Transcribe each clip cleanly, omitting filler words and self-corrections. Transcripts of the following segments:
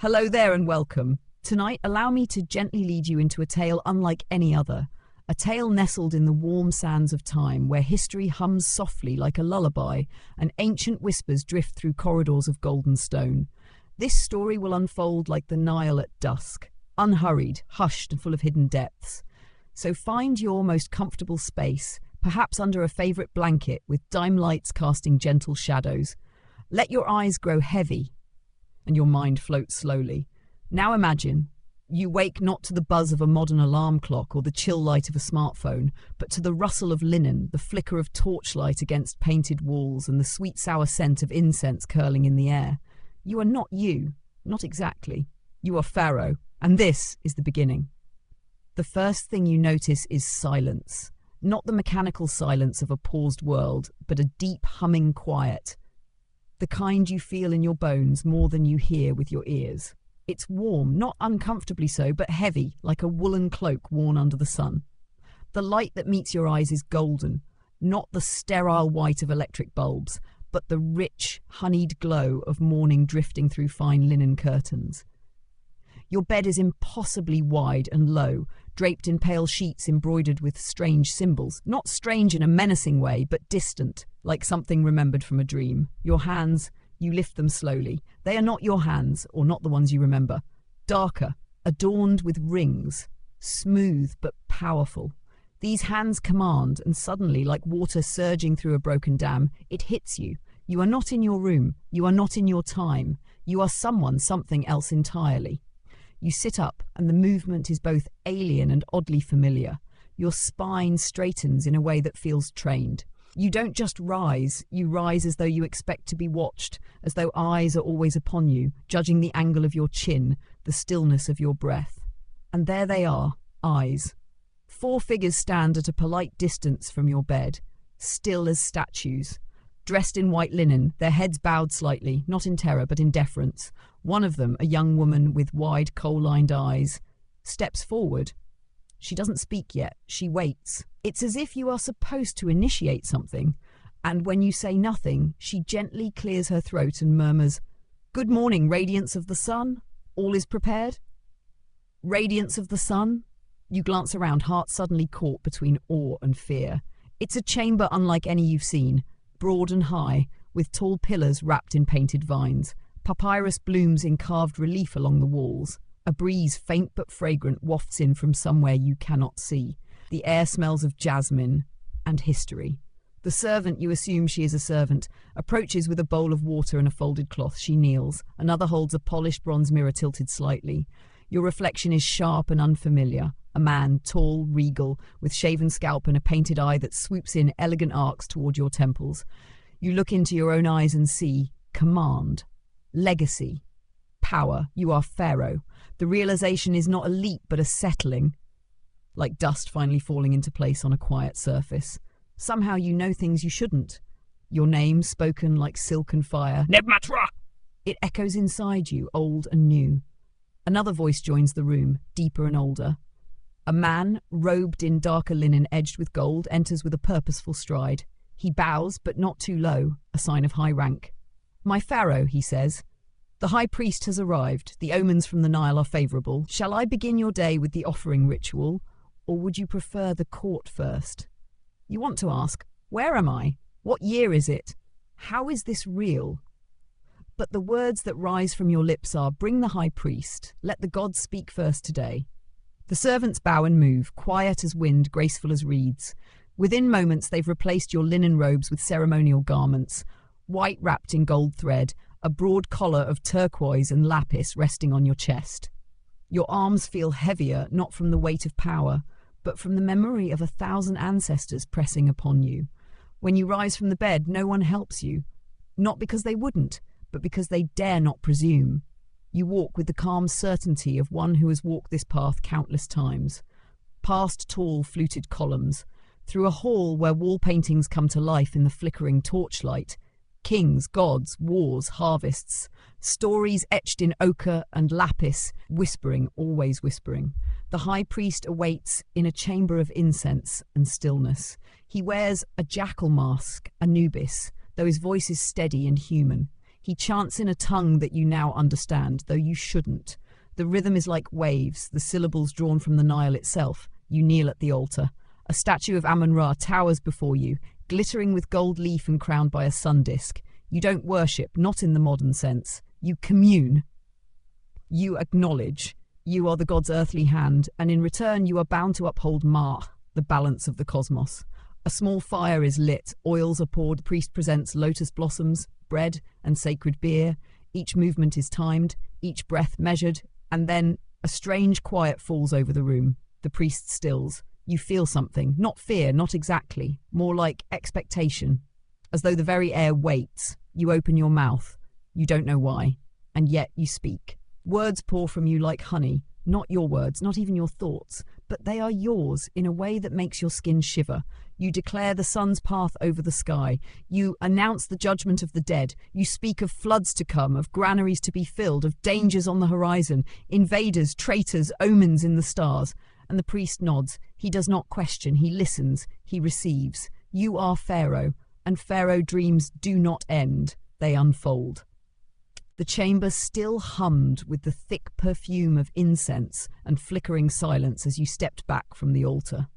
Hello there and welcome. Tonight, allow me to gently lead you into a tale unlike any other. A tale nestled in the warm sands of time, where history hums softly like a lullaby and ancient whispers drift through corridors of golden stone. This story will unfold like the Nile at dusk, unhurried, hushed and full of hidden depths. So find your most comfortable space, perhaps under a favourite blanket with dim lights casting gentle shadows. Let your eyes grow heavy and your mind floats slowly. Now imagine, you wake not to the buzz of a modern alarm clock or the chill light of a smartphone, but to the rustle of linen, the flicker of torchlight against painted walls, and the sweet sour scent of incense curling in the air. You are not you, not exactly. You are Pharaoh, and this is the beginning. The first thing you notice is silence. Not the mechanical silence of a paused world, but a deep humming quiet. The kind you feel in your bones more than you hear with your ears. It's warm, not uncomfortably so, but heavy, like a woolen cloak worn under the sun. The light that meets your eyes is golden, not the sterile white of electric bulbs, but the rich, honeyed glow of morning drifting through fine linen curtains. Your bed is impossibly wide and low, draped in pale sheets embroidered with strange symbols. Not strange in a menacing way, but distant, like something remembered from a dream. Your hands, you lift them slowly. They are not your hands, or not the ones you remember. Darker, adorned with rings, smooth but powerful. These hands command, and suddenly, like water surging through a broken dam, it hits you. You are not in your room. You are not in your time. You are something else entirely. You sit up, and the movement is both alien and oddly familiar. Your spine straightens in a way that feels trained. You don't just rise, you rise as though you expect to be watched, as though eyes are always upon you, judging the angle of your chin, the stillness of your breath. And there they are, eyes. 4 figures stand at a polite distance from your bed, still as statues. Dressed in white linen, their heads bowed slightly, not in terror but in deference. One of them, a young woman with wide, coal-lined eyes, steps forward. She doesn't speak yet. She waits. It's as if you are supposed to initiate something, and when you say nothing, she gently clears her throat and murmurs, "Good morning, radiance of the sun. All is prepared?" Radiance of the sun? You glance around, heart suddenly caught between awe and fear. It's a chamber unlike any you've seen, broad and high, with tall pillars wrapped in painted vines. Papyrus blooms in carved relief along the walls. A breeze, faint but fragrant, wafts in from somewhere you cannot see. The air smells of jasmine and history. The servant, you assume she is a servant, approaches with a bowl of water and a folded cloth. She kneels. Another holds a polished bronze mirror tilted slightly. Your reflection is sharp and unfamiliar. A man, tall, regal, with shaven scalp and a painted eye that swoops in elegant arcs toward your temples. You look into your own eyes and see command, legacy, power. You are Pharaoh. The realization is not a leap but a settling, like dust finally falling into place on a quiet surface. Somehow you know things you shouldn't. Your name, spoken like silk and fire, Nebmatra! It echoes inside you, old and new. Another voice joins the room, deeper and older. A man, robed in darker linen edged with gold, enters with a purposeful stride. He bows, but not too low, a sign of high rank. "My Pharaoh," he says, "the high priest has arrived. The omens from the Nile are favourable. Shall I begin your day with the offering ritual, or would you prefer the court first?" You want to ask, where am I? What year is it? How is this real? But the words that rise from your lips are, "Bring the high priest. Let the gods speak first today." The servants bow and move, quiet as wind, graceful as reeds. Within moments they've replaced your linen robes with ceremonial garments, white wrapped in gold thread, a broad collar of turquoise and lapis resting on your chest. Your arms feel heavier, not from the weight of power, but from the memory of 1,000 ancestors pressing upon you. When you rise from the bed, no one helps you. Not because they wouldn't, but because they dare not presume. You walk with the calm certainty of one who has walked this path countless times. Past tall, fluted columns, through a hall where wall paintings come to life in the flickering torchlight. Kings, gods, wars, harvests, stories etched in ochre and lapis, whispering, always whispering. The high priest awaits in a chamber of incense and stillness. He wears a jackal mask, Anubis, though his voice is steady and human. He chants in a tongue that you now understand, though you shouldn't. The rhythm is like waves, the syllables drawn from the Nile itself. You kneel at the altar. A statue of Amun-Ra towers before you, glittering with gold leaf and crowned by a sun disk. You don't worship, not in the modern sense. You commune. You acknowledge. You are the god's earthly hand, and in return you are bound to uphold Ma, the balance of the cosmos. A small fire is lit, oils are poured, the priest presents lotus blossoms, bread, and sacred beer. Each movement is timed, each breath measured, and then a strange quiet falls over the room. The priest stills. You feel something, not fear, not exactly, more like expectation, as though the very air waits. You open your mouth. You don't know why, and yet you speak. Words pour from you like honey, not your words, not even your thoughts, but they are yours in a way that makes your skin shiver. You declare the sun's path over the sky. You announce the judgment of the dead. You speak of floods to come, of granaries to be filled, of dangers on the horizon, invaders, traitors, omens in the stars. And the priest nods. He does not question, he listens, he receives. You are Pharaoh, and Pharaoh dreams do not end, they unfold. The chamber still hummed with the thick perfume of incense and flickering silence as you stepped back from the altar.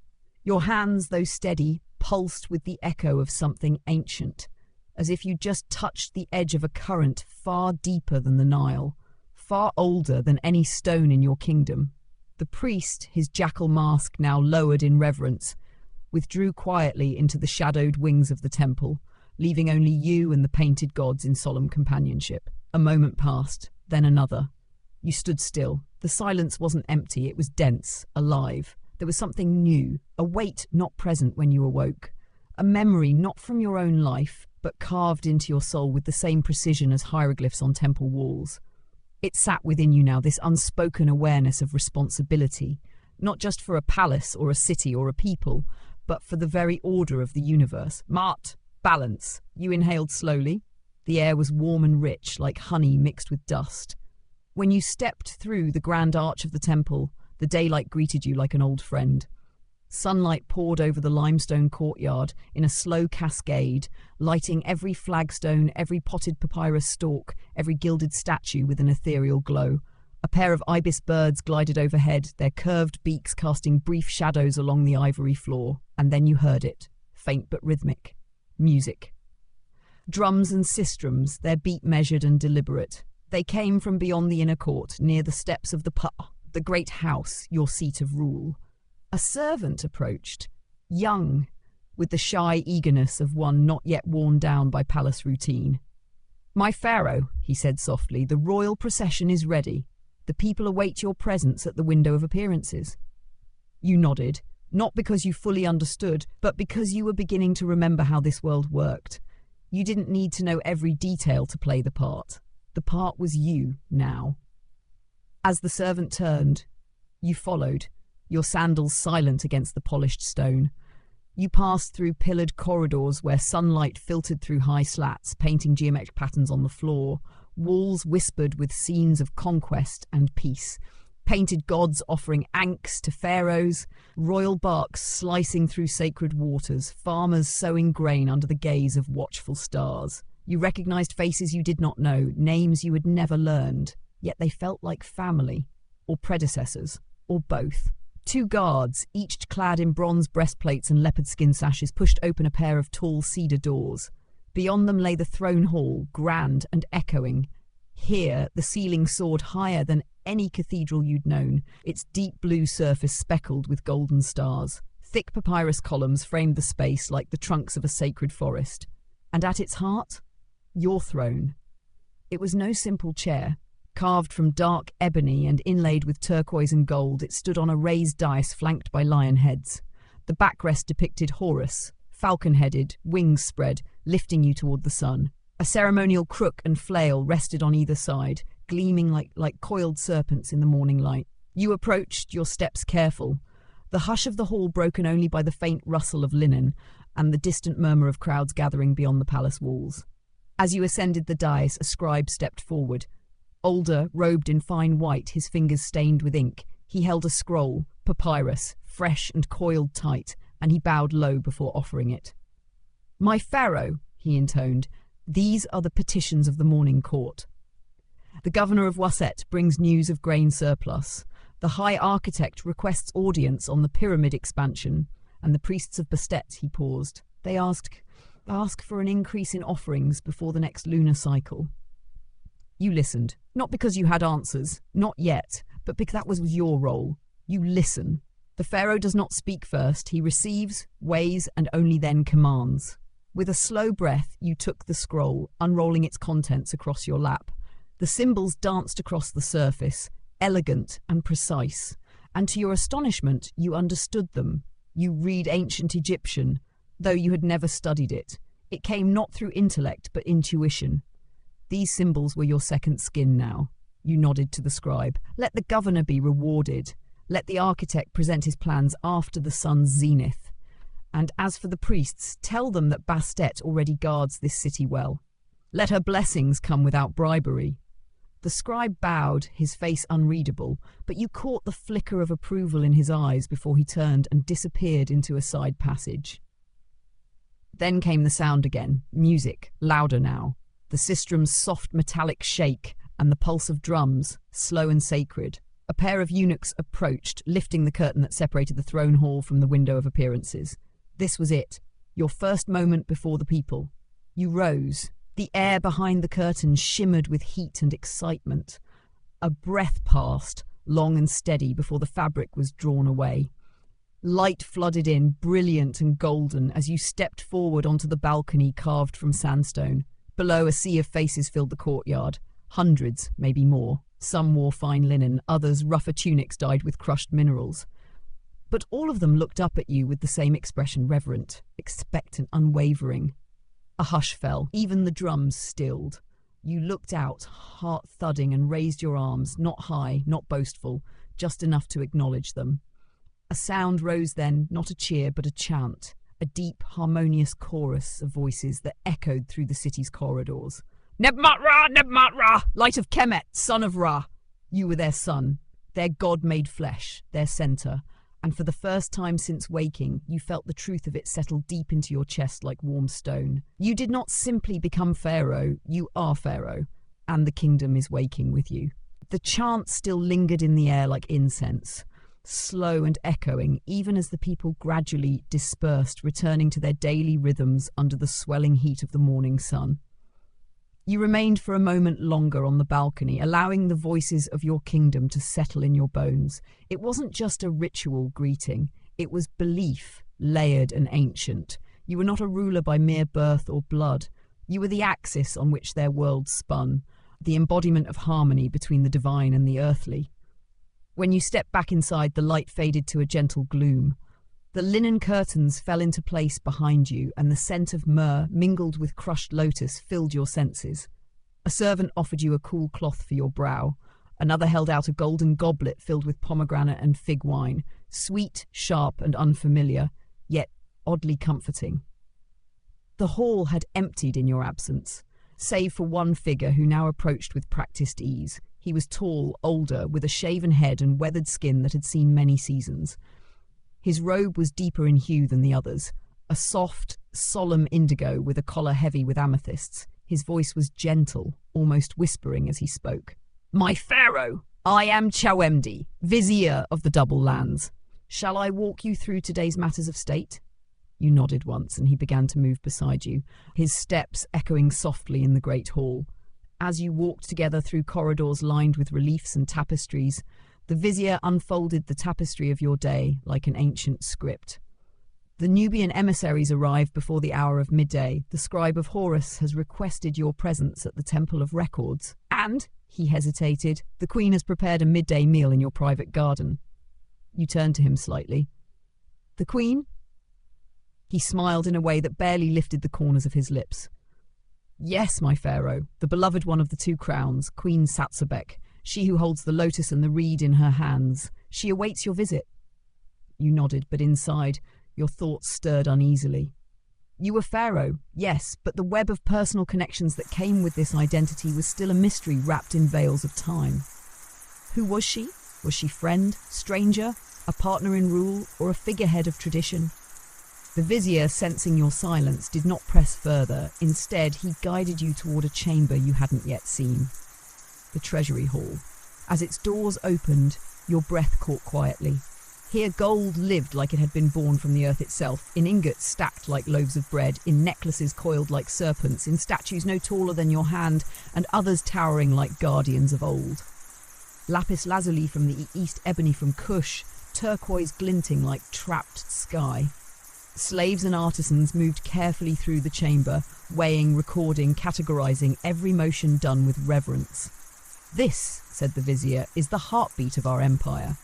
Your hands, though steady, pulsed with the echo of something ancient, as if you just touched the edge of a current far deeper than the Nile, far older than any stone in your kingdom. The priest, his jackal mask now lowered in reverence, withdrew quietly into the shadowed wings of the temple, leaving only you and the painted gods in solemn companionship. A moment passed, then another. You stood still. The silence wasn't empty, it was dense, alive. There was something new, a weight not present when you awoke, a memory not from your own life, but carved into your soul with the same precision as hieroglyphs on temple walls. It sat within you now, this unspoken awareness of responsibility, not just for a palace or a city or a people, but for the very order of the universe. Mart, balance. You inhaled slowly. The air was warm and rich, like honey mixed with dust. When you stepped through the grand arch of the temple, the daylight greeted you like an old friend. Sunlight poured over the limestone courtyard in a slow cascade, lighting every flagstone, every potted papyrus stalk, every gilded statue with an ethereal glow. A pair of ibis birds glided overhead, their curved beaks casting brief shadows along the ivory floor. And then you heard it, faint but rhythmic. Music. Drums and sistrums, their beat measured and deliberate. They came from beyond the inner court, near the steps of the great house, your seat of rule. A servant approached, young, with the shy eagerness of one not yet worn down by palace routine. "My Pharaoh," he said softly, "the royal procession is ready. The people await your presence at the window of appearances." You nodded, not because you fully understood, but because you were beginning to remember how this world worked. You didn't need to know every detail to play the part. The part was you now. As the servant turned, you followed, your sandals silent against the polished stone. You passed through pillared corridors where sunlight filtered through high slats, painting geometric patterns on the floor, walls whispered with scenes of conquest and peace, painted gods offering ankhs to pharaohs, royal barks slicing through sacred waters, farmers sowing grain under the gaze of watchful stars. You recognized faces you did not know, names you had never learned, yet they felt like family, or predecessors, or both. Two guards, each clad in bronze breastplates and leopard skin sashes, pushed open a pair of tall cedar doors. Beyond them lay the throne hall, grand and echoing. Here, the ceiling soared higher than any cathedral you'd known, its deep blue surface speckled with golden stars. Thick papyrus columns framed the space like the trunks of a sacred forest. And at its heart, your throne. It was no simple chair. Carved from dark ebony and inlaid with turquoise and gold, it stood on a raised dais flanked by lion heads. The backrest depicted Horus, falcon-headed, wings spread, lifting you toward the sun. A ceremonial crook and flail rested on either side, gleaming like coiled serpents in the morning light. You approached, your steps careful, the hush of the hall broken only by the faint rustle of linen and the distant murmur of crowds gathering beyond the palace walls. As you ascended the dais, a scribe stepped forward. Older, robed in fine white, his fingers stained with ink, he held a scroll, papyrus, fresh and coiled tight, and he bowed low before offering it. "My Pharaoh," he intoned, These are the petitions of the morning court. The governor of Waset brings news of grain surplus. The high architect requests audience on the pyramid expansion, and the priests of Bastet, he paused. They ask for an increase in offerings before the next lunar cycle. You listened, not because you had answers, not yet, but because that was your role. You listen. The Pharaoh does not speak first. He receives, weighs, and only then commands. With a slow breath, you took the scroll, unrolling its contents across your lap. The symbols danced across the surface, elegant and precise, and to your astonishment, you understood them. You read ancient Egyptian, though you had never studied it. It came not through intellect, but intuition. These symbols were your second skin now. You nodded to the scribe. Let the governor be rewarded. Let the architect present his plans after the sun's zenith. And as for the priests, tell them that Bastet already guards this city well. Let her blessings come without bribery. The scribe bowed, his face unreadable, but you caught the flicker of approval in his eyes before he turned and disappeared into a side passage. Then came the sound again, music, louder now. The sistrum's soft metallic shake and the pulse of drums, slow and sacred. A pair of eunuchs approached, lifting the curtain that separated the throne hall from the window of appearances. This was it, your first moment before the people. You rose. The air behind the curtain shimmered with heat and excitement. A breath passed, long and steady, before the fabric was drawn away. Light flooded in, brilliant and golden, as you stepped forward onto the balcony carved from sandstone. Below, a sea of faces filled the courtyard. Hundreds, maybe more. Some wore fine linen, others rougher tunics dyed with crushed minerals. But all of them looked up at you with the same expression, reverent, expectant, unwavering. A hush fell. Even the drums stilled. You looked out, heart thudding, and raised your arms, not high, not boastful, just enough to acknowledge them. A sound rose then, not a cheer, but a chant, a deep, harmonious chorus of voices that echoed through the city's corridors. Nebmat-Ra, Nebmat-Ra, light of Kemet, son of Ra. You were their son, their God made flesh, their center, and for the first time since waking, you felt the truth of it settle deep into your chest like warm stone. You did not simply become Pharaoh, you are Pharaoh, and the kingdom is waking with you. The chant still lingered in the air like incense, slow and echoing, even as the people gradually dispersed, returning to their daily rhythms under the swelling heat of the morning sun. You remained for a moment longer on the balcony, allowing the voices of your kingdom to settle in your bones. It wasn't just a ritual greeting, it was belief, layered and ancient. You were not a ruler by mere birth or blood. You were the axis on which their world spun, the embodiment of harmony between the divine and the earthly. When you stepped back inside, the light faded to a gentle gloom. The linen curtains fell into place behind you, and the scent of myrrh, mingled with crushed lotus, filled your senses. A servant offered you a cool cloth for your brow. Another held out a golden goblet filled with pomegranate and fig wine, sweet, sharp, and unfamiliar, yet oddly comforting. The hall had emptied in your absence, save for one figure who now approached with practiced ease. He was tall, older, with a shaven head and weathered skin that had seen many seasons. His robe was deeper in hue than the others, a soft, solemn indigo with a collar heavy with amethysts. His voice was gentle, almost whispering as he spoke. My Pharaoh, I am Chawemdi, vizier of the Double Lands. Shall I walk you through today's matters of state? You nodded once, and he began to move beside you, his steps echoing softly in the great hall. As you walked together through corridors lined with reliefs and tapestries, the vizier unfolded the tapestry of your day like an ancient script. The Nubian emissaries arrive before the hour of midday. The scribe of Horus has requested your presence at the Temple of Records. And, he hesitated, the queen has prepared a midday meal in your private garden. You turned to him slightly. The queen? He smiled in a way that barely lifted the corners of his lips. Yes, my Pharaoh, the beloved one of the two crowns, Queen Satsabek, she who holds the lotus and the reed in her hands. She awaits your visit. You nodded, but inside, your thoughts stirred uneasily. You were Pharaoh, yes, but the web of personal connections that came with this identity was still a mystery wrapped in veils of time. Who was she? Was she friend, stranger, a partner in rule, or a figurehead of tradition? The vizier, sensing your silence, did not press further. Instead, he guided you toward a chamber you hadn't yet seen. The treasury hall. As its doors opened, your breath caught quietly. Here gold lived like it had been born from the earth itself, in ingots stacked like loaves of bread, in necklaces coiled like serpents, in statues no taller than your hand, and others towering like guardians of old. Lapis lazuli from the east, ebony from Kush, turquoise glinting like trapped sky. Slaves and artisans moved carefully through the chamber, weighing, recording, categorizing, every motion done with reverence. "This," said the vizier, "is the heartbeat of our empire."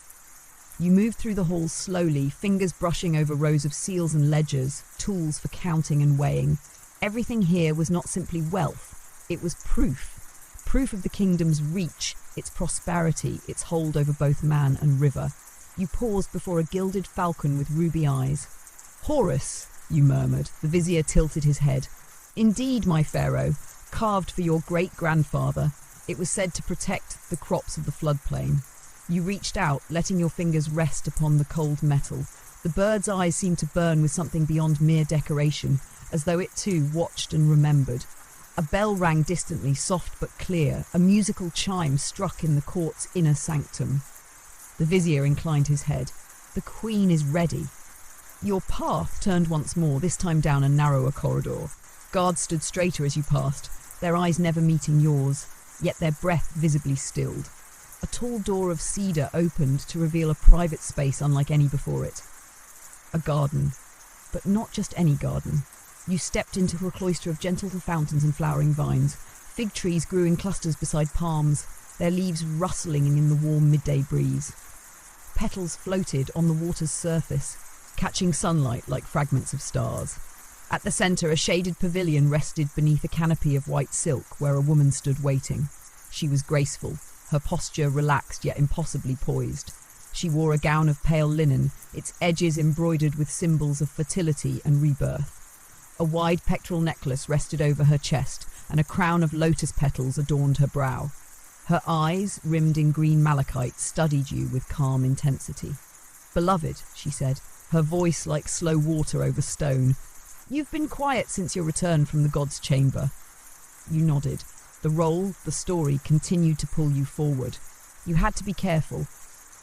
You moved through the halls slowly, fingers brushing over rows of seals and ledgers, tools for counting and weighing. Everything here was not simply wealth, it was proof. Proof of the kingdom's reach, its prosperity, its hold over both man and river. You paused before a gilded falcon with ruby eyes. "Horus," you murmured. The vizier tilted his head. "Indeed, my pharaoh, carved for your great-grandfather. It was said to protect the crops of the floodplain." You reached out, letting your fingers rest upon the cold metal. The bird's eyes seemed to burn with something beyond mere decoration, as though it too watched and remembered. A bell rang distantly, soft but clear. A musical chime struck in the court's inner sanctum. The vizier inclined his head. "The queen is ready." Your path turned once more, this time down a narrower corridor. Guards stood straighter as you passed, their eyes never meeting yours, yet their breath visibly stilled. A tall door of cedar opened to reveal a private space unlike any before it. A garden. But not just any garden. You stepped into a cloister of gentle fountains and flowering vines. Fig trees grew in clusters beside palms, their leaves rustling in the warm midday breeze. Petals floated on the water's surface, catching sunlight like fragments of stars. At the centre, a shaded pavilion rested beneath a canopy of white silk where a woman stood waiting. She was graceful, her posture relaxed yet impossibly poised. She wore a gown of pale linen, its edges embroidered with symbols of fertility and rebirth. A wide pectoral necklace rested over her chest, and a crown of lotus petals adorned her brow. Her eyes, rimmed in green malachite, studied you with calm intensity. "Beloved," she said, her voice like slow water over stone, "you've been quiet since your return from the god's chamber." You nodded. The role, the story, continued to pull you forward. You had to be careful.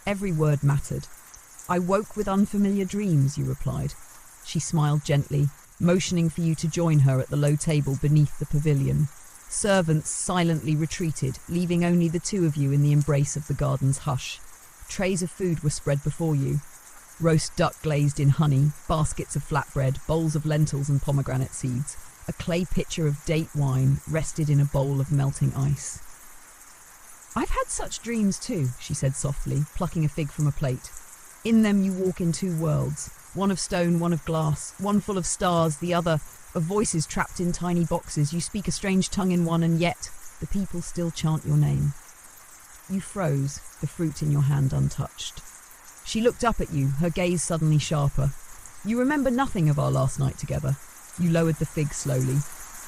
Every word mattered. "I woke with unfamiliar dreams," you replied. She smiled gently, motioning for you to join her at the low table beneath the pavilion. Servants silently retreated, leaving only the two of you in the embrace of the garden's hush. Trays of food were spread before you. Roast duck glazed in honey, baskets of flatbread, bowls of lentils and pomegranate seeds. A clay pitcher of date wine rested in a bowl of melting ice. "I've had such dreams too," she said softly, plucking a fig from a plate. "In them you walk in two worlds, one of stone, one of glass, one full of stars, the other of voices trapped in tiny boxes. You speak a strange tongue in one, and yet the people still chant your name." You froze, the fruit in your hand untouched. She looked up at you, her gaze suddenly sharper. "You remember nothing of our last night together." You lowered the fig slowly,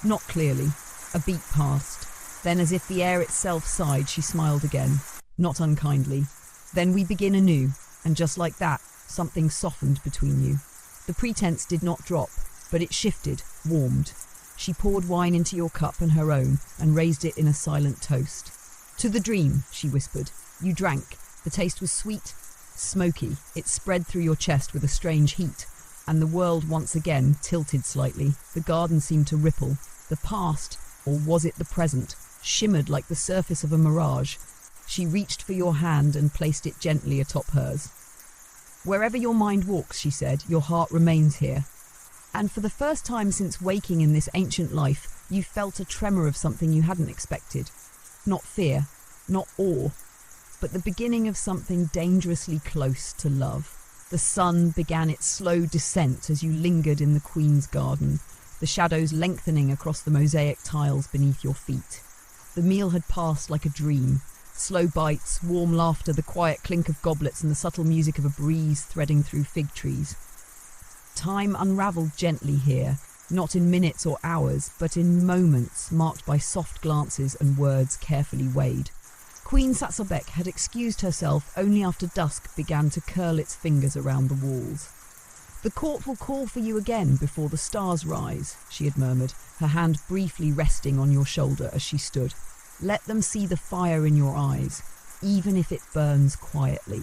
not clearly. A beat passed. Then, as if the air itself sighed, she smiled again, not unkindly. "Then we begin anew," and just like that, something softened between you. The pretense did not drop, but it shifted, warmed. She poured wine into your cup and her own, and raised it in a silent toast. "To the dream," she whispered. You drank. The taste was sweet, smoky. It spread through your chest with a strange heat, and the world once again tilted slightly. The garden seemed to ripple. The past, or was it the present, shimmered like the surface of a mirage. She reached for your hand and placed it gently atop hers. "Wherever your mind walks," she said, "your heart remains here." And for the first time since waking in this ancient life, you felt a tremor of something you hadn't expected. Not fear, not awe, but the beginning of something dangerously close to love. The sun began its slow descent as you lingered in the Queen's garden, the shadows lengthening across the mosaic tiles beneath your feet. The meal had passed like a dream. Slow bites, warm laughter, the quiet clink of goblets, and the subtle music of a breeze threading through fig trees. Time unravelled gently here, not in minutes or hours, but in moments marked by soft glances and words carefully weighed. Queen Sasobek had excused herself only after dusk began to curl its fingers around the walls. The court will call for you again before the stars rise, she had murmured, her hand briefly resting on your shoulder as she stood. Let them see the fire in your eyes, even if it burns quietly.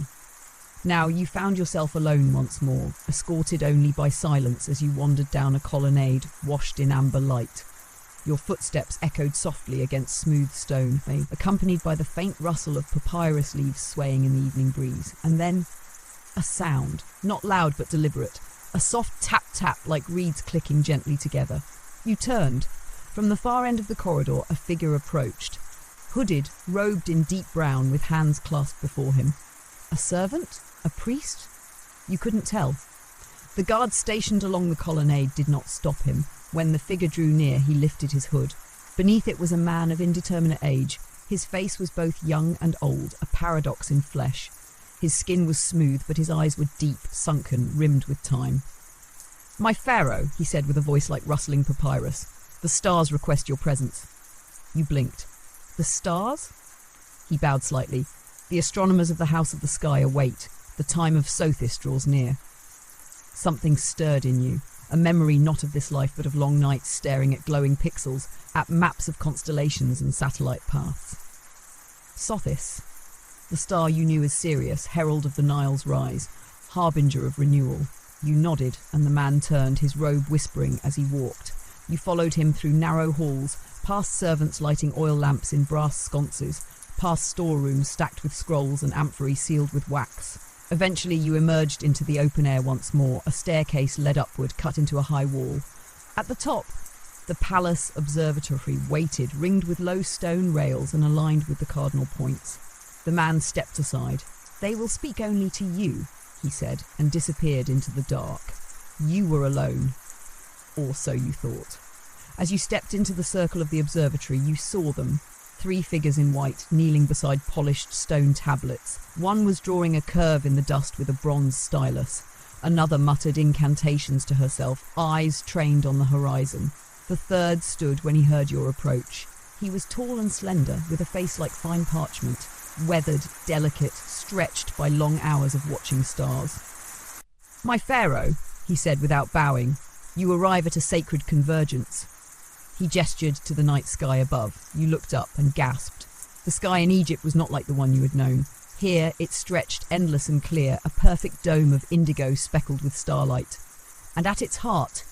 Now you found yourself alone once more, escorted only by silence as you wandered down a colonnade washed in amber light. Your footsteps echoed softly against smooth stone, accompanied by the faint rustle of papyrus leaves swaying in the evening breeze. And then a sound, not loud but deliberate, a soft tap-tap like reeds clicking gently together. You turned. From the far end of the corridor, a figure approached. Hooded, robed in deep brown with hands clasped before him. A servant? A priest? You couldn't tell. The guards stationed along the colonnade did not stop him. When the figure drew near, he lifted his hood. Beneath it was a man of indeterminate age. His face was both young and old, a paradox in flesh. His skin was smooth, but his eyes were deep, sunken, rimmed with time. "My Pharaoh," he said with a voice like rustling papyrus. "The stars request your presence." You blinked. "The stars?" He bowed slightly. "The astronomers of the House of the Sky await. The time of Sothis draws near." Something stirred in you, a memory not of this life but of long nights staring at glowing pixels, at maps of constellations and satellite paths. Sothis, the star you knew as Sirius, herald of the Nile's rise, harbinger of renewal. You nodded, and the man turned, his robe whispering as he walked. You followed him through narrow halls, past servants lighting oil lamps in brass sconces, past storerooms stacked with scrolls and amphorae sealed with wax. Eventually you emerged into the open air once more. A staircase led upward, cut into a high wall. At the top, the palace observatory waited, ringed with low stone rails and aligned with the cardinal points. The man stepped aside. "They will speak only to you," he said, and disappeared into the dark. You were alone. Or so you thought. As you stepped into the circle of the observatory, you saw them. 3 figures in white, kneeling beside polished stone tablets. One was drawing a curve in the dust with a bronze stylus. Another muttered incantations to herself, eyes trained on the horizon. The third stood when he heard your approach. He was tall and slender, with a face like fine parchment, weathered, delicate, stretched by long hours of watching stars. "My Pharaoh," he said without bowing, "you arrive at a sacred convergence." He gestured to the night sky above. You looked up and gasped. The sky in Egypt was not like the one you had known. Here it stretched endless and clear, a perfect dome of indigo speckled with starlight. And at its heart,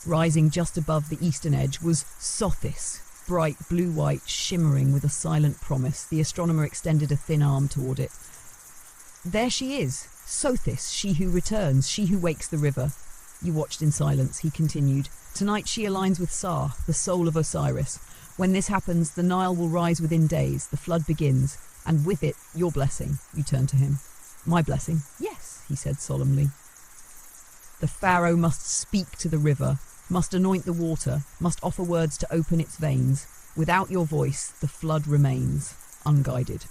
rising just above the eastern edge, was Sothis, bright blue-white, shimmering with a silent promise. The astronomer extended a thin arm toward it. "There she is, Sothis, she who returns, she who wakes the river." You watched in silence. He continued. "Tonight she aligns with Sa, the soul of Osiris. When this happens, the Nile will rise within days, the flood begins, and with it, your blessing." You turned to him. "My blessing?" "Yes," he said solemnly. "The Pharaoh must speak to the river, must anoint the water, must offer words to open its veins. Without your voice, the flood remains, unguided."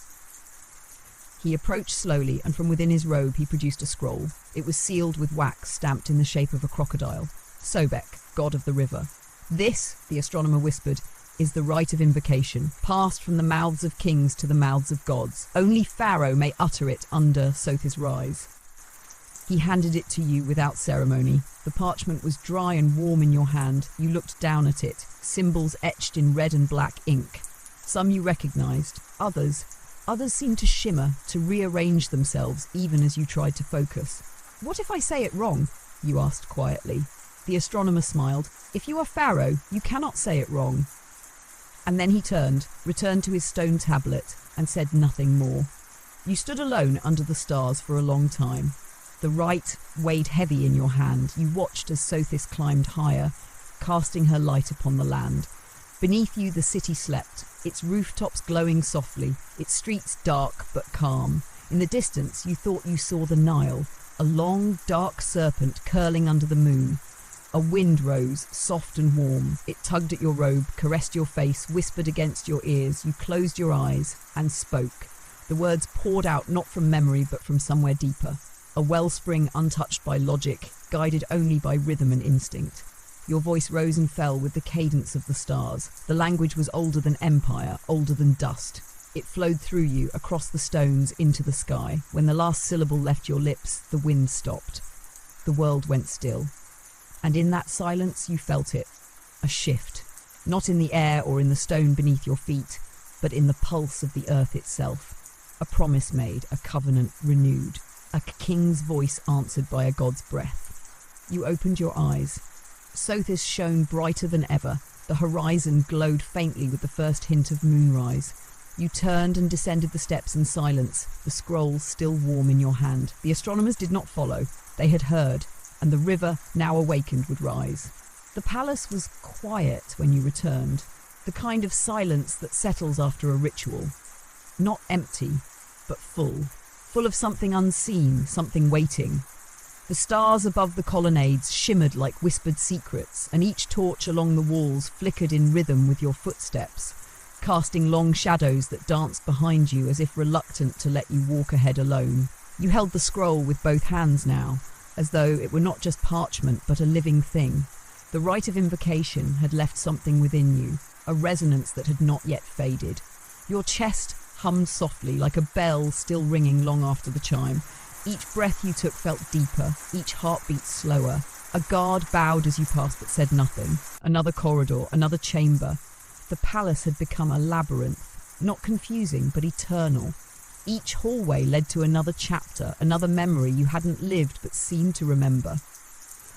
He approached slowly, and from within his robe he produced a scroll. It was sealed with wax stamped in the shape of a crocodile. "Sobek, god of the river. This," the astronomer whispered, "is the rite of invocation, passed from the mouths of kings to the mouths of gods. Only Pharaoh may utter it under Sothis' rise." He handed it to you without ceremony. The parchment was dry and warm in your hand. You looked down at it, symbols etched in red and black ink. Some you recognized, others seemed to shimmer, to rearrange themselves even as you tried to focus. "What if I say it wrong?" you asked quietly. The astronomer smiled. "If you are Pharaoh, you cannot say it wrong." And then he returned to his stone tablet, and said nothing more. You stood alone under the stars for a long time. The rite weighed heavy in your hand. You watched as Sothis climbed higher, casting her light upon the land. Beneath you the city slept, its rooftops glowing softly, its streets dark but calm. In the distance you thought you saw the Nile, a long, dark serpent curling under the moon. A wind rose, soft and warm. It tugged at your robe, caressed your face, whispered against your ears. You closed your eyes and spoke. The words poured out not from memory but from somewhere deeper. A wellspring untouched by logic, guided only by rhythm and instinct. Your voice rose and fell with the cadence of the stars. The language was older than empire, older than dust. It flowed through you, across the stones, into the sky. When the last syllable left your lips, the wind stopped. the world went still. And in that silence you felt it, a shift, not in the air or in the stone beneath your feet, but in the pulse of the earth itself. A promise made, a covenant renewed, a king's voice answered by a god's breath. You opened your eyes. Sothis shone brighter than ever. The horizon glowed faintly with the first hint of moonrise. You turned and descended the steps in silence, the scroll still warm in your hand. The astronomers did not follow. They had heard, and the river, now awakened, would rise. The palace was quiet when you returned, the kind of silence that settles after a ritual. Not empty, but full of something unseen, something waiting. The stars above the colonnades shimmered like whispered secrets, and each torch along the walls flickered in rhythm with your footsteps, casting long shadows that danced behind you as if reluctant to let you walk ahead alone. You held the scroll with both hands now, as though it were not just parchment but a living thing. The rite of invocation had left something within you, a resonance that had not yet faded. Your chest hummed softly like a bell still ringing long after the chime. Each breath you took felt deeper, each heartbeat slower. A guard bowed as you passed but said nothing. Another corridor, another chamber. The palace had become a labyrinth, not confusing but eternal. Each hallway led to another chapter, another memory you hadn't lived but seemed to remember.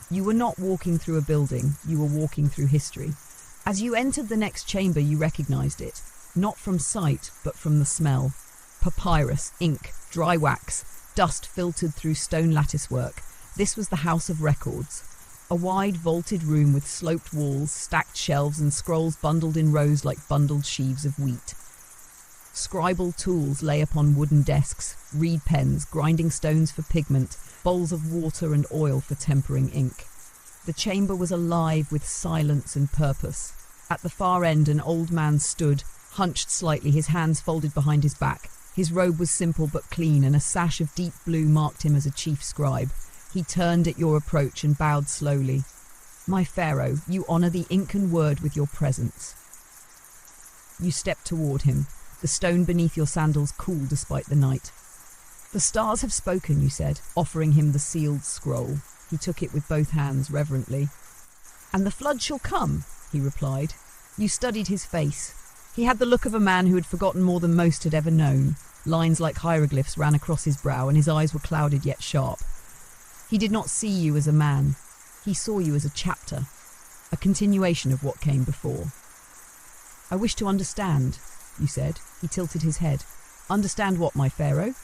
You were not walking through a building, you were walking through history. As you entered the next chamber, you recognized it, not from sight but from the smell. Papyrus, ink, dry wax, dust filtered through stone latticework. This was the House of Records. A wide vaulted room with sloped walls, stacked shelves and scrolls bundled in rows like bundled sheaves of wheat. Scribal tools lay upon wooden desks, reed pens, grinding stones for pigment, bowls of water and oil for tempering ink. The chamber was alive with silence and purpose. At the far end, an old man stood, hunched slightly, his hands folded behind his back. His robe was simple but clean, and a sash of deep blue marked him as a chief scribe. He turned at your approach and bowed slowly. "My Pharaoh, you honour the Incan word with your presence." You stepped toward him, the stone beneath your sandals cool despite the night. "The stars have spoken," you said, offering him the sealed scroll. He took it with both hands reverently. "And the flood shall come," he replied. You studied his face. He had the look of a man who had forgotten more than most had ever known. Lines like hieroglyphs ran across his brow, and his eyes were clouded yet sharp. He did not see you as a man. He saw you as a chapter, a continuation of what came before. "I wish to understand," you said. He tilted his head. "Understand what, my Pharaoh?"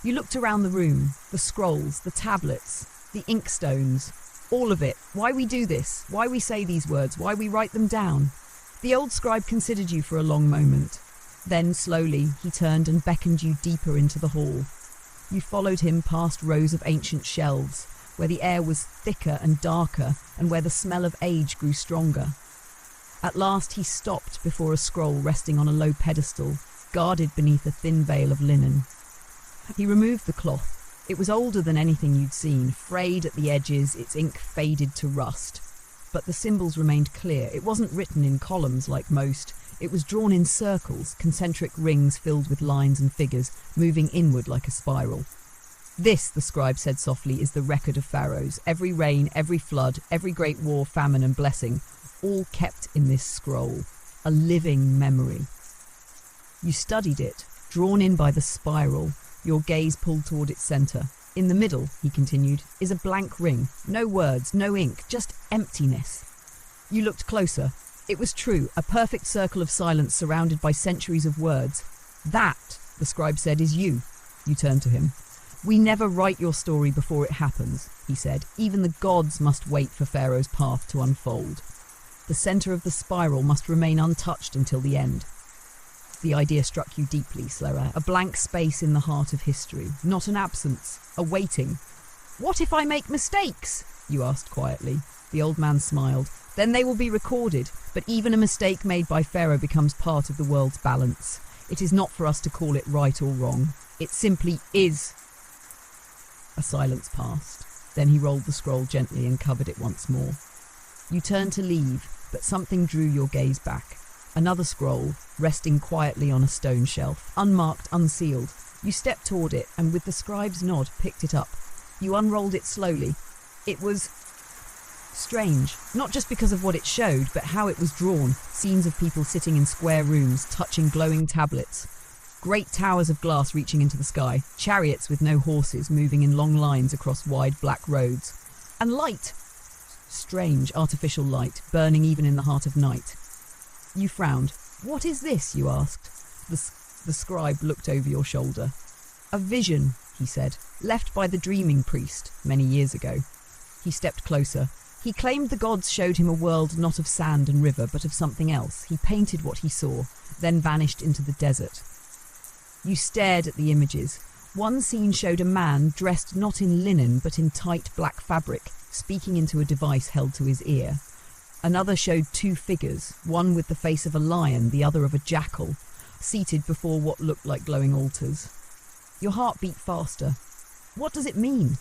You looked around the room, the scrolls, the tablets, the inkstones, all of it. Why we do this, why we say these words, why we write them down. The old scribe considered you for a long moment. Then, slowly, he turned and beckoned you deeper into the hall. You followed him past rows of ancient shelves, where the air was thicker and darker, and where the smell of age grew stronger. At last he stopped before a scroll resting on a low pedestal, guarded beneath a thin veil of linen. He removed the cloth. It was older than anything you'd seen, frayed at the edges, its ink faded to rust. But the symbols remained clear. It wasn't written in columns like most. It was drawn in circles, concentric rings filled with lines and figures, moving inward like a spiral. "This," the scribe said softly, "is the record of pharaohs. Every reign, every flood, every great war, famine and blessing, all kept in this scroll. A living memory." You studied it, drawn in by the spiral, your gaze pulled toward its centre. "In the middle," he continued, "is a blank ring. No words, no ink, just emptiness." You looked closer. It was true, a perfect circle of silence surrounded by centuries of words. "That," the scribe said, "is you." You turned to him. "We never write your story before it happens," he said. "Even the gods must wait for Pharaoh's path to unfold. The centre of the spiral must remain untouched until the end." The idea struck you deeply, Slera. A blank space in the heart of history. Not an absence, a waiting. "What if I make mistakes?" you asked quietly. The old man smiled. "Then they will be recorded, but even a mistake made by Pharaoh becomes part of the world's balance. It is not for us to call it right or wrong. It simply is." A silence passed. Then he rolled the scroll gently and covered it once more. You turned to leave, but something drew your gaze back. Another scroll, resting quietly on a stone shelf, unmarked, unsealed. You stepped toward it, and with the scribe's nod, picked it up. You unrolled it slowly. It was strange, not just because of what it showed, but how it was drawn. Scenes of people sitting in square rooms, touching glowing tablets. Great towers of glass reaching into the sky. Chariots with no horses moving in long lines across wide black roads. And light. Strange, artificial light, burning even in the heart of night. You frowned. "What is this?" you asked. The scribe looked over your shoulder. "A vision," he said, "left by the dreaming priest many years ago." He stepped closer. He claimed the gods showed him a world not of sand and river, but of something else. He painted what he saw, then vanished into the desert. You stared at the images. One scene showed a man dressed not in linen, but in tight black fabric, speaking into a device held to his ear. Another showed two figures, one with the face of a lion, the other of a jackal, seated before what looked like glowing altars. Your heart beat faster. "What does it mean?"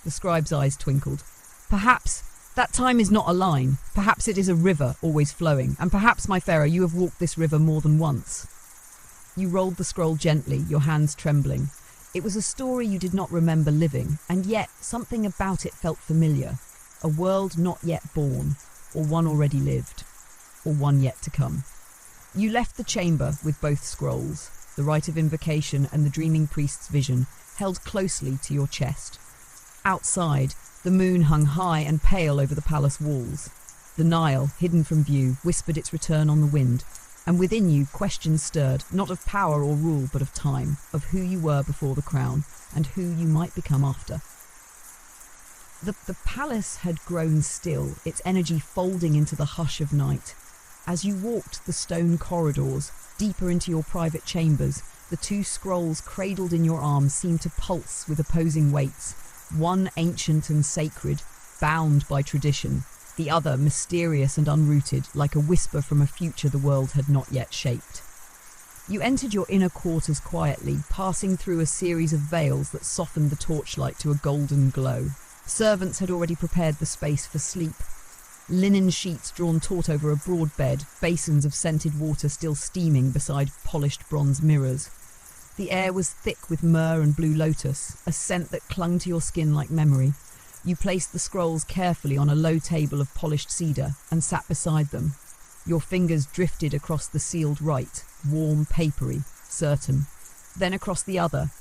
The scribe's eyes twinkled. "Perhaps that time is not a line. Perhaps it is a river, always flowing. And perhaps, my Pharaoh, you have walked this river more than once." You rolled the scroll gently, your hands trembling. It was a story you did not remember living, and yet something about it felt familiar. A world not yet born, or one already lived, or one yet to come. You left the chamber with both scrolls, the rite of invocation and the dreaming priest's vision, held closely to your chest. Outside, the moon hung high and pale over the palace walls. The Nile, hidden from view, whispered its return on the wind, and within you questions stirred, not of power or rule, but of time, of who you were before the crown, and who you might become after. The palace had grown still, its energy folding into the hush of night. As you walked the stone corridors, deeper into your private chambers, the two scrolls cradled in your arms seemed to pulse with opposing weights, one ancient and sacred, bound by tradition, the other mysterious and unrooted, like a whisper from a future the world had not yet shaped. You entered your inner quarters quietly, passing through a series of veils that softened the torchlight to a golden glow. Servants had already prepared the space for sleep. Linen sheets drawn taut over a broad bed, basins of scented water still steaming beside polished bronze mirrors. The air was thick with myrrh and blue lotus, a scent that clung to your skin like memory. You placed the scrolls carefully on a low table of polished cedar and sat beside them. Your fingers drifted across the sealed rite, warm, papery, certain. Then across the other,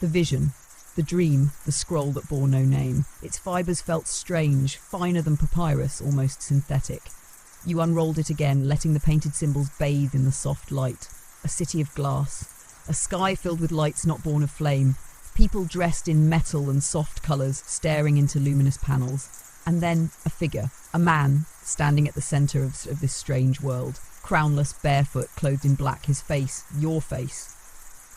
the vision, the dream, the scroll that bore no name. Its fibres felt strange, finer than papyrus, almost synthetic. You unrolled it again, letting the painted symbols bathe in the soft light. A city of glass, a sky filled with lights not born of flame, people dressed in metal and soft colours staring into luminous panels. And then a figure, a man, standing at the centre of this strange world, crownless, barefoot, clothed in black, his face, your face.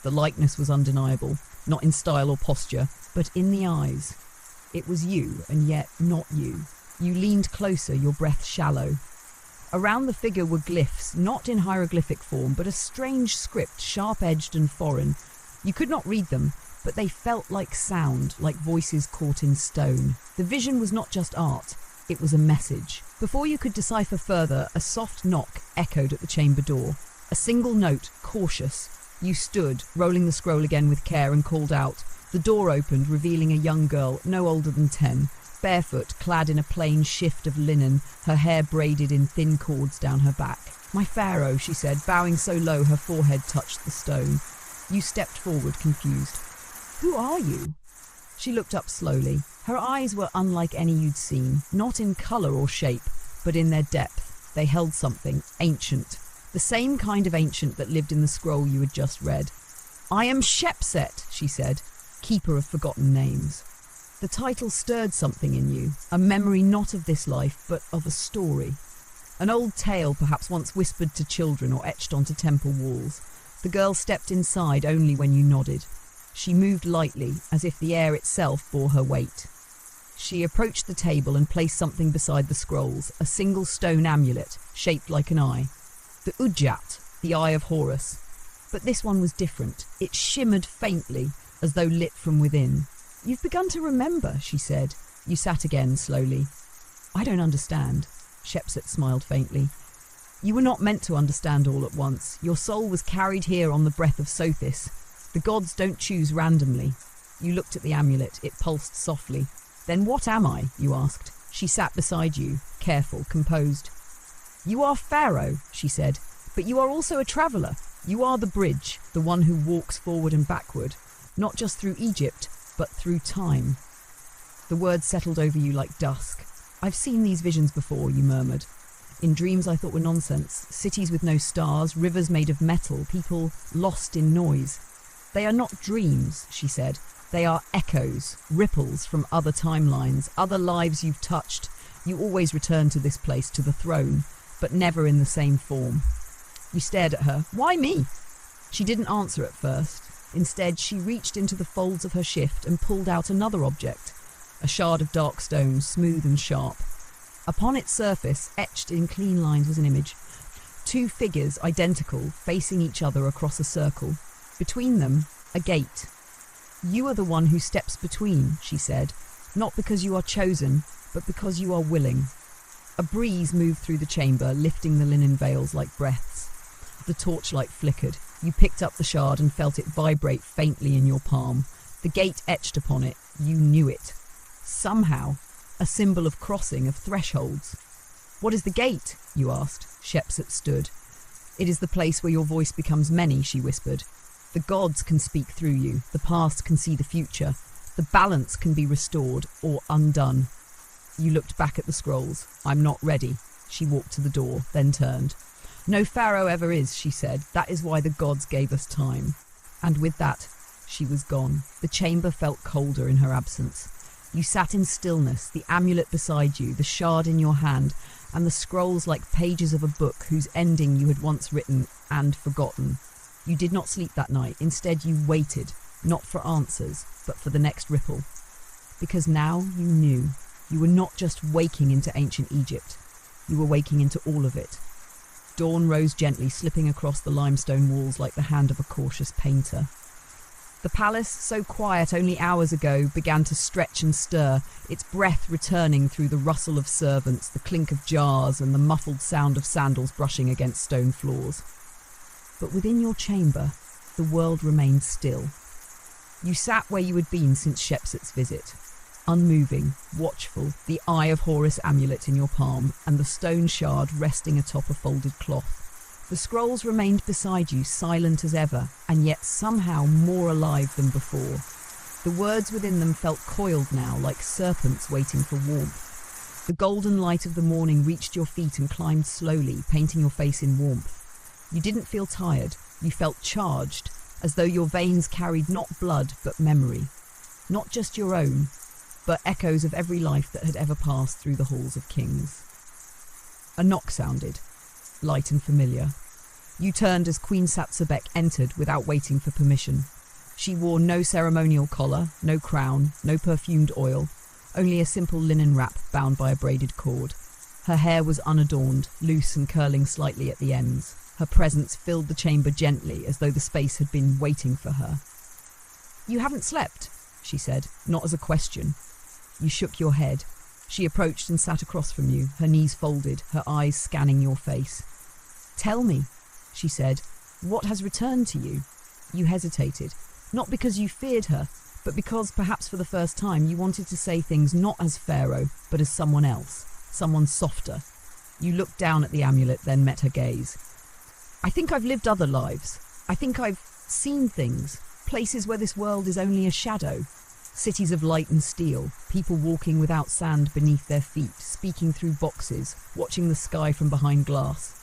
The likeness was undeniable, not in style or posture, but in the eyes. It was you, and yet not you. You leaned closer, your breath shallow. Around the figure were glyphs, not in hieroglyphic form, but a strange script, sharp-edged and foreign. You could not read them, but they felt like sound, like voices caught in stone. The vision was not just art, it was a message. Before you could decipher further, a soft knock echoed at the chamber door. A single note, cautious. You stood, rolling the scroll again with care, and called out. The door opened, revealing a young girl, no older than 10, barefoot, clad in a plain shift of linen, her hair braided in thin cords down her back. "My Pharaoh," she said, bowing so low her forehead touched the stone. You stepped forward, confused. "Who are you?" She looked up slowly. Her eyes were unlike any you'd seen, not in colour or shape, but in their depth. They held something, ancient. The same kind of ancient that lived in the scroll you had just read. "I am Shepset," she said, keeper of forgotten names. The title stirred something in you, a memory not of this life, but of a story. An old tale perhaps once whispered to children or etched onto temple walls. The girl stepped inside only when you nodded. She moved lightly, as if the air itself bore her weight. She approached the table and placed something beside the scrolls, a single stone amulet, shaped like an eye. The Ujjat, the Eye of Horus. But this one was different. It shimmered faintly, as though lit from within. "You've begun to remember," she said. You sat again, slowly. "I don't understand." Shepset smiled faintly. "You were not meant to understand all at once. Your soul was carried here on the breath of Sothis. The gods don't choose randomly." You looked at the amulet. It pulsed softly. Then what am I? You asked. She sat beside you, careful, composed. You are Pharaoh, she said, but you are also a traveller. You are the bridge, the one who walks forward and backward, not just through Egypt, but through time. The words settled over you like dusk. I've seen these visions before, you murmured. In dreams I thought were nonsense. Cities with no stars, rivers made of metal, people lost in noise. They are not dreams, she said. They are echoes, ripples from other timelines, other lives you've touched. You always return to this place, to the throne, but never in the same form. You stared at her. Why me? She didn't answer at first. Instead, she reached into the folds of her shift and pulled out another object, a shard of dark stone, smooth and sharp. Upon its surface, etched in clean lines, was an image. Two figures, identical, facing each other across a circle. Between them, a gate. You are the one who steps between, she said, not because you are chosen, but because you are willing. A breeze moved through the chamber, lifting the linen veils like breaths. The torchlight flickered. You picked up the shard and felt it vibrate faintly in your palm. The gate etched upon it. You knew it. Somehow, a symbol of crossing, of thresholds. What is the gate? You asked. Shepsut stood. It is the place where your voice becomes many, she whispered. The gods can speak through you. The past can see the future. The balance can be restored or undone. You looked back at the scrolls. I'm not ready. She walked to the door, then turned. No Pharaoh ever is, she said. That is why the gods gave us time. And with that, she was gone. The chamber felt colder in her absence. You sat in stillness, the amulet beside you, the shard in your hand, and the scrolls like pages of a book whose ending you had once written and forgotten. You did not sleep that night. Instead, you waited, not for answers, but for the next ripple. Because now you knew. You were not just waking into ancient Egypt. You were waking into all of it. Dawn rose gently, slipping across the limestone walls like the hand of a cautious painter. The palace, so quiet only hours ago, began to stretch and stir, its breath returning through the rustle of servants, the clink of jars, and the muffled sound of sandals brushing against stone floors. But within your chamber, the world remained still. You sat where you had been since Shepsut's visit, unmoving, watchful, the Eye of Horus amulet in your palm, and the stone shard resting atop a folded cloth. The scrolls remained beside you, silent as ever, and yet somehow more alive than before. The words within them felt coiled now, like serpents waiting for warmth. The golden light of the morning reached your feet and climbed slowly, painting your face in warmth. You didn't feel tired. You felt charged, as though your veins carried not blood but memory. Not just your own, but echoes of every life that had ever passed through the halls of kings. A knock sounded, light and familiar. You turned as Queen Satsebek entered without waiting for permission. She wore no ceremonial collar, no crown, no perfumed oil, only a simple linen wrap bound by a braided cord. Her hair was unadorned, loose and curling slightly at the ends. Her presence filled the chamber gently, as though the space had been waiting for her. You haven't slept, she said, not as a question. You shook your head. She approached and sat across from you, her knees folded, her eyes scanning your face. Tell me, she said, what has returned to you? You hesitated, not because you feared her, but because, perhaps for the first time, you wanted to say things not as Pharaoh, but as someone else, someone softer. You looked down at the amulet, then met her gaze. I think I've lived other lives. I think I've seen things, places where this world is only a shadow. Cities of light and steel, people walking without sand beneath their feet, speaking through boxes, watching the sky from behind glass.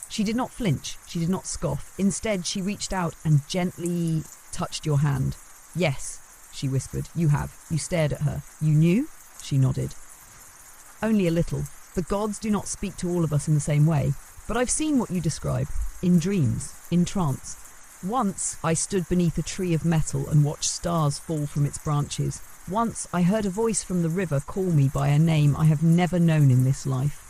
She did not flinch, she did not scoff. Instead, she reached out and gently touched your hand. Yes, she whispered, you have. You stared at her. You knew? She nodded. Only a little. The gods do not speak to all of us in the same way, but I've seen what you describe. In dreams, in trance. Once I stood beneath a tree of metal and watched stars fall from its branches. Once I heard a voice from the river call me by a name I have never known in this life.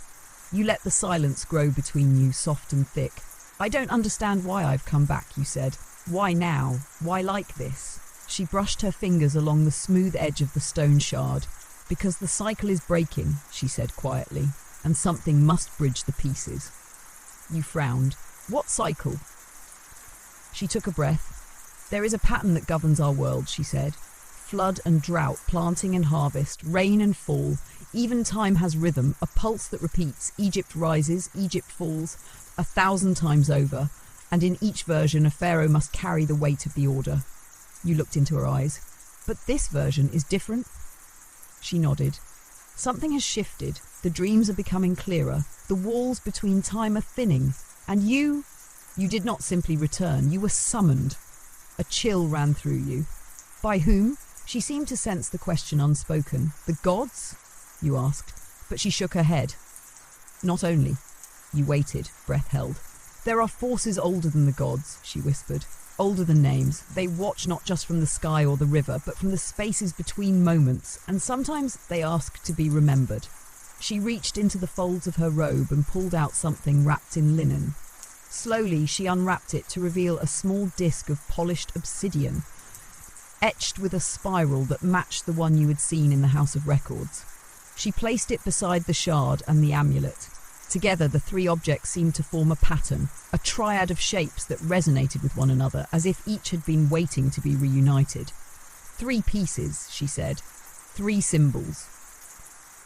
You let the silence grow between you, soft and thick. I don't understand why I've come back, you said. Why now? Why like this? She brushed her fingers along the smooth edge of the stone shard. Because the cycle is breaking, she said quietly, and something must bridge the pieces. You frowned. What cycle? She took a breath. There is a pattern that governs our world, she said. flood and drought, planting and harvest, rain and fall. Even time has rhythm, a pulse that repeats. Egypt rises, Egypt falls, 1,000 times over, and in each version a pharaoh must carry the weight of the order. You looked into her eyes. But this version is different? She nodded. Something has shifted. The dreams are becoming clearer. The walls between time are thinning. And you did not simply return. You were summoned. A chill ran through you. By whom? She seemed to sense the question unspoken. The gods? You asked. But she shook her head. Not only. You waited, breath held. There are forces older than the gods, she whispered. Older than names. They watch not just from the sky or the river, but from the spaces between moments, and sometimes they ask to be remembered. She reached into the folds of her robe and pulled out something wrapped in linen. Slowly, she unwrapped it to reveal a small disc of polished obsidian, etched with a spiral that matched the one you had seen in the House of Records. She placed it beside the shard and the amulet. Together, the three objects seemed to form a pattern, a triad of shapes that resonated with one another, as if each had been waiting to be reunited. 3 pieces, she said. 3 symbols.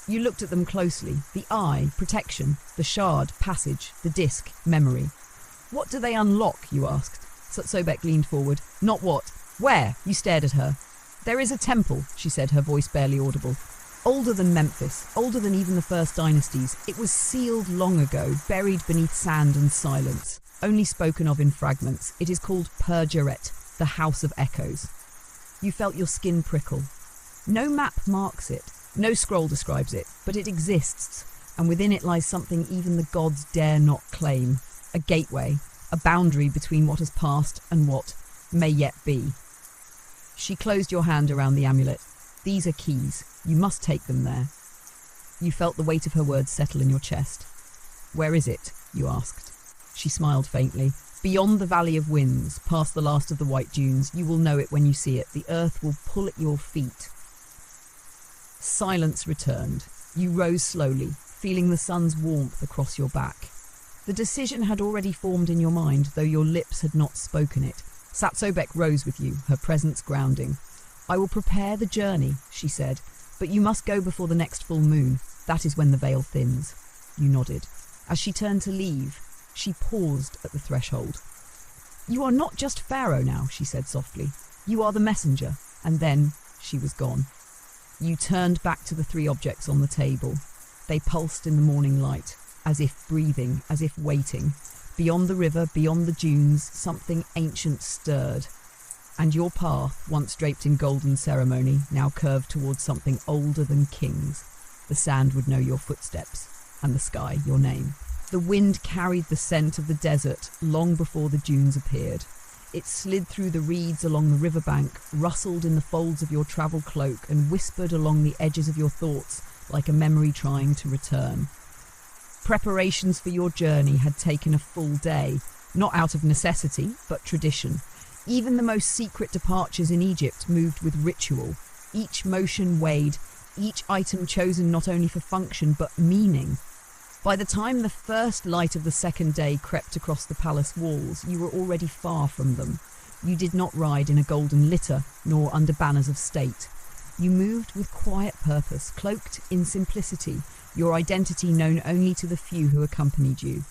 You looked at them closely. The eye, protection. The shard, passage. The disc, memory. What do they unlock, you asked. Sobek leaned forward. Not what. Where? You stared at her. There is a temple, she said, her voice barely audible. Older than Memphis, older than even the first dynasties. It was sealed long ago, buried beneath sand and silence, only spoken of in fragments. It is called Pergeret, the House of Echoes. You felt your skin prickle. No map marks it, no scroll describes it, but it exists, and within it lies something even the gods dare not claim. A gateway, a boundary between what has passed and what may yet be. She closed your hand around the amulet. These are keys. You must take them there. You felt the weight of her words settle in your chest. Where is it? You asked. She smiled faintly. Beyond the Valley of Winds, past the last of the white dunes. You will know it when you see it. The earth will pull at your feet. Silence returned. You rose slowly, feeling the sun's warmth across your back. The decision had already formed in your mind, though your lips had not spoken it. Sobek rose with you, her presence grounding. I will prepare the journey, she said, but you must go before the next full moon. That is when the veil thins. You nodded. As she turned to leave, she paused at the threshold. You are not just Pharaoh now, she said softly. You are the messenger. And then she was gone. You turned back to the 3 objects on the table. They pulsed in the morning light, as if breathing, as if waiting. Beyond the river, beyond the dunes, something ancient stirred. And your path, once draped in golden ceremony, now curved towards something older than kings. The sand would know your footsteps, and the sky your name. The wind carried the scent of the desert long before the dunes appeared. It slid through the reeds along the riverbank, rustled in the folds of your travel cloak, and whispered along the edges of your thoughts like a memory trying to return. Preparations for your journey had taken a full day, not out of necessity, but tradition. Even the most secret departures in Egypt moved with ritual. Each motion weighed, each item chosen not only for function but meaning. By the time the first light of the second day crept across the palace walls, you were already far from them. You did not ride in a golden litter, nor under banners of state. You moved with quiet purpose, cloaked in simplicity, your identity known only to the few who accompanied you.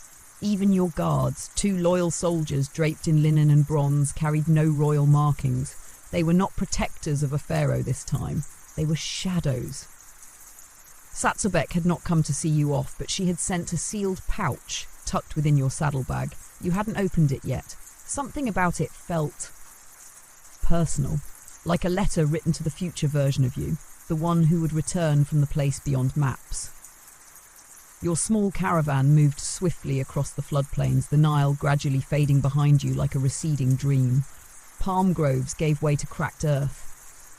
Even your guards, 2 loyal soldiers draped in linen and bronze, carried no royal markings. They were not protectors of a pharaoh this time. They were shadows. Sobek had not come to see you off, but she had sent a sealed pouch tucked within your saddlebag. You hadn't opened it yet. Something about it felt personal, like a letter written to the future version of you, the one who would return from the place beyond maps. Your small caravan moved swiftly across the floodplains, the Nile gradually fading behind you like a receding dream. Palm groves gave way to cracked earth,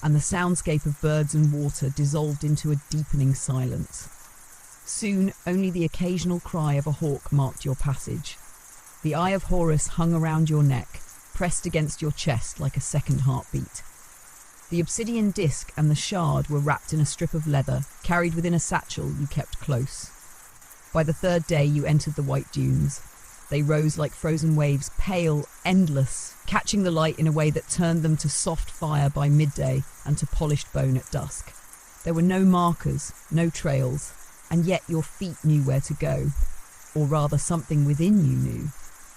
and the soundscape of birds and water dissolved into a deepening silence. Soon, only the occasional cry of a hawk marked your passage. The Eye of Horus hung around your neck, pressed against your chest like a second heartbeat. The obsidian disc and the shard were wrapped in a strip of leather, carried within a satchel you kept close. By the 3rd day, you entered the white dunes. They rose like frozen waves, pale, endless, catching the light in a way that turned them to soft fire by midday and to polished bone at dusk. There were no markers, no trails, and yet your feet knew where to go, or rather something within you knew.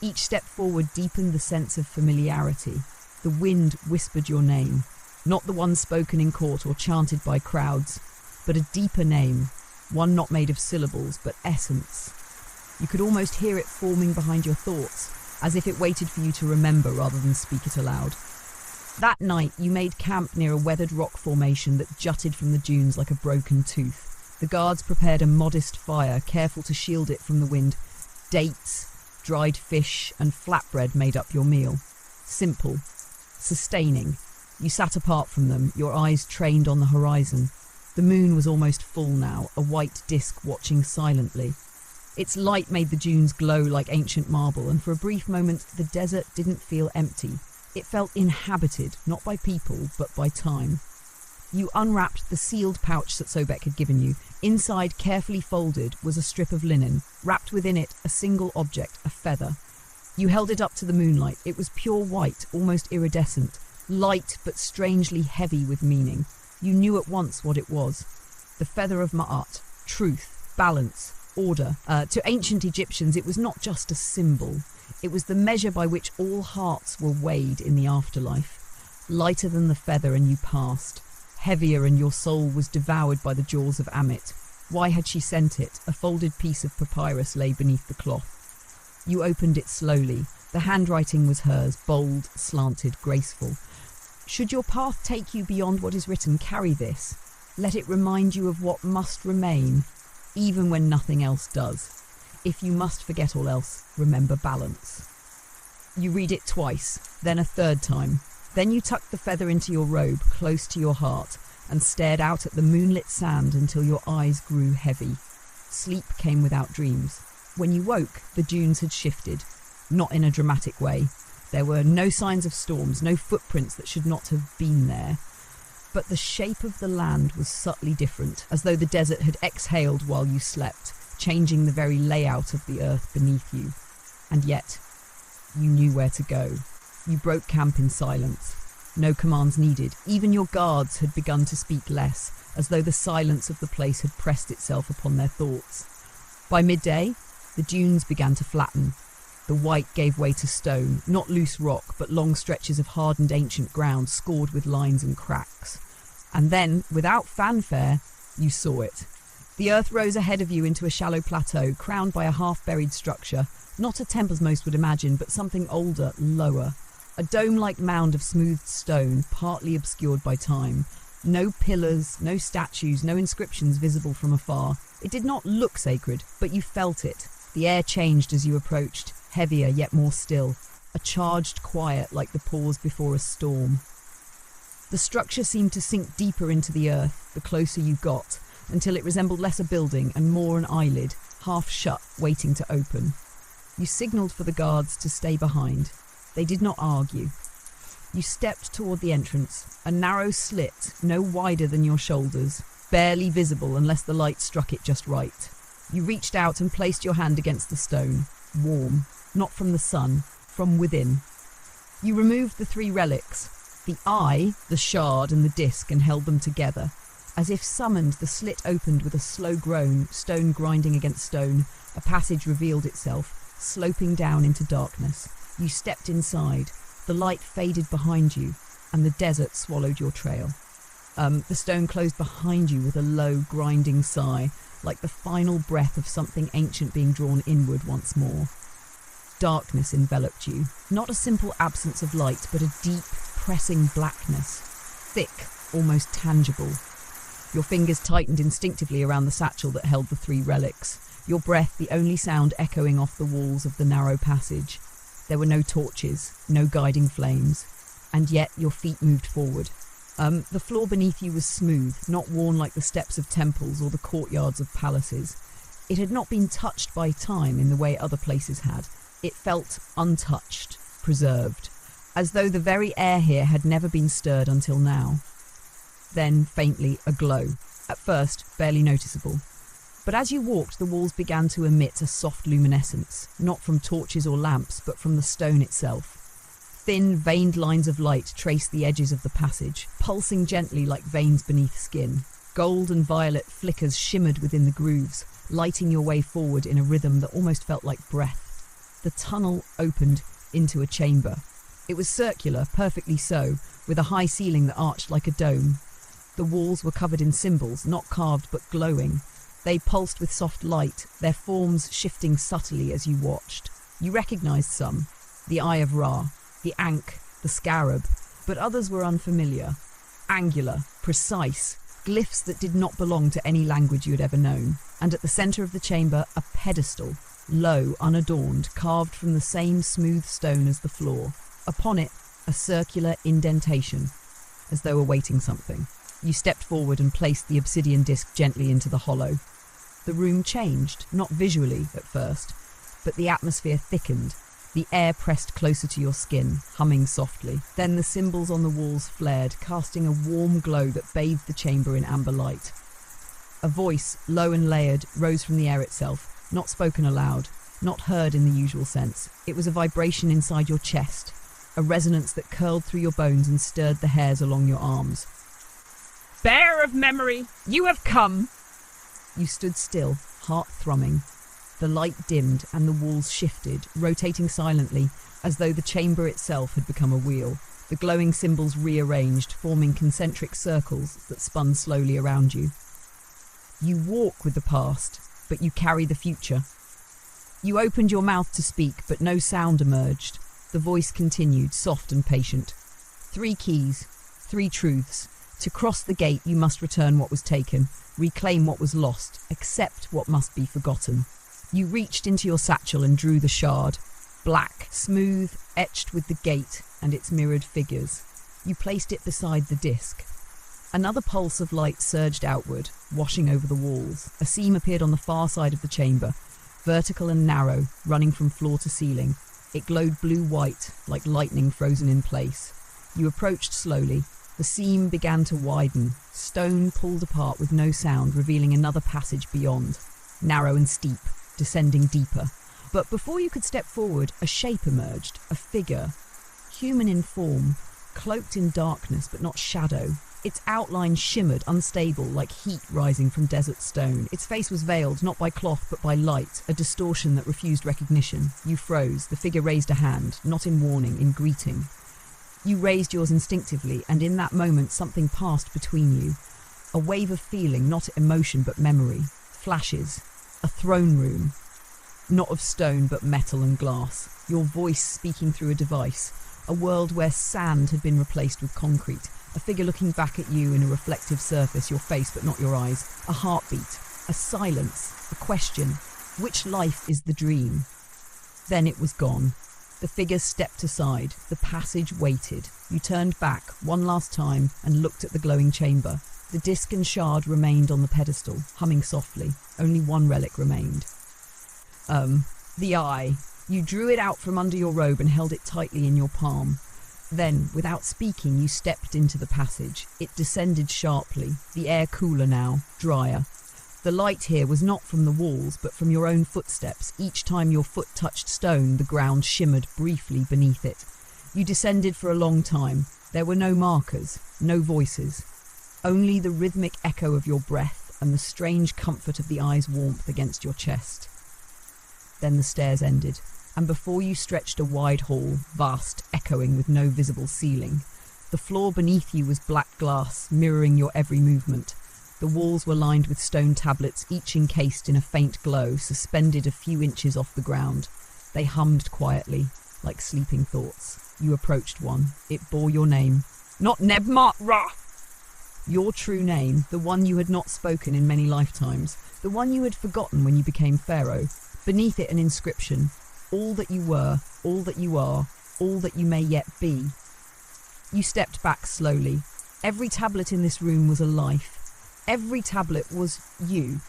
Each step forward deepened the sense of familiarity. The wind whispered your name, not the one spoken in court or chanted by crowds, but a deeper name, one not made of syllables, but essence. You could almost hear it forming behind your thoughts, as if it waited for you to remember rather than speak it aloud. That night, you made camp near a weathered rock formation that jutted from the dunes like a broken tooth. The guards prepared a modest fire, careful to shield it from the wind. Dates, dried fish, and flatbread made up your meal. Simple, sustaining. You sat apart from them, your eyes trained on the horizon. The moon was almost full now, a white disk watching silently. Its light made the dunes glow like ancient marble, and for a brief moment the desert didn't feel empty. It felt inhabited, not by people, but by time. You unwrapped the sealed pouch that Sobek had given you. Inside, carefully folded, was a strip of linen. Wrapped within it, a single object, a feather. You held it up to the moonlight. It was pure white, almost iridescent. Light, but strangely heavy with meaning. You knew at once what it was. The feather of Ma'at. Truth, balance, order. To ancient Egyptians, it was not just a symbol. It was the measure by which all hearts were weighed in the afterlife. Lighter than the feather and you passed. Heavier and your soul was devoured by the jaws of Amit. Why had she sent it? A folded piece of papyrus lay beneath the cloth. You opened it slowly. The handwriting was hers, bold, slanted, graceful. Should your path take you beyond what is written, carry this. Let it remind you of what must remain, even when nothing else does. If you must forget all else, remember balance. You read it twice, then a third time. Then you tucked the feather into your robe, close to your heart, and stared out at the moonlit sand until your eyes grew heavy. Sleep came without dreams. When you woke, the dunes had shifted, not in a dramatic way. There were no signs of storms, no footprints that should not have been there. But the shape of the land was subtly different, as though the desert had exhaled while you slept, changing the very layout of the earth beneath you. And yet, you knew where to go. You broke camp in silence. No commands needed. Even your guards had begun to speak less, as though the silence of the place had pressed itself upon their thoughts. By midday, the dunes began to flatten. The white gave way to stone, not loose rock, but long stretches of hardened ancient ground scored with lines and cracks. And then, without fanfare, you saw it. The earth rose ahead of you into a shallow plateau, crowned by a half-buried structure, not a temple as most would imagine, but something older, lower. A dome-like mound of smoothed stone, partly obscured by time. No pillars, no statues, no inscriptions visible from afar. It did not look sacred, but you felt it. The air changed as you approached, heavier yet more still, a charged quiet like the pause before a storm. The structure seemed to sink deeper into the earth the closer you got, until it resembled less a building and more an eyelid, half shut, waiting to open. You signalled for the guards to stay behind. They did not argue. You stepped toward the entrance, a narrow slit, no wider than your shoulders, barely visible unless the light struck it just right. You reached out and placed your hand against the stone, warm, not from the sun, from within. You removed the three relics, the eye, the shard, and the disc, and held them together. As if summoned, the slit opened with a slow groan, stone grinding against stone. A passage revealed itself, sloping down into darkness. You stepped inside. The light faded behind you, and the desert swallowed your trail. The stone closed behind you with a low, grinding sigh, like the final breath of something ancient being drawn inward once more. Darkness enveloped you, not a simple absence of light, but a deep, pressing blackness, thick, almost tangible. Your fingers tightened instinctively around the satchel that held the three relics, your breath the only sound echoing off the walls of the narrow passage. There were no torches, no guiding flames, and yet your feet moved forward. The floor beneath you was smooth, not worn like the steps of temples or the courtyards of palaces. It had not been touched by time in the way other places had. It felt untouched, preserved, as though the very air here had never been stirred until now. Then, faintly, a glow, at first barely noticeable. But as you walked, the walls began to emit a soft luminescence, not from torches or lamps, but from the stone itself. Thin, veined lines of light traced the edges of the passage, pulsing gently like veins beneath skin. Gold and violet flickers shimmered within the grooves, lighting your way forward in a rhythm that almost felt like breath. The tunnel opened into a chamber. It was circular, perfectly so, with a high ceiling that arched like a dome. The walls were covered in symbols, not carved but glowing. They pulsed with soft light, their forms shifting subtly as you watched. You recognized some: the Eye of Ra, the Ankh, the Scarab, but others were unfamiliar. Angular, precise, glyphs that did not belong to any language you had ever known. And at the center of the chamber, a pedestal, low, unadorned, carved from the same smooth stone as the floor. Upon it, a circular indentation, as though awaiting something. You stepped forward and placed the obsidian disc gently into the hollow. The room changed, not visually at first, but the atmosphere thickened. The air pressed closer to your skin, humming softly. Then the symbols on the walls flared, casting a warm glow that bathed the chamber in amber light. A voice, low and layered, rose from the air itself, not spoken aloud, not heard in the usual sense. It was a vibration inside your chest, a resonance that curled through your bones and stirred the hairs along your arms. Bear of memory, you have come! You stood still, heart thrumming. The light dimmed and the walls shifted, rotating silently, as though the chamber itself had become a wheel. The glowing symbols rearranged, forming concentric circles that spun slowly around you. You walk with the past, but you carry the future. You opened your mouth to speak, but no sound emerged. The voice continued, soft and patient. 3 keys, 3 truths. To cross the gate, you must return what was taken, reclaim what was lost, accept what must be forgotten. You reached into your satchel and drew the shard. Black, smooth, etched with the gate and its mirrored figures. You placed it beside the disc. Another pulse of light surged outward, washing over the walls. A seam appeared on the far side of the chamber, vertical and narrow, running from floor to ceiling. It glowed blue-white, like lightning frozen in place. You approached slowly. The seam began to widen. Stone pulled apart with no sound, revealing another passage beyond, narrow and steep, descending deeper. But before you could step forward, a shape emerged, a figure, human in form, cloaked in darkness but not shadow. Its outline shimmered, unstable, like heat rising from desert stone. Its face was veiled, not by cloth but by light, a distortion that refused recognition. You froze. The figure raised a hand, not in warning, in greeting. You raised yours instinctively, and in that moment something passed between you. A wave of feeling, not emotion but memory. Flashes. A throne room. Not of stone but metal and glass. Your voice speaking through a device. A world where sand had been replaced with concrete. A figure looking back at you in a reflective surface, your face but not your eyes. A heartbeat. A silence. A question. Which life is the dream? Then it was gone. The figure stepped aside. The passage waited. You turned back one last time and looked at the glowing chamber. The disc and shard remained on the pedestal, humming softly. Only one relic remained. The eye. You drew it out from under your robe and held it tightly in your palm. Then, without speaking, you stepped into the passage. It descended sharply, the air cooler now, drier. The light here was not from the walls, but from your own footsteps. Each time your foot touched stone, the ground shimmered briefly beneath it. You descended for a long time. There were no markers, no voices. Only the rhythmic echo of your breath and the strange comfort of the eye's warmth against your chest. Then the stairs ended, and before you stretched a wide hall, vast, echoing with no visible ceiling. The floor beneath you was black glass, mirroring your every movement. The walls were lined with stone tablets, each encased in a faint glow, suspended a few inches off the ground. They hummed quietly, like sleeping thoughts. You approached one. It bore your name. Not Nebmat Ra! Your true name, the one you had not spoken in many lifetimes, the one you had forgotten when you became Pharaoh. Beneath it an inscription. All that you were, all that you are, all that you may yet be. You stepped back slowly. Every tablet in this room was a life. Every tablet was you.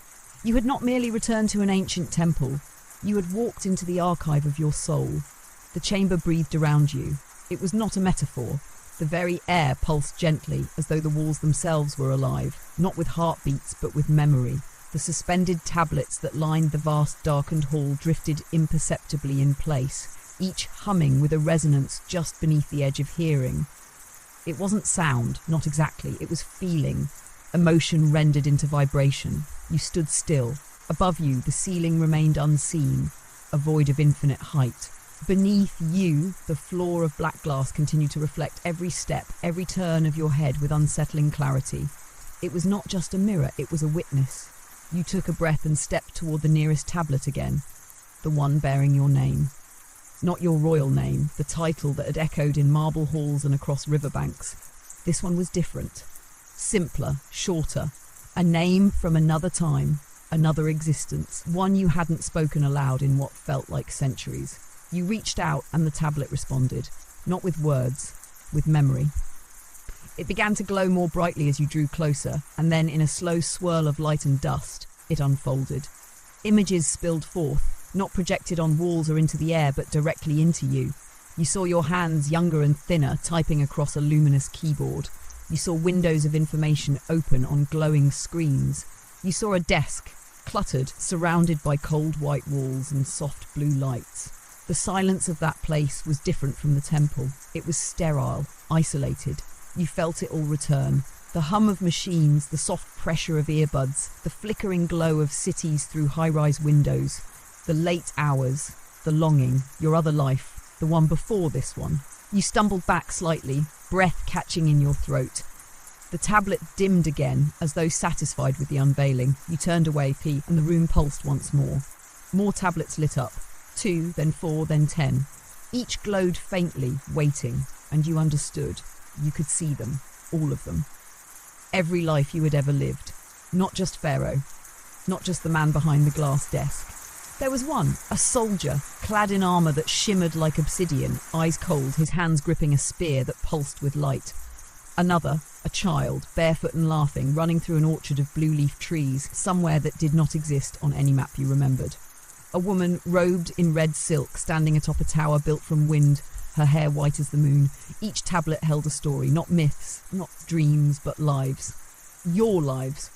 You had not merely returned to an ancient temple. You had walked into the archive of your soul. The chamber breathed around you. It was not a metaphor. The very air pulsed gently, as though the walls themselves were alive, not with heartbeats but with memory. The suspended tablets that lined the vast darkened hall drifted imperceptibly in place, each humming with a resonance just beneath the edge of hearing. It wasn't sound, not exactly, it was feeling, emotion rendered into vibration. You stood still. Above you, the ceiling remained unseen, a void of infinite height. Beneath you, the floor of black glass continued to reflect every step, every turn of your head with unsettling clarity. It was not just a mirror, it was a witness. You took a breath and stepped toward the nearest tablet again, the one bearing your name. Not your royal name, the title that had echoed in marble halls and across riverbanks. This one was different, simpler, shorter, a name from another time, another existence, one you hadn't spoken aloud in what felt like centuries. You reached out and the tablet responded, not with words, with memory. It began to glow more brightly as you drew closer, and then in a slow swirl of light and dust, it unfolded. Images spilled forth, not projected on walls or into the air, but directly into you. You saw your hands, younger and thinner, typing across a luminous keyboard. You saw windows of information open on glowing screens. You saw a desk, cluttered, surrounded by cold white walls and soft blue lights. The silence of that place was different from the temple. It was sterile, isolated. You felt it all return. The hum of machines, the soft pressure of earbuds, the flickering glow of cities through high-rise windows, the late hours, the longing, your other life, the one before this one. You stumbled back slightly, breath catching in your throat. The tablet dimmed again, as though satisfied with the unveiling. You turned away, and the room pulsed once more. More tablets lit up. 2, then 4, then 10. Each glowed faintly, waiting, and you understood. You could see them, all of them. Every life you had ever lived. Not just Pharaoh. Not just the man behind the glass desk. There was one, a soldier, clad in armour that shimmered like obsidian, eyes cold, his hands gripping a spear that pulsed with light. Another, a child, barefoot and laughing, running through an orchard of blue-leaf trees, somewhere that did not exist on any map you remembered. A woman, robed in red silk, standing atop a tower built from wind, her hair white as the moon. Each tablet held a story, not myths, not dreams, but lives. Your lives.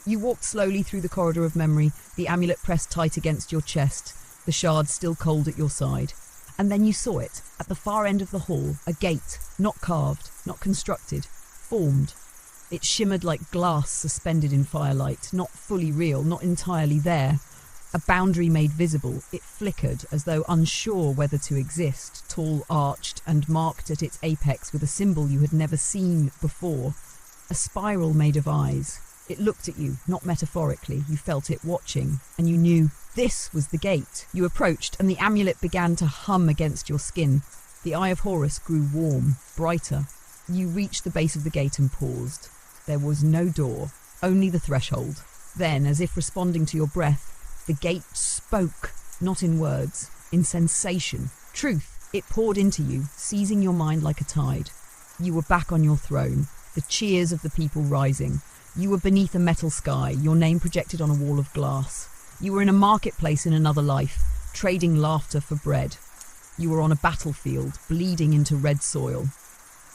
You walked slowly through the corridor of memory, the amulet pressed tight against your chest, the shard still cold at your side. And then you saw it, at the far end of the hall, a gate, not carved, not constructed, formed. It shimmered like glass suspended in firelight, not fully real, not entirely there. A boundary made visible, it flickered as though unsure whether to exist, tall, arched, and marked at its apex with a symbol you had never seen before. A spiral made of eyes. It looked at you, not metaphorically. You felt it watching, and you knew this was the gate. You approached, and the amulet began to hum against your skin. The Eye of Horus grew warm, brighter. You reached the base of the gate and paused. There was no door, only the threshold. Then, as if responding to your breath, the gate spoke, not in words, in sensation. Truth. It poured into you, seizing your mind like a tide. You were back on your throne, the cheers of the people rising. You were beneath a metal sky, your name projected on a wall of glass. You were in a marketplace in another life, trading laughter for bread. You were on a battlefield, bleeding into red soil.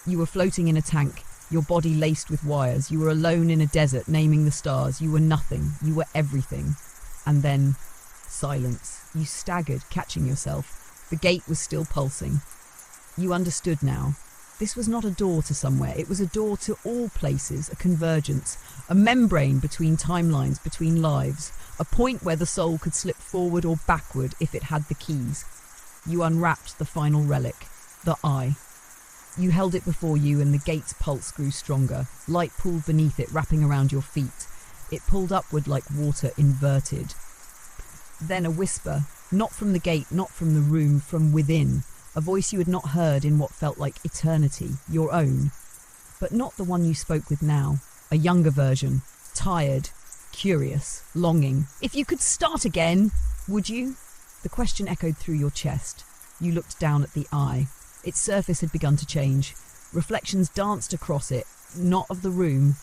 You were floating in a tank, your body laced with wires. You were alone in a desert, naming the stars. You were nothing. You were everything. And then, silence. You staggered, catching yourself. The gate was still pulsing. You understood now. This was not a door to somewhere. It was a door to all places, a convergence, a membrane between timelines, between lives, a point where the soul could slip forward or backward if it had the keys. You unwrapped the final relic, the eye. You held it before you, and the gate's pulse grew stronger. Light pooled beneath it, wrapping around your feet. It pulled upward like water inverted. Then a whisper, not from the gate, not from the room, from within. A voice you had not heard in what felt like eternity, your own. But not the one you spoke with now. A younger version, tired, curious, longing. If you could start again, would you? The question echoed through your chest. You looked down at the eye. Its surface had begun to change. Reflections danced across it, not of the room,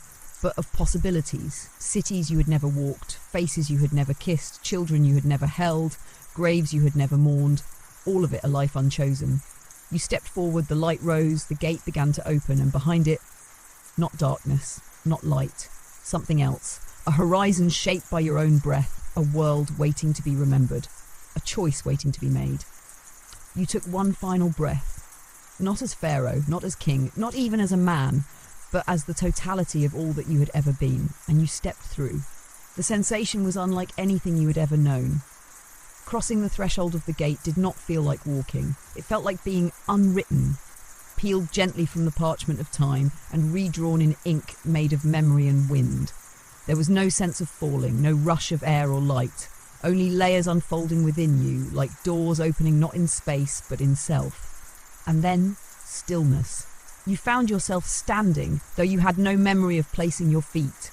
but of possibilities. Cities you had never walked, faces you had never kissed, children you had never held, graves you had never mourned, all of it a life unchosen. You stepped forward, the light rose, the gate began to open, and behind it, not darkness, not light, something else. A horizon shaped by your own breath, a world waiting to be remembered, a choice waiting to be made. You took one final breath, not as Pharaoh, not as king, not even as a man, but as the totality of all that you had ever been, and you stepped through. The sensation was unlike anything you had ever known. Crossing the threshold of the gate did not feel like walking. It felt like being unwritten, peeled gently from the parchment of time and redrawn in ink made of memory and wind. There was no sense of falling, no rush of air or light, only layers unfolding within you, like doors opening not in space but in self. And then, stillness. You found yourself standing, though you had no memory of placing your feet.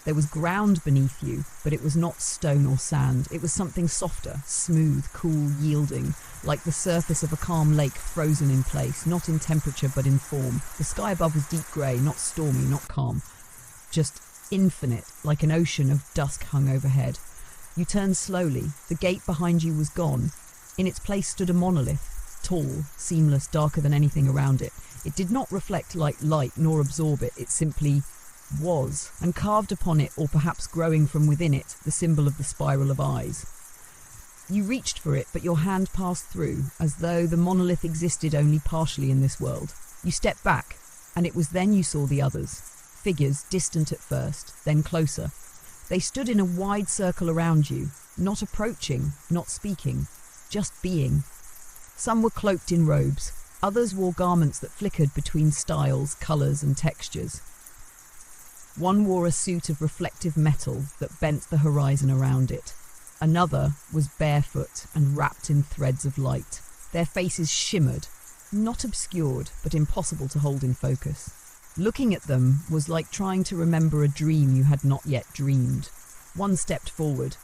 There was ground beneath you, but it was not stone or sand. It was something softer, smooth, cool, yielding, like the surface of a calm lake frozen in place, not in temperature but in form. The sky above was deep grey, not stormy, not calm, just infinite, like an ocean of dusk hung overhead. You turned slowly. The gate behind you was gone. In its place stood a monolith, tall, seamless, darker than anything around it. It did not reflect like light nor absorb it. It simply was, and carved upon it, or perhaps growing from within it, the symbol of the spiral of eyes. You reached for it, but your hand passed through, as though the monolith existed only partially in this world. You stepped back, and it was then you saw the others. Figures, distant at first, then closer. They stood in a wide circle around you, not approaching, not speaking, just being. Some were cloaked in robes, others wore garments that flickered between styles, colours and textures. One wore a suit of reflective metal that bent the horizon around it. Another was barefoot and wrapped in threads of light. Their faces shimmered, not obscured, but impossible to hold in focus. Looking at them was like trying to remember a dream you had not yet dreamed. One stepped forward.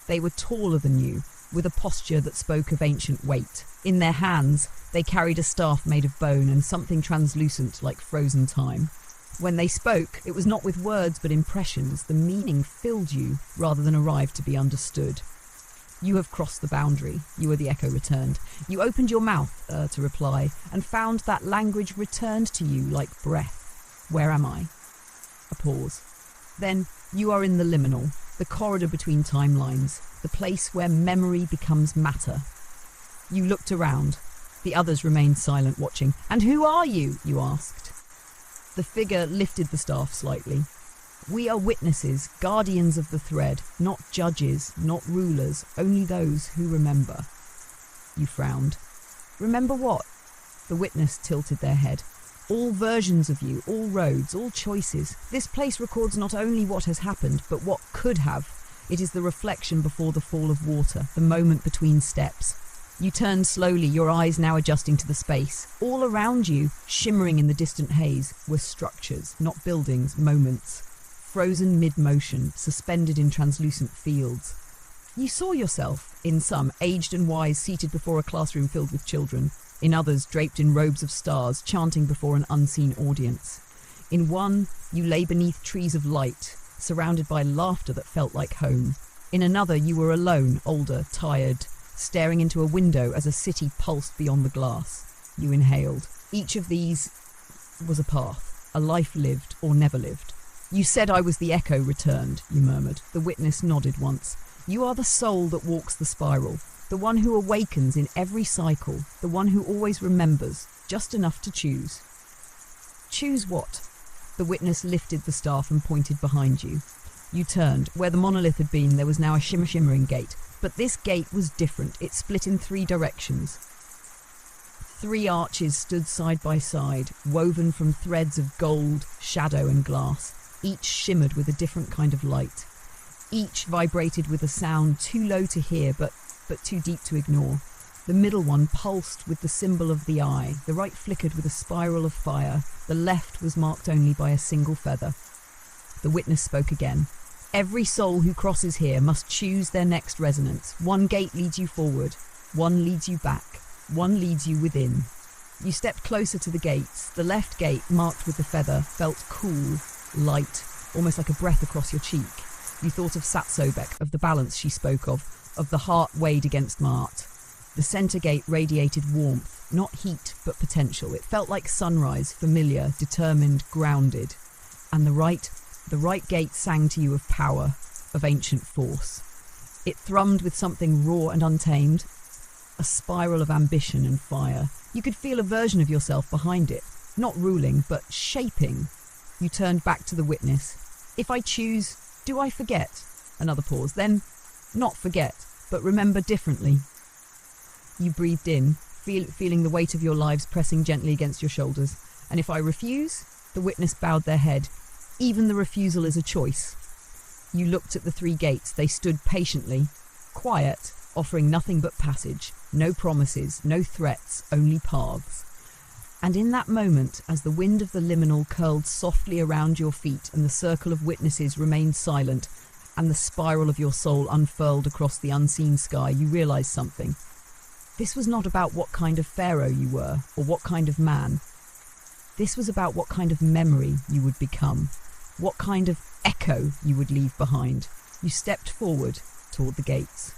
They were taller than you, with a posture that spoke of ancient weight. In their hands, they carried a staff made of bone and something translucent like frozen time. When they spoke, it was not with words but impressions. The meaning filled you rather than arrived to be understood. You have crossed the boundary, you were the echo returned. You opened your mouth to reply and found that language returned to you like breath. Where am I? A pause. Then you are in the liminal, the corridor between timelines, the place where memory becomes matter. You looked around. The others remained silent, watching. "And who are you?" you asked. The figure lifted the staff slightly. "We are witnesses, guardians of the thread, not judges, not rulers, only those who remember." You frowned. "Remember what?" The witness tilted their head. "All versions of you, all roads, all choices. This place records not only what has happened, but what could have. It is the reflection before the fall of water, the moment between steps." You turned slowly, your eyes now adjusting to the space. All around you, shimmering in the distant haze, were structures, not buildings, moments. Frozen mid-motion, suspended in translucent fields. You saw yourself, in some, aged and wise, seated before a classroom filled with children. In others, draped in robes of stars, chanting before an unseen audience. In one, you lay beneath trees of light, surrounded by laughter that felt like home. In another, you were alone, older, tired, staring into a window as a city pulsed beyond the glass. You inhaled. Each of these was a path, a life lived or never lived. "You said I was the echo returned," you murmured. The witness nodded once. "You are the soul that walks the spiral, the one who awakens in every cycle, the one who always remembers, just enough to choose." "Choose what?" The witness lifted the staff and pointed behind you. You turned. Where the monolith had been, there was now a shimmering gate. But this gate was different. It split in 3 directions. 3 arches stood side by side, woven from threads of gold, shadow and glass. Each shimmered with a different kind of light. Each vibrated with a sound too low to hear, but too deep to ignore. The middle one pulsed with the symbol of the eye. The right flickered with a spiral of fire. The left was marked only by a single feather. The witness spoke again. "Every soul who crosses here must choose their next resonance. One gate leads you forward, one leads you back, one leads you within." You stepped closer to the gates. The left gate, marked with the feather, felt cool, light, almost like a breath across your cheek. You thought of Satsobek, of the balance she spoke of the heart weighed against Mart. The centre gate radiated warmth, not heat, but potential. It felt like sunrise, familiar, determined, grounded. And the right, The right gate sang to you of power, of ancient force. It thrummed with something raw and untamed, a spiral of ambition and fire. You could feel a version of yourself behind it, not ruling, but shaping. You turned back to the witness. If I choose, do I forget? Another pause. Then, not forget, but remember differently. You breathed in, feeling the weight of your lives pressing gently against your shoulders. And if I refuse? The witness bowed their head. Even the refusal is a choice. You looked at the three gates. They stood patiently, quiet, offering nothing but passage. No promises, no threats, only paths. And in that moment, as the wind of the liminal curled softly around your feet and the circle of witnesses remained silent, and the spiral of your soul unfurled across the unseen sky, you realized something. This was not about what kind of Pharaoh you were, or what kind of man. This was about what kind of memory you would become, what kind of echo you would leave behind. You stepped forward toward the gates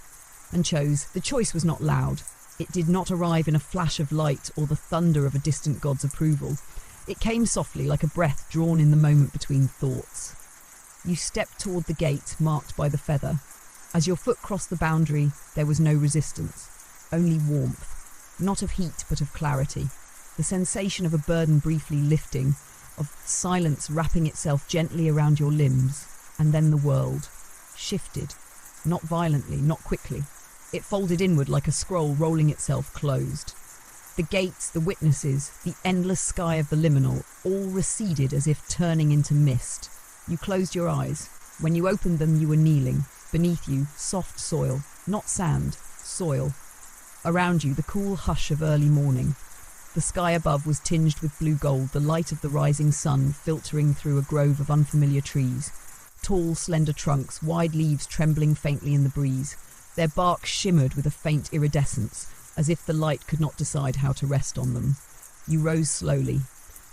and chose. The choice was not loud. It did not arrive in a flash of light or the thunder of a distant god's approval. It came softly, like a breath drawn in the moment between thoughts. You stepped toward the gate marked by the feather. As your foot crossed the boundary, there was no resistance, only warmth, not of heat but of clarity. The sensation of a burden briefly lifting, of silence wrapping itself gently around your limbs, and then the world shifted, not violently, not quickly. It folded inward like a scroll rolling itself closed. The gates, the witnesses, the endless sky of the liminal, all receded as if turning into mist. You closed your eyes. When you opened them, you were kneeling. Beneath you, soft soil, not sand, soil. Around you, the cool hush of early morning. The sky above was tinged with blue gold, the light of the rising sun filtering through a grove of unfamiliar trees. Tall, slender trunks, wide leaves trembling faintly in the breeze. Their bark shimmered with a faint iridescence, as if the light could not decide how to rest on them. You rose slowly.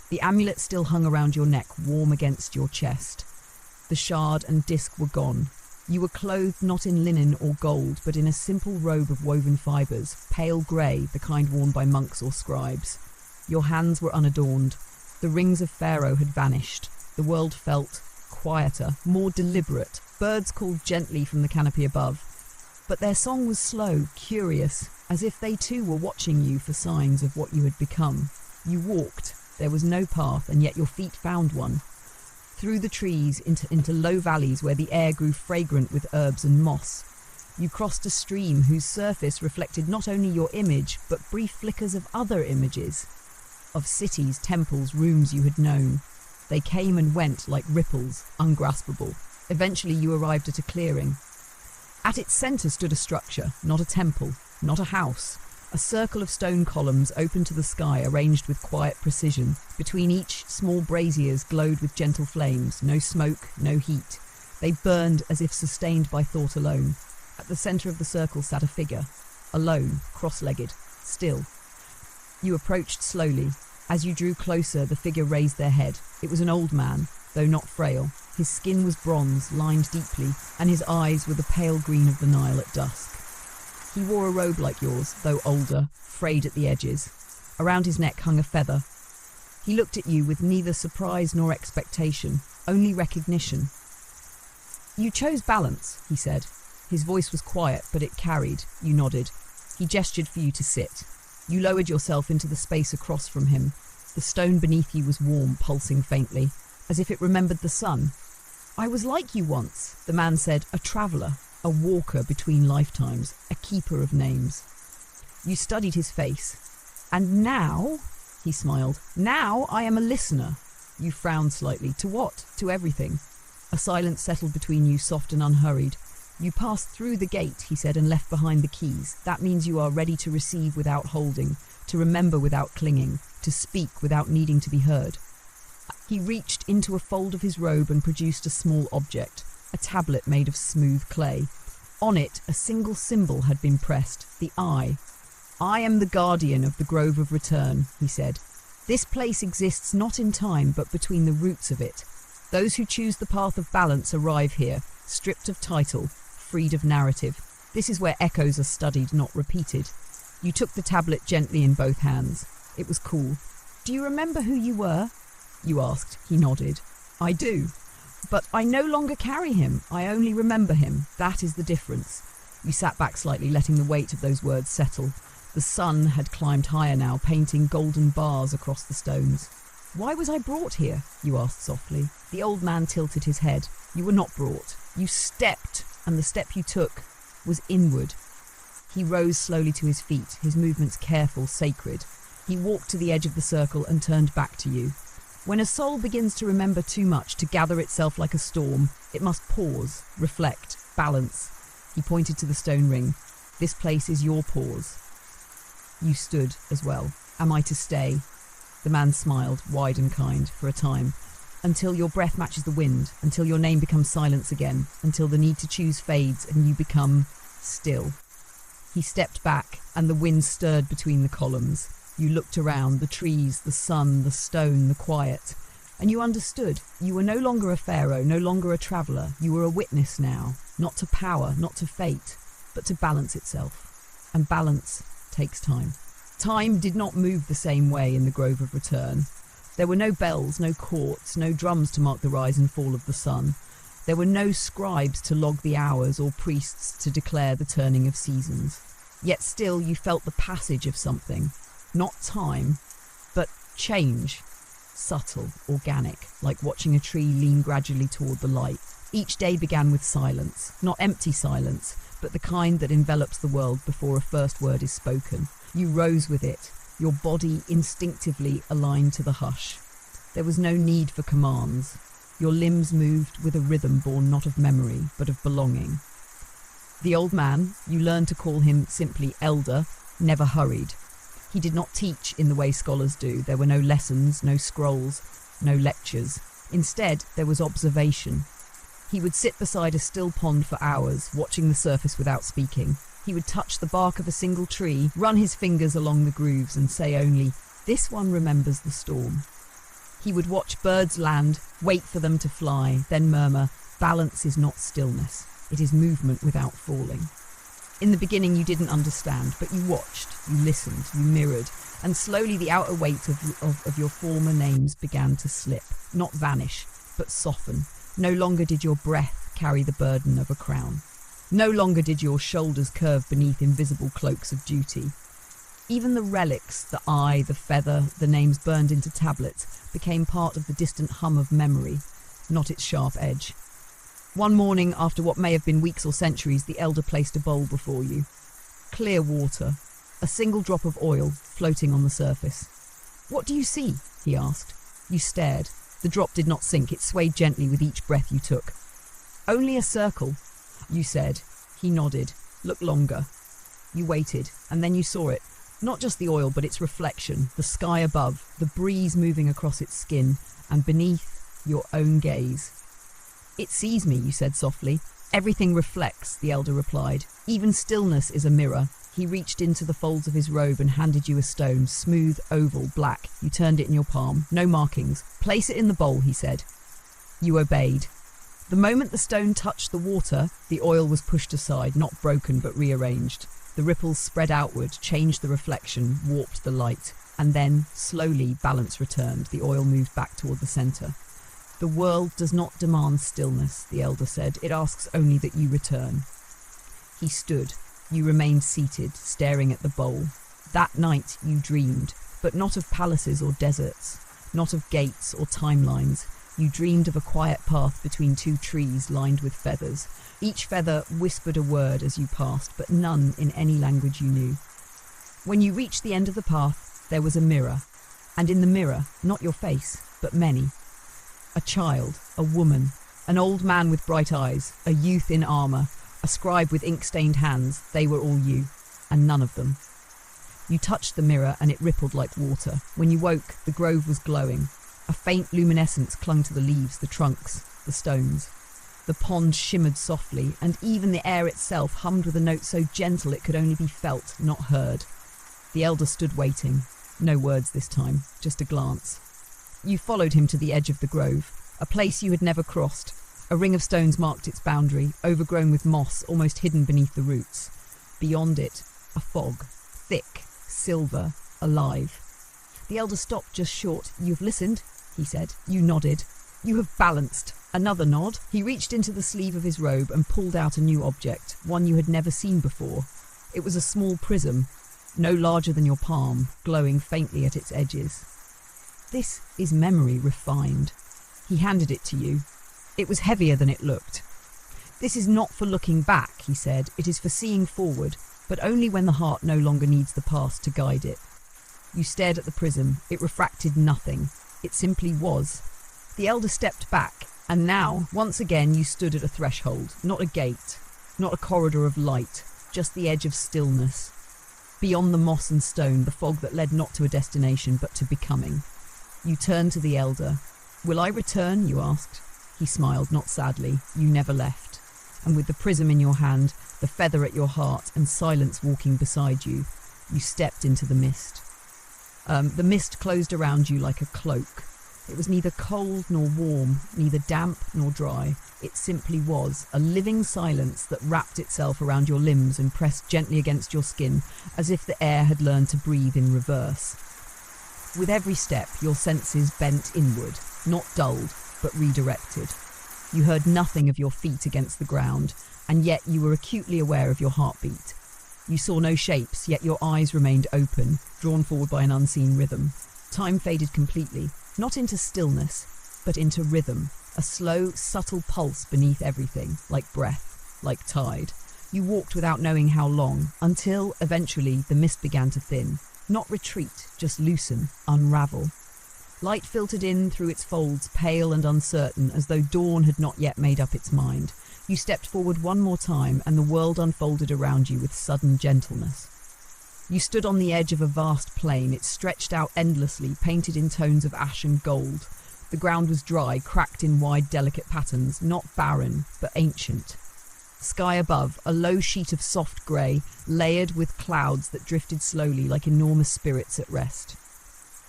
The amulet still hung around your neck, warm against your chest. The shard and disc were gone. You were clothed not in linen or gold, but in a simple robe of woven fibres, pale grey, the kind worn by monks or scribes. Your hands were unadorned. The rings of Pharaoh had vanished. The world felt quieter, more deliberate. Birds called gently from the canopy above. But their song was slow, curious, as if they too were watching you for signs of what you had become. You walked. There was no path, and yet your feet found one. Through the trees, into low valleys where the air grew fragrant with herbs and moss. You crossed a stream whose surface reflected not only your image, but brief flickers of other images. Of cities, temples, rooms you had known. They came and went like ripples, ungraspable. Eventually you arrived at a clearing. At its centre stood a structure, not a temple, not a house. A circle of stone columns open to the sky, arranged with quiet precision. Between each, small braziers glowed with gentle flames, no smoke, no heat. They burned as if sustained by thought alone. At the centre of the circle sat a figure, alone, cross-legged, still. You approached slowly. As you drew closer, the figure raised their head. It was an old man, though not frail. His skin was bronze, lined deeply, and his eyes were the pale green of the Nile at dusk. He wore a robe like yours, though older, frayed at the edges. Around his neck hung a feather. He looked at you with neither surprise nor expectation, only recognition. "You chose balance," he said. His voice was quiet, but it carried. You nodded. He gestured for you to sit. You lowered yourself into the space across from him. The stone beneath you was warm, pulsing faintly, as if it remembered the sun. "I was like you once," the man said, "a traveller. A walker between lifetimes, a keeper of names." You studied his face. "And now," he smiled, "now I am a listener." You frowned slightly. "To what?" "To everything." A silence settled between you, soft and unhurried. "You passed through the gate," he said, "and left behind the keys. That means you are ready to receive without holding, to remember without clinging, to speak without needing to be heard." He reached into a fold of his robe and produced a small object. A tablet made of smooth clay. On it, a single symbol had been pressed, the eye. "I am the guardian of the Grove of Return," he said. "This place exists not in time, but between the roots of it. Those who choose the path of balance arrive here, stripped of title, freed of narrative. This is where echoes are studied, not repeated." You took the tablet gently in both hands. It was cool. "Do you remember who you were?" you asked. He nodded. "I do. But I no longer carry him. I only remember him. That is the difference. You sat back slightly, letting the weight of those words settle. The sun had climbed higher now, painting golden bars across the stones. Why was I brought here? You asked softly. The old man tilted his head. You were not brought. You stepped, and the step you took was inward. He rose slowly to his feet, his movements careful, sacred. He walked to the edge of the circle and turned back to you. When a soul begins to remember too much, to gather itself like a storm, it must pause, reflect, balance. He pointed to the stone ring. This place is your pause. You stood as well. Am I to stay? The man smiled, wide and kind, for a time. Until your breath matches the wind, until your name becomes silence again, until the need to choose fades and you become still. He stepped back, and the wind stirred between the columns. You looked around, the trees, the sun, the stone, the quiet, and you understood. You were no longer a pharaoh, no longer a traveller. You were a witness now, not to power, not to fate, but to balance itself. And balance takes time. Time did not move the same way in the Grove of Return. There were no bells, no courts, no drums to mark the rise and fall of the sun. There were no scribes to log the hours or priests to declare the turning of seasons. Yet still you felt the passage of something. Not time, but change. Subtle, organic, like watching a tree lean gradually toward the light. Each day began with silence, not empty silence, but the kind that envelops the world before a first word is spoken. You rose with it, your body instinctively aligned to the hush. There was no need for commands. Your limbs moved with a rhythm born not of memory, but of belonging. The old man, you learned to call him simply elder, never hurried. He did not teach in the way scholars do. There were no lessons, no scrolls, no lectures. Instead, there was observation. He would sit beside a still pond for hours, watching the surface without speaking. He would touch the bark of a single tree, run his fingers along the grooves and say only, "This one remembers the storm." He would watch birds land, wait for them to fly, then murmur, "Balance is not stillness. It is movement without falling." In the beginning you didn't understand, but you watched, you listened, you mirrored, and slowly the outer weight of your former names began to slip, not vanish, but soften. No longer did your breath carry the burden of a crown. No longer did your shoulders curve beneath invisible cloaks of duty. Even the relics, the eye, the feather, the names burned into tablets, became part of the distant hum of memory, not its sharp edge. One morning, after what may have been weeks or centuries, the elder placed a bowl before you. Clear water, a single drop of oil floating on the surface. "What do you see?" he asked. You stared. The drop did not sink, it swayed gently with each breath you took. "Only a circle," you said. He nodded. "Look longer." You waited, and then you saw it. Not just the oil, but its reflection, the sky above, the breeze moving across its skin, and beneath, your own gaze. "It sees me," you said softly. "Everything reflects," the elder replied. "Even stillness is a mirror." He reached into the folds of his robe and handed you a stone, smooth, oval, black. You turned it in your palm. No markings. "Place it in the bowl," he said. You obeyed. The moment the stone touched the water, the oil was pushed aside, not broken but rearranged. The ripples spread outward, changed the reflection, warped the light. And then, slowly, balance returned. The oil moved back toward the centre. "The world does not demand stillness," the elder said. "It asks only that you return." He stood. You remained seated, staring at the bowl. That night you dreamed, but not of palaces or deserts, not of gates or timelines. You dreamed of a quiet path between two trees lined with feathers. Each feather whispered a word as you passed, but none in any language you knew. When you reached the end of the path, there was a mirror. And in the mirror, not your face, but many. A child, a woman, an old man with bright eyes, a youth in armour, a scribe with ink-stained hands. They were all you, and none of them. You touched the mirror and it rippled like water. When you woke, the grove was glowing. A faint luminescence clung to the leaves, the trunks, the stones. The pond shimmered softly, and even the air itself hummed with a note so gentle it could only be felt, not heard. The elder stood waiting. No words this time, just a glance. You followed him to the edge of the grove, a place you had never crossed. A ring of stones marked its boundary, overgrown with moss, almost hidden beneath the roots. Beyond it, a fog, thick, silver, alive. The elder stopped just short. "You've listened," he said. You nodded. "You have balanced." Another nod. He reached into the sleeve of his robe and pulled out a new object, one you had never seen before. It was a small prism, no larger than your palm, glowing faintly at its edges. This is memory refined. He handed it to you. It was heavier than it looked. This is not for looking back, he said. It is for seeing forward, but only when the heart no longer needs the past to guide it. You stared at the prism. It refracted nothing. It simply was. The elder stepped back, and now, once again, you stood at a threshold, not a gate, not a corridor of light, just the edge of stillness. Beyond the moss and stone, the fog that led not to a destination, but to becoming. You turned to the elder. "Will I return?" you asked. He smiled, not sadly. You never left. And with the prism in your hand, the feather at your heart, and silence walking beside you, you stepped into the mist. The mist closed around you like a cloak. It was neither cold nor warm, neither damp nor dry. It simply was, a living silence that wrapped itself around your limbs and pressed gently against your skin, as if the air had learned to breathe in reverse. With every step, your senses bent inward, not dulled, but redirected. You heard nothing of your feet against the ground, and yet you were acutely aware of your heartbeat. You saw no shapes, yet your eyes remained open, drawn forward by an unseen rhythm. Time faded completely, not into stillness, but into rhythm, a slow, subtle pulse beneath everything, like breath, like tide. You walked without knowing how long, until, eventually, the mist began to thin. Not retreat, just loosen, unravel. Light filtered in through its folds, pale and uncertain, as though dawn had not yet made up its mind. You stepped forward one more time, and the world unfolded around you with sudden gentleness. You stood on the edge of a vast plain. It stretched out endlessly, painted in tones of ash and gold. The ground was dry, cracked in wide, delicate patterns, not barren, but ancient. Sky above, a low sheet of soft grey, layered with clouds that drifted slowly like enormous spirits at rest.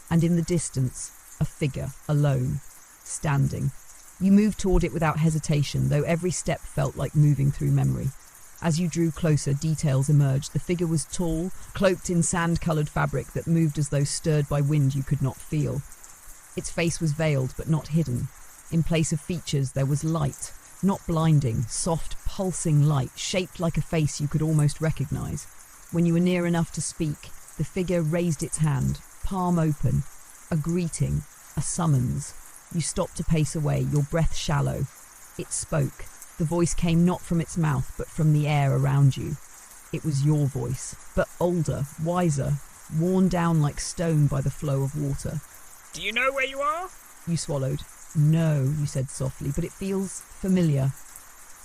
And in the distance, a figure, alone, standing. You moved toward it without hesitation, though every step felt like moving through memory. As you drew closer, details emerged. The figure was tall, cloaked in sand-coloured fabric that moved as though stirred by wind you could not feel. Its face was veiled, but not hidden. In place of features, there was light. Not blinding, soft, pulsing light, shaped like a face you could almost recognise. When you were near enough to speak, the figure raised its hand, palm open. A greeting, a summons. You stopped a pace away, your breath shallow. It spoke. The voice came not from its mouth, but from the air around you. It was your voice, but older, wiser, worn down like stone by the flow of water. "Do you know where you are?" You swallowed. "No," you said softly, "but it feels familiar."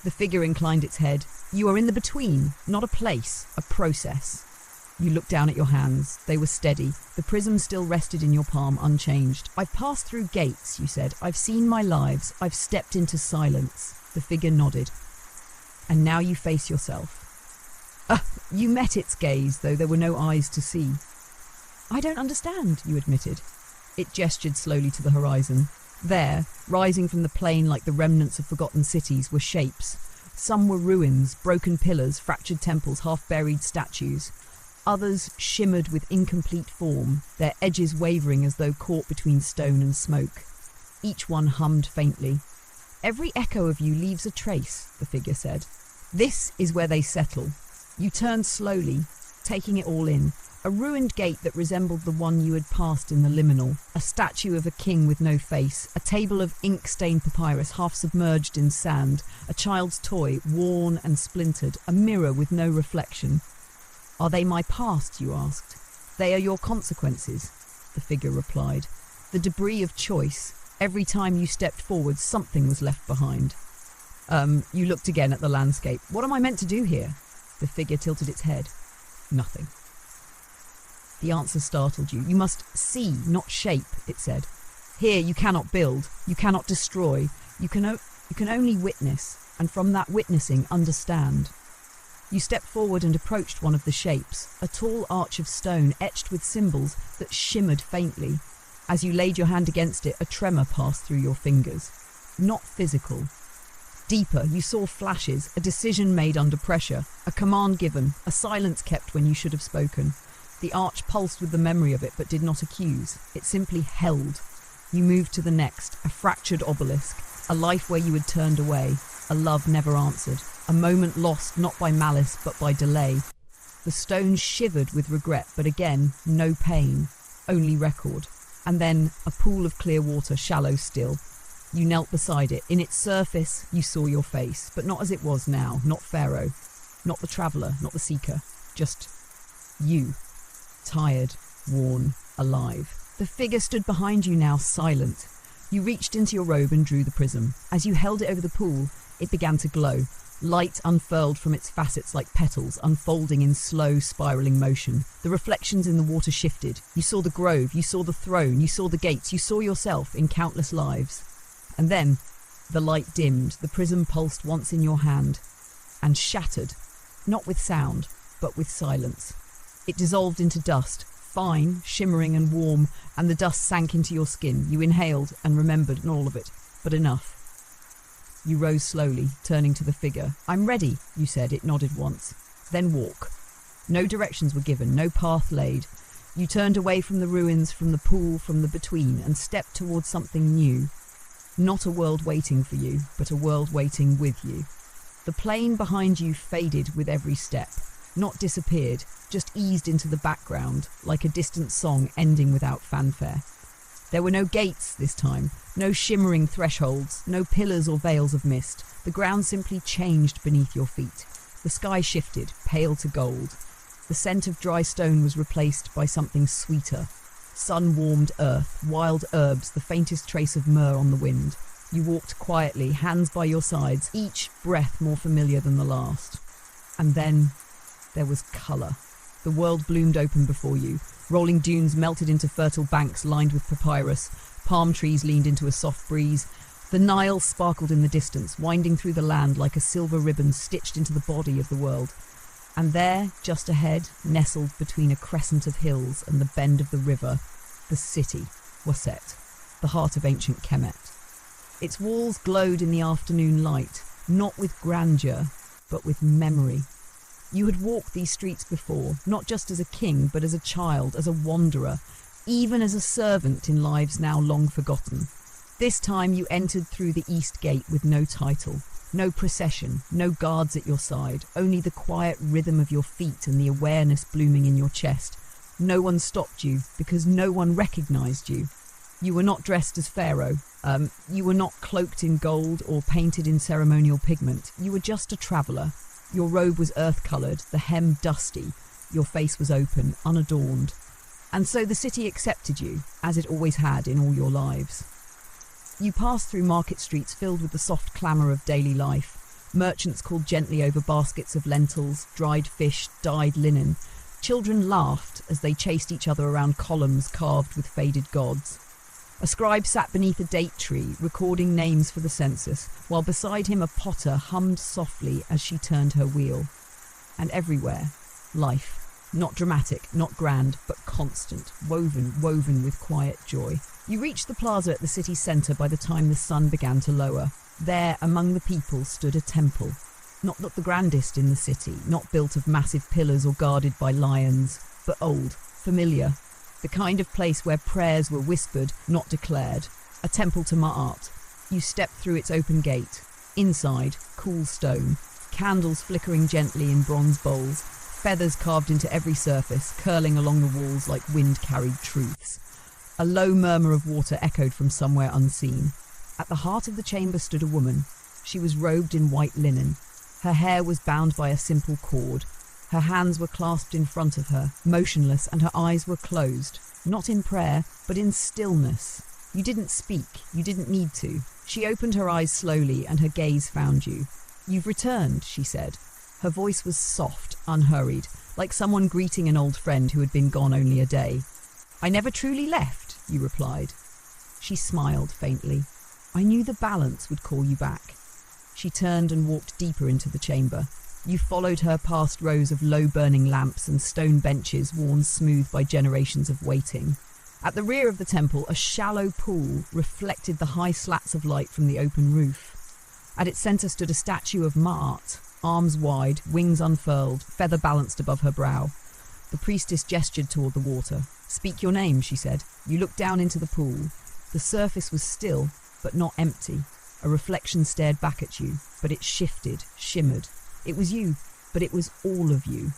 The figure inclined its head. "You are in the between, not a place, a process." You looked down at your hands. They were steady. The prism still rested in your palm, unchanged. "I've passed through gates," you said. "I've seen my lives. I've stepped into silence." The figure nodded. "And now you face yourself." You met its gaze, though there were no eyes to see. "I don't understand," you admitted. It gestured slowly to the horizon. There, rising from the plain like the remnants of forgotten cities, were shapes. Some were ruins, broken pillars, fractured temples, half-buried statues. Others shimmered with incomplete form, their edges wavering as though caught between stone and smoke. Each one hummed faintly. "Every echo of you leaves a trace," the figure said. "This is where they settle." You turned slowly, taking it all in. A ruined gate that resembled the one you had passed in the liminal, a statue of a king with no face, a table of ink-stained papyrus half submerged in sand, a child's toy, worn and splintered, a mirror with no reflection. "Are they my past?" you asked. "They are your consequences," the figure replied. "The debris of choice. Every time you stepped forward, something was left behind." You looked again at the landscape. "What am I meant to do here?" The figure tilted its head. "Nothing." The answer startled you. "You must see, not shape," it said. "Here you cannot build, you cannot destroy, you can only witness, and from that witnessing understand." You stepped forward and approached one of the shapes, a tall arch of stone etched with symbols that shimmered faintly. As you laid your hand against it, a tremor passed through your fingers. Not physical. Deeper, you saw flashes, a decision made under pressure, a command given, a silence kept when you should have spoken. The arch pulsed with the memory of it, but did not accuse. It simply held. You moved to the next, a fractured obelisk. A life where you had turned away, a love never answered, a moment lost not by malice but by delay. The stone shivered with regret, but again, no pain, only record. And then a pool of clear water, shallow still. You knelt beside it. In its surface, you saw your face, but not as it was now, not Pharaoh, not the traveller, not the seeker, just you, tired, worn, alive. The figure stood behind you now, silent. You reached into your robe and drew the prism. As you held it over the pool, it began to glow. Light unfurled from its facets like petals, unfolding in slow, spiralling motion. The reflections in the water shifted. You saw the grove, you saw the throne, you saw the gates, you saw yourself in countless lives. And then, the light dimmed, the prism pulsed once in your hand, and shattered, not with sound, but with silence. It dissolved into dust, fine, shimmering and warm, and the dust sank into your skin. You inhaled and remembered not all of it, but enough. You rose slowly, turning to the figure. "I'm ready," you said. It nodded once. "Then walk." No directions were given, no path laid. You turned away from the ruins, from the pool, from the between, and stepped towards something new. Not a world waiting for you, but a world waiting with you. The plain behind you faded with every step, not disappeared, just eased into the background, like a distant song ending without fanfare. There were no gates this time, no shimmering thresholds, no pillars or veils of mist. The ground simply changed beneath your feet. The sky shifted, pale to gold. The scent of dry stone was replaced by something sweeter. Sun-warmed earth, wild herbs, the faintest trace of myrrh on the wind. You walked quietly, hands by your sides, each breath more familiar than the last. And then there was colour. The world bloomed open before you. Rolling dunes melted into fertile banks lined with papyrus. Palm trees leaned into a soft breeze. The Nile sparkled in the distance, winding through the land like a silver ribbon stitched into the body of the world. And there, just ahead, nestled between a crescent of hills and the bend of the river, the city, Waset, the heart of ancient Kemet. Its walls glowed in the afternoon light, not with grandeur, but with memory. You had walked these streets before, not just as a king, but as a child, as a wanderer, even as a servant in lives now long forgotten. This time you entered through the east gate with no title, no procession, no guards at your side, only the quiet rhythm of your feet and the awareness blooming in your chest. No one stopped you because no one recognized you. You were not dressed as Pharaoh. You were not cloaked in gold or painted in ceremonial pigment. You were just a traveller. Your robe was earth-coloured, the hem dusty. Your face was open, unadorned. And so the city accepted you, as it always had in all your lives. You passed through market streets filled with the soft clamour of daily life. Merchants called gently over baskets of lentils, dried fish, dyed linen. Children laughed as they chased each other around columns carved with faded gods. A scribe sat beneath a date tree, recording names for the census, while beside him a potter hummed softly as she turned her wheel. And everywhere, life. Not dramatic, not grand, but constant, woven with quiet joy. You reached the plaza at the city centre by the time the sun began to lower. There, among the people, stood a temple. Not the grandest in the city, not built of massive pillars or guarded by lions, but old, familiar. The kind of place where prayers were whispered, not declared. A temple to Ma'at. You stepped through its open gate. Inside, cool stone. Candles flickering gently in bronze bowls. Feathers carved into every surface, curling along the walls like wind-carried truths. A low murmur of water echoed from somewhere unseen. At the heart of the chamber stood a woman. She was robed in white linen. Her hair was bound by a simple cord. Her hands were clasped in front of her, motionless, and her eyes were closed. Not in prayer, but in stillness. You didn't speak. You didn't need to. She opened her eyes slowly, and her gaze found you. "You've returned," she said. Her voice was soft, unhurried, like someone greeting an old friend who had been gone only a day. "I never truly left," you replied. She smiled faintly. "I knew the balance would call you back." She turned and walked deeper into the chamber. You followed her past rows of low-burning lamps and stone benches worn smooth by generations of waiting. At the rear of the temple, a shallow pool reflected the high slats of light from the open roof. At its centre stood a statue of Ma'at, arms wide, wings unfurled, feather balanced above her brow. The priestess gestured toward the water. "Speak your name," she said. You looked down into the pool. The surface was still, but not empty. A reflection stared back at you, but it shifted, shimmered. It was you, but it was all of you.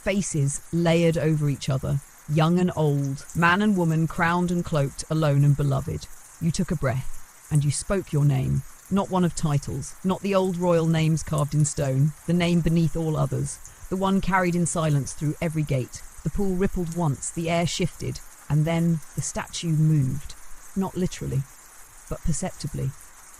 Faces layered over each other, young and old, man and woman, crowned and cloaked, alone and beloved. You took a breath, and you spoke your name, not one of titles, not the old royal names carved in stone, the name beneath all others, the one carried in silence through every gate. The pool rippled once, the air shifted, and then the statue moved, not literally, but perceptibly.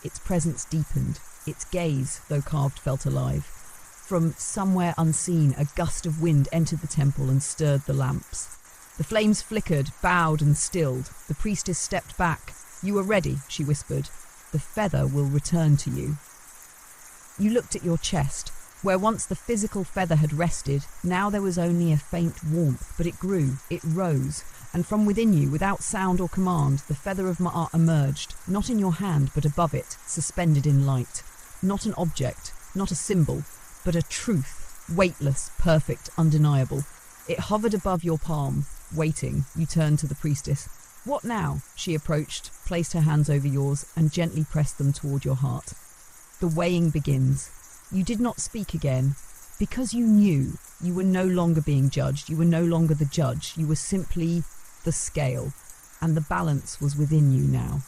Its presence deepened, its gaze, though carved, felt alive. From somewhere unseen, a gust of wind entered the temple and stirred the lamps. The flames flickered, bowed and stilled. The priestess stepped back. "You are ready," she whispered. "The feather will return to you." You looked at your chest. Where once the physical feather had rested, now there was only a faint warmth, but it grew, it rose, and from within you, without sound or command, the feather of Ma'at emerged, not in your hand, but above it, suspended in light. Not an object, not a symbol, but a truth, weightless, perfect, undeniable. It hovered above your palm, waiting. You turned to the priestess. "What now?" She approached, placed her hands over yours, and gently pressed them toward your heart. The weighing begins. You did not speak again, because you knew you were no longer being judged. You were no longer the judge. You were simply the scale, and the balance was within you now.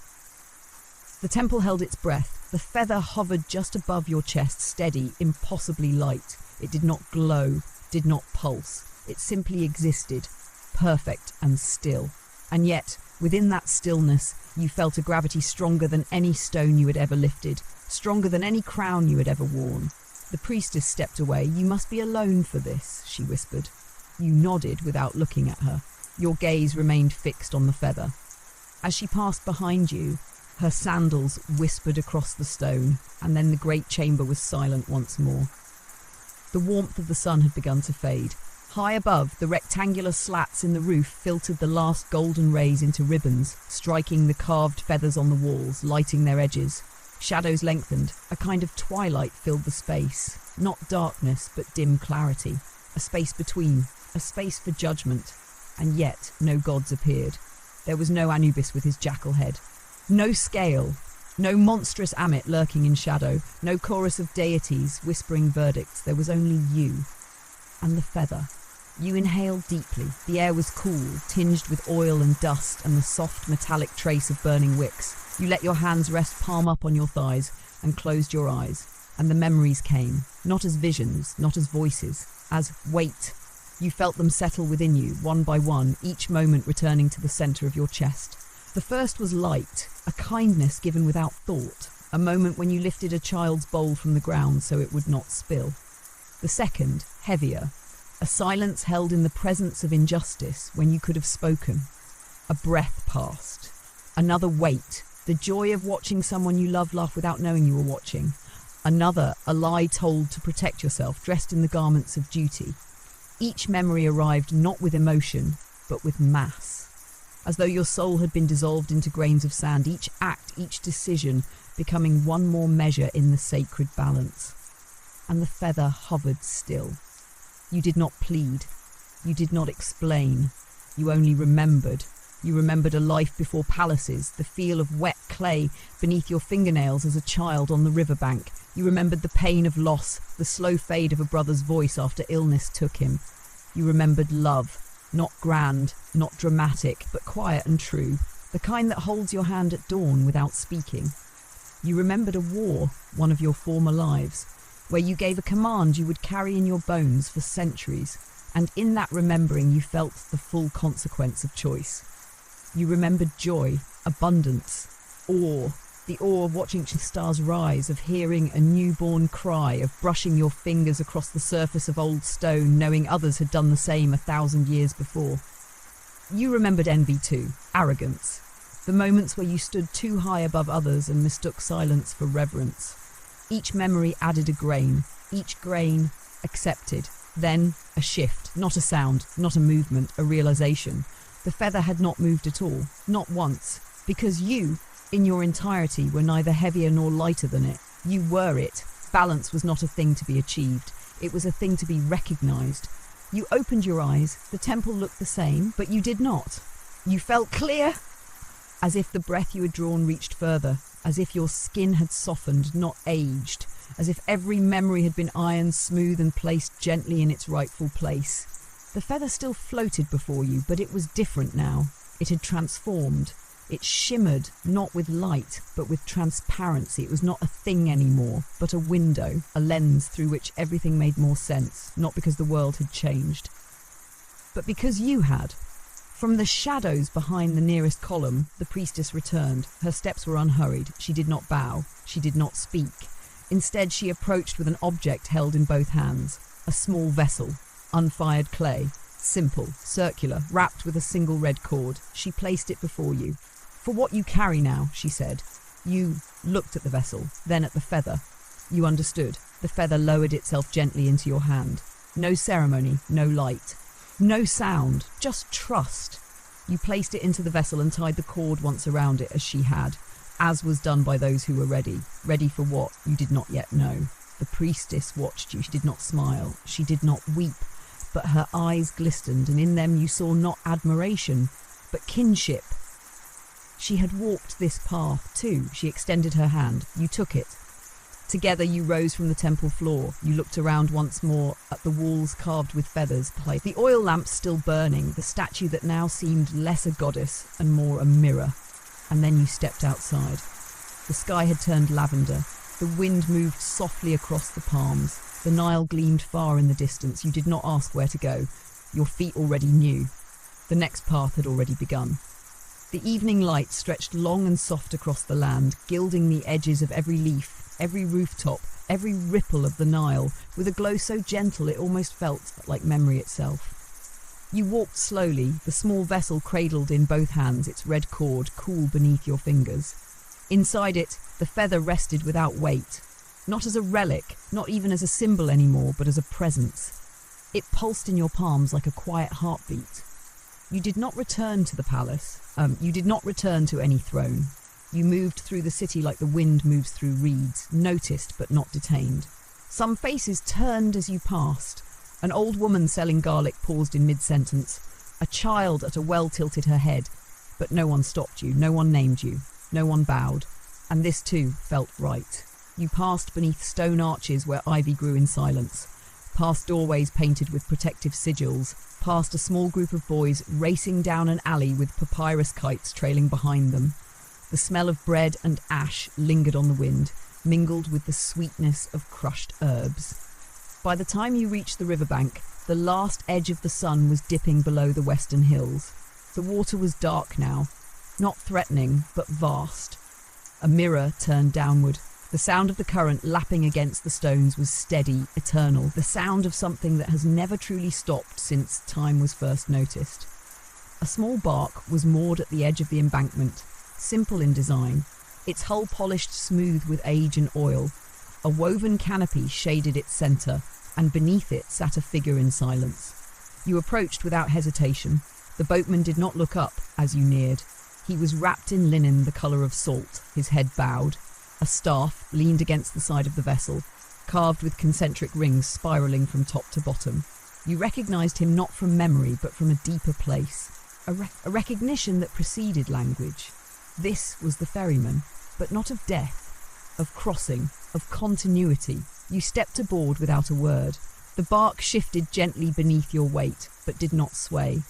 The temple held its breath. The feather hovered just above your chest, steady, impossibly light. It did not glow, did not pulse. It simply existed, perfect and still. And yet, within that stillness, you felt a gravity stronger than any stone you had ever lifted, stronger than any crown you had ever worn. The priestess stepped away. "You must be alone for this," she whispered. You nodded without looking at her. Your gaze remained fixed on the feather. As she passed behind you, her sandals whispered across the stone, and then the great chamber was silent once more. The warmth of the sun had begun to fade. High above, the rectangular slats in the roof filtered the last golden rays into ribbons, striking the carved feathers on the walls, lighting their edges. Shadows lengthened. A kind of twilight filled the space. Not darkness, but dim clarity. A space between. A space for judgment. And yet, no gods appeared. There was no Anubis with his jackal head. No scale. No monstrous Amit lurking in shadow. No chorus of deities whispering verdicts. There was only you. And the feather. You inhaled deeply. The air was cool, tinged with oil and dust and the soft metallic trace of burning wicks. You let your hands rest palm up on your thighs and closed your eyes. And the memories came, not as visions, not as voices, as weight. You felt them settle within you, one by one, each moment returning to the center of your chest. The first was light, a kindness given without thought, a moment when you lifted a child's bowl from the ground so it would not spill. The second, heavier, a silence held in the presence of injustice when you could have spoken. A breath passed. Another weight, the joy of watching someone you love laugh without knowing you were watching. Another, a lie told to protect yourself, dressed in the garments of duty. Each memory arrived not with emotion, but with mass. As though your soul had been dissolved into grains of sand, each act, each decision becoming one more measure in the sacred balance. And the feather hovered still. You did not plead. You did not explain. You only remembered. You remembered a life before palaces, the feel of wet clay beneath your fingernails as a child on the riverbank. You remembered the pain of loss, the slow fade of a brother's voice after illness took him. You remembered love, not grand, not dramatic, but quiet and true, the kind that holds your hand at dawn without speaking. You remembered a war, one of your former lives, where you gave a command you would carry in your bones for centuries, and in that remembering you felt the full consequence of choice. You remembered joy, abundance, awe, the awe of watching the stars rise, of hearing a newborn cry, of brushing your fingers across the surface of old stone, knowing others had done the same 1,000 years before. You remembered envy too, arrogance, the moments where you stood too high above others and mistook silence for reverence. Each memory added a grain, each grain accepted, then a shift, not a sound, not a movement, a realization. The feather had not moved at all, not once, because you, in your entirety, were neither heavier nor lighter than it. You were it. Balance was not a thing to be achieved. It was a thing to be recognized. You opened your eyes. The temple looked the same, but you did not. You felt clear, as if the breath you had drawn reached further, as if your skin had softened, not aged, as if every memory had been ironed smooth and placed gently in its rightful place. The feather still floated before you, but it was different now. It had transformed. It shimmered, not with light, but with transparency. It was not a thing anymore, but a window, a lens through which everything made more sense, not because the world had changed, but because you had. From the shadows behind the nearest column, the priestess returned. Her steps were unhurried. She did not bow. She did not speak. Instead, she approached with an object held in both hands, a small vessel, unfired clay, simple, circular, wrapped with a single red cord. She placed it before you. For what you carry now, she said. You looked at the vessel, then at the feather. You understood. The feather lowered itself gently into your hand. No ceremony, no light, no sound, just trust. You placed it into the vessel and tied the cord once around it as she had, as was done by those who were ready. Ready for what you did not yet know. The priestess watched you. She did not smile. She did not weep. But her eyes glistened, and in them you saw not admiration, but kinship. She had walked this path too. She extended her hand. You took it. Together you rose from the temple floor. You looked around once more at the walls carved with feathers, the oil lamps still burning, the statue that now seemed less a goddess and more a mirror. And then you stepped outside. The sky had turned lavender. The wind moved softly across the palms. The Nile gleamed far in the distance. You did not ask where to go. Your feet already knew. The next path had already begun. The evening light stretched long and soft across the land, gilding the edges of every leaf, every rooftop, every ripple of the Nile, with a glow so gentle it almost felt like memory itself. You walked slowly, the small vessel cradled in both hands, its red cord cool beneath your fingers. Inside it, the feather rested without weight, not as a relic, not even as a symbol anymore, but as a presence. It pulsed in your palms like a quiet heartbeat. You did not return to the palace. You did not return to any throne. You moved through the city like the wind moves through reeds, noticed but not detained. Some faces turned as you passed. An old woman selling garlic paused in mid-sentence. A child at a well tilted her head. But no one stopped you, no one named you, no one bowed. And this too felt right. You passed beneath stone arches where ivy grew in silence, past doorways painted with protective sigils, past a small group of boys racing down an alley with papyrus kites trailing behind them. The smell of bread and ash lingered on the wind, mingled with the sweetness of crushed herbs. By the time you reached the riverbank, the last edge of the sun was dipping below the western hills. The water was dark now, not threatening, but vast. A mirror turned downward. The sound of the current lapping against the stones was steady, eternal, the sound of something that has never truly stopped since time was first noticed. A small bark was moored at the edge of the embankment, simple in design, its hull polished smooth with age and oil. A woven canopy shaded its centre, and beneath it sat a figure in silence. You approached without hesitation. The boatman did not look up as you neared. He was wrapped in linen the colour of salt, his head bowed. A staff leaned against the side of the vessel, carved with concentric rings spiralling from top to bottom. You recognised him not from memory, but from a deeper place, a recognition that preceded language. This was the ferryman, but not of death, of crossing, of continuity. You stepped aboard without a word. The bark shifted gently beneath your weight, but did not sway.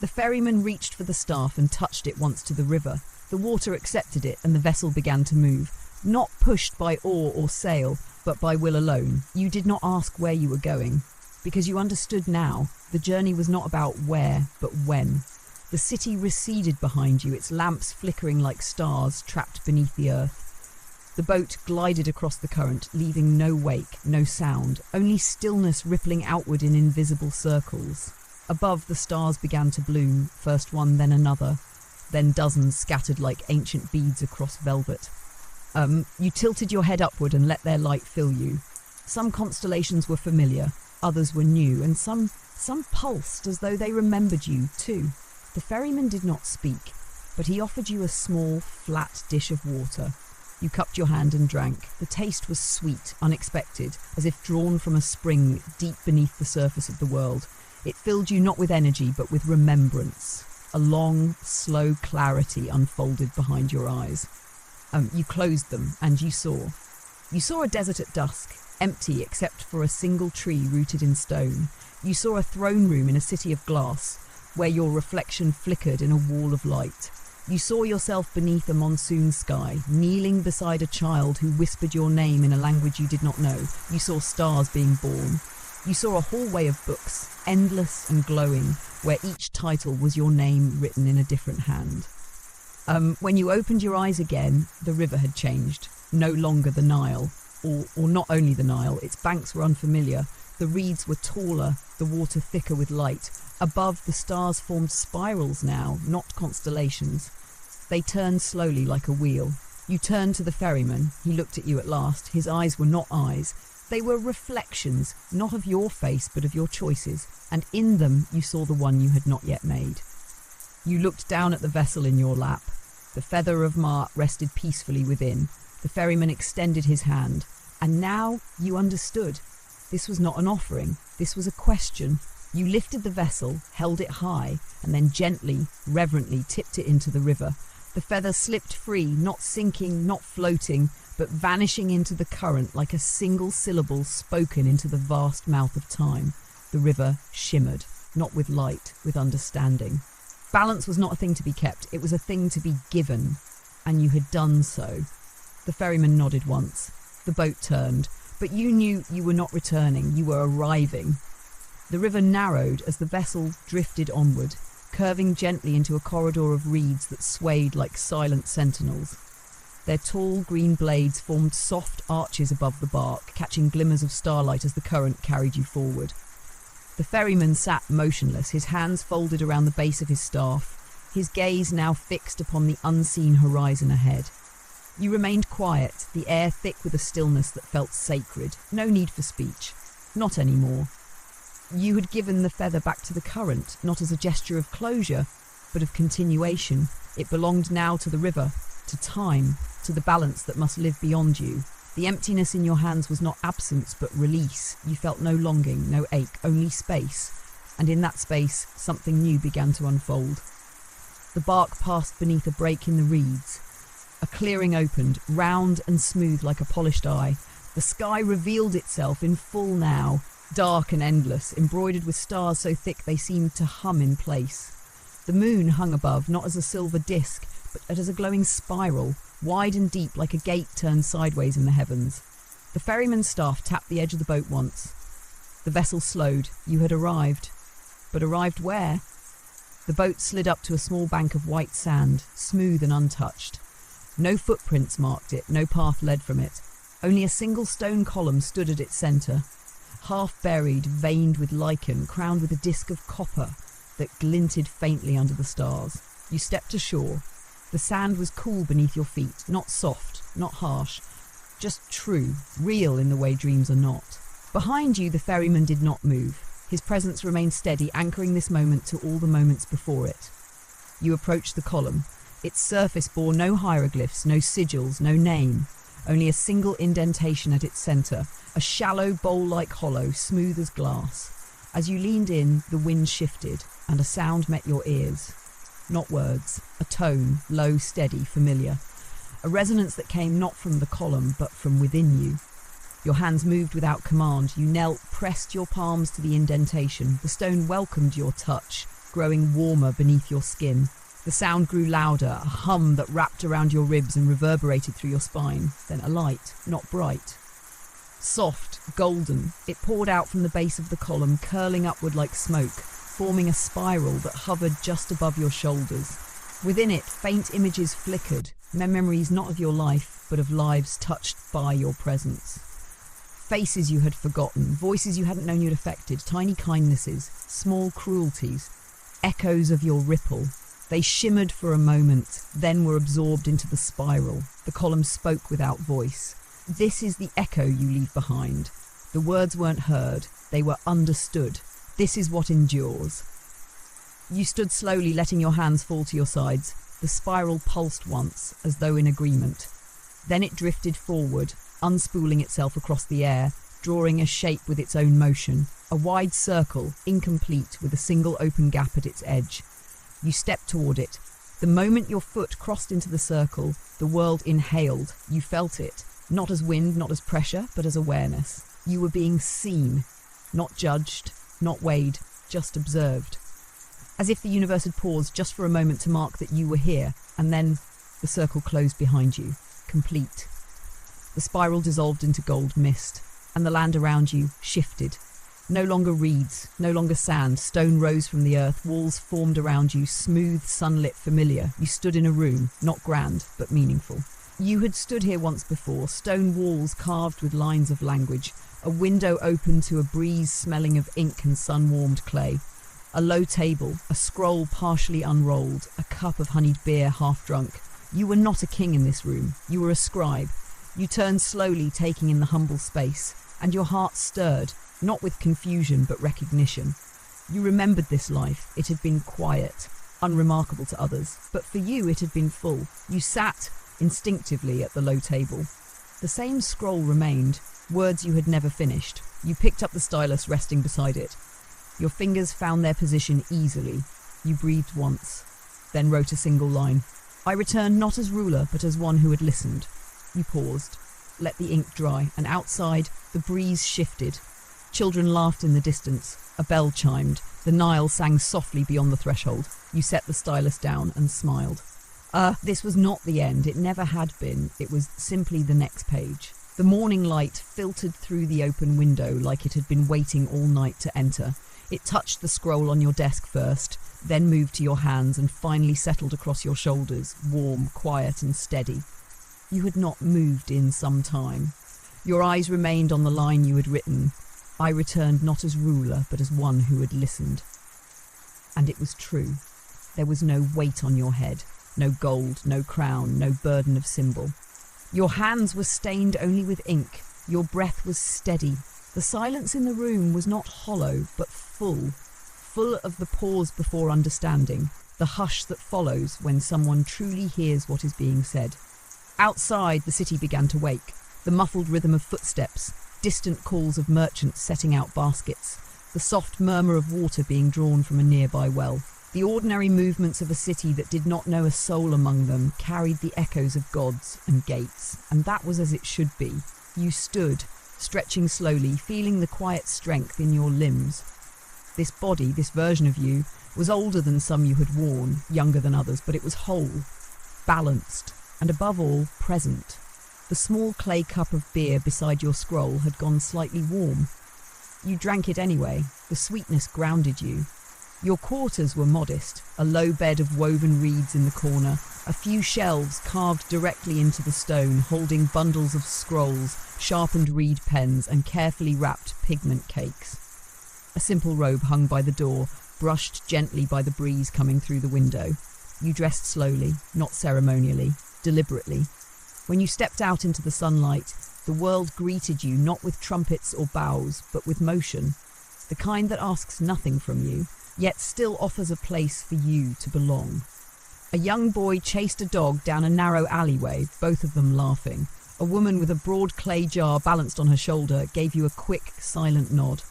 The ferryman reached for the staff and touched it once to the river. The water accepted it, and the vessel began to move. Not pushed by oar or sail, but by will alone. You did not ask where you were going, because you understood now. The journey was not about where, but when. The city receded behind you, its lamps flickering like stars trapped beneath the earth. The boat glided across the current, leaving no wake, no sound, only stillness rippling outward in invisible circles. Above, the stars began to bloom, first one, then another, then dozens scattered like ancient beads across velvet. You tilted your head upward and let their light fill you. Some constellations were familiar, others were new, and some pulsed as though they remembered you too. The ferryman did not speak, but he offered you a small, flat dish of water. You cupped your hand and drank. The taste was sweet, unexpected, as if drawn from a spring deep beneath the surface of the world. It filled you not with energy, but with remembrance. A long, slow clarity unfolded behind your eyes. You closed them, and you saw a desert at dusk, empty except for a single tree rooted in stone. You saw a throne room in a city of glass, where your reflection flickered in a wall of light. You saw yourself beneath a monsoon sky, kneeling beside a child who whispered your name in a language you did not know. You saw stars being born. You saw a hallway of books, endless and glowing, where each title was your name written in a different hand. When you opened your eyes again, the river had changed. No longer the Nile, or not only the Nile, its banks were unfamiliar. The reeds were taller, the water thicker with light. Above, the stars formed spirals now, not constellations. They turned slowly like a wheel. You turned to the ferryman. He looked at you at last. His eyes were not eyes. They were reflections, not of your face, but of your choices. And in them, you saw the one you had not yet made. You looked down at the vessel in your lap. The feather of Mart rested peacefully within. The ferryman extended his hand. And now you understood. This was not an offering. This was a question. You lifted the vessel, held it high, and then gently, reverently tipped it into the river. The feather slipped free, not sinking, not floating, but vanishing into the current like a single syllable spoken into the vast mouth of time. The river shimmered, not with light, with understanding. Balance was not a thing to be kept, it was a thing to be given, and you had done so. The ferryman nodded once. The boat turned, but you knew you were not returning, you were arriving. The river narrowed as the vessel drifted onward, curving gently into a corridor of reeds that swayed like silent sentinels. Their tall green blades formed soft arches above the bark, catching glimmers of starlight as the current carried you forward. The ferryman sat motionless, his hands folded around the base of his staff, his gaze now fixed upon the unseen horizon ahead. You remained quiet, the air thick with a stillness that felt sacred. No need for speech. Not anymore. You had given the feather back to the current, not as a gesture of closure, but of continuation. It belonged now to the river, to time, to the balance that must live beyond you. The emptiness in your hands was not absence, but release. You felt no longing, no ache, only space. And in that space, something new began to unfold. The bark passed beneath a break in the reeds. A clearing opened, round and smooth like a polished eye. The sky revealed itself in full now, dark and endless, embroidered with stars so thick they seemed to hum in place. The moon hung above, not as a silver disk, but as a glowing spiral, wide and deep like a gate turned sideways in the heavens. The ferryman's staff tapped the edge of the boat once. The vessel slowed. You had arrived. But arrived where? The boat slid up to a small bank of white sand, smooth and untouched. No footprints marked it, no path led from it. Only a single stone column stood at its centre, half buried, veined with lichen, crowned with a disc of copper that glinted faintly under the stars. You stepped ashore. The sand was cool beneath your feet, not soft, not harsh, just true, real in the way dreams are not. Behind you, the ferryman did not move. His presence remained steady, anchoring this moment to all the moments before it. You approached the column. Its surface bore no hieroglyphs, no sigils, no name, only a single indentation at its centre, a shallow, bowl-like hollow, smooth as glass. As you leaned in, the wind shifted, and a sound met your ears. Not words, a tone, low, steady, familiar. A resonance that came not from the column, but from within you. Your hands moved without command. You knelt, pressed your palms to the indentation. The stone welcomed your touch, growing warmer beneath your skin. The sound grew louder, a hum that wrapped around your ribs and reverberated through your spine. Then a light, not bright. Soft, golden, it poured out from the base of the column, curling upward like smoke, forming a spiral that hovered just above your shoulders. Within it, faint images flickered, memories not of your life, but of lives touched by your presence. Faces you had forgotten, voices you hadn't known you'd affected, tiny kindnesses, small cruelties, echoes of your ripple. They shimmered for a moment, then were absorbed into the spiral. The column spoke without voice. This is the echo you leave behind. The words weren't heard, they were understood. This is what endures. You stood slowly, letting your hands fall to your sides. The spiral pulsed once, as though in agreement. Then it drifted forward, unspooling itself across the air, drawing a shape with its own motion. A wide circle, incomplete, with a single open gap at its edge. You stepped toward it, The moment your foot crossed into the circle, the world inhaled. You felt it, not as wind, not as pressure, but as awareness. You were being seen, not judged, not weighed, just observed. As if the universe had paused just for a moment to mark that you were here, and then the circle closed behind you, complete. The spiral dissolved into gold mist, and the land around you shifted. No longer reeds, no longer sand, stone rose from the earth, walls formed around you, smooth, sunlit, familiar. You stood in a room, not grand, but meaningful. You had stood here once before, stone walls carved with lines of language, a window open to a breeze smelling of ink and sun-warmed clay, a low table, a scroll partially unrolled, a cup of honeyed beer half drunk. You were not a king in this room, you were a scribe. You turned slowly, taking in the humble space, and your heart stirred, not with confusion but recognition. You remembered this life. It had been quiet, unremarkable to others, but for you it had been full. You sat instinctively at the low table. The same scroll remained, words you had never finished. You picked up the stylus resting beside it. Your fingers found their position easily. You breathed once, then wrote a single line. I returned not as ruler, but as one who had listened. You paused, let the ink dry, and outside, the breeze shifted. Children laughed in the distance. A bell chimed. The Nile sang softly beyond the threshold. You set the stylus down and smiled. This was not the end. It never had been. It was simply the next page. The morning light filtered through the open window like it had been waiting all night to enter. It touched the scroll on your desk first, then moved to your hands and finally settled across your shoulders, warm, quiet and steady. You had not moved in some time. Your eyes remained on the line you had written. I returned not as ruler, but as one who had listened. And it was true. There was no weight on your head, no gold, no crown, no burden of symbol. Your hands were stained only with ink. Your breath was steady. The silence in the room was not hollow, but full of the pause before understanding, the hush that follows when someone truly hears what is being said. Outside, the city began to wake. The muffled rhythm of footsteps, distant calls of merchants setting out baskets, the soft murmur of water being drawn from a nearby well. The ordinary movements of a city that did not know a soul among them carried the echoes of gods and gates, and that was as it should be. You stood, stretching slowly, feeling the quiet strength in your limbs. This body, this version of you, was older than some you had worn, younger than others, but it was whole, balanced, and above all, present. The small clay cup of beer beside your scroll had gone slightly warm. You drank it anyway. The sweetness grounded you. Your quarters were modest, a low bed of woven reeds in the corner, a few shelves carved directly into the stone, holding bundles of scrolls, sharpened reed pens, and carefully wrapped pigment cakes. A simple robe hung by the door, brushed gently by the breeze coming through the window. You dressed slowly, not ceremonially, deliberately. When you stepped out into the sunlight, the world greeted you not with trumpets or bows, but with motion, the kind that asks nothing from you, yet still offers a place for you to belong. A young boy chased a dog down a narrow alleyway, both of them laughing. A woman with a broad clay jar balanced on her shoulder gave you a quick, silent nod.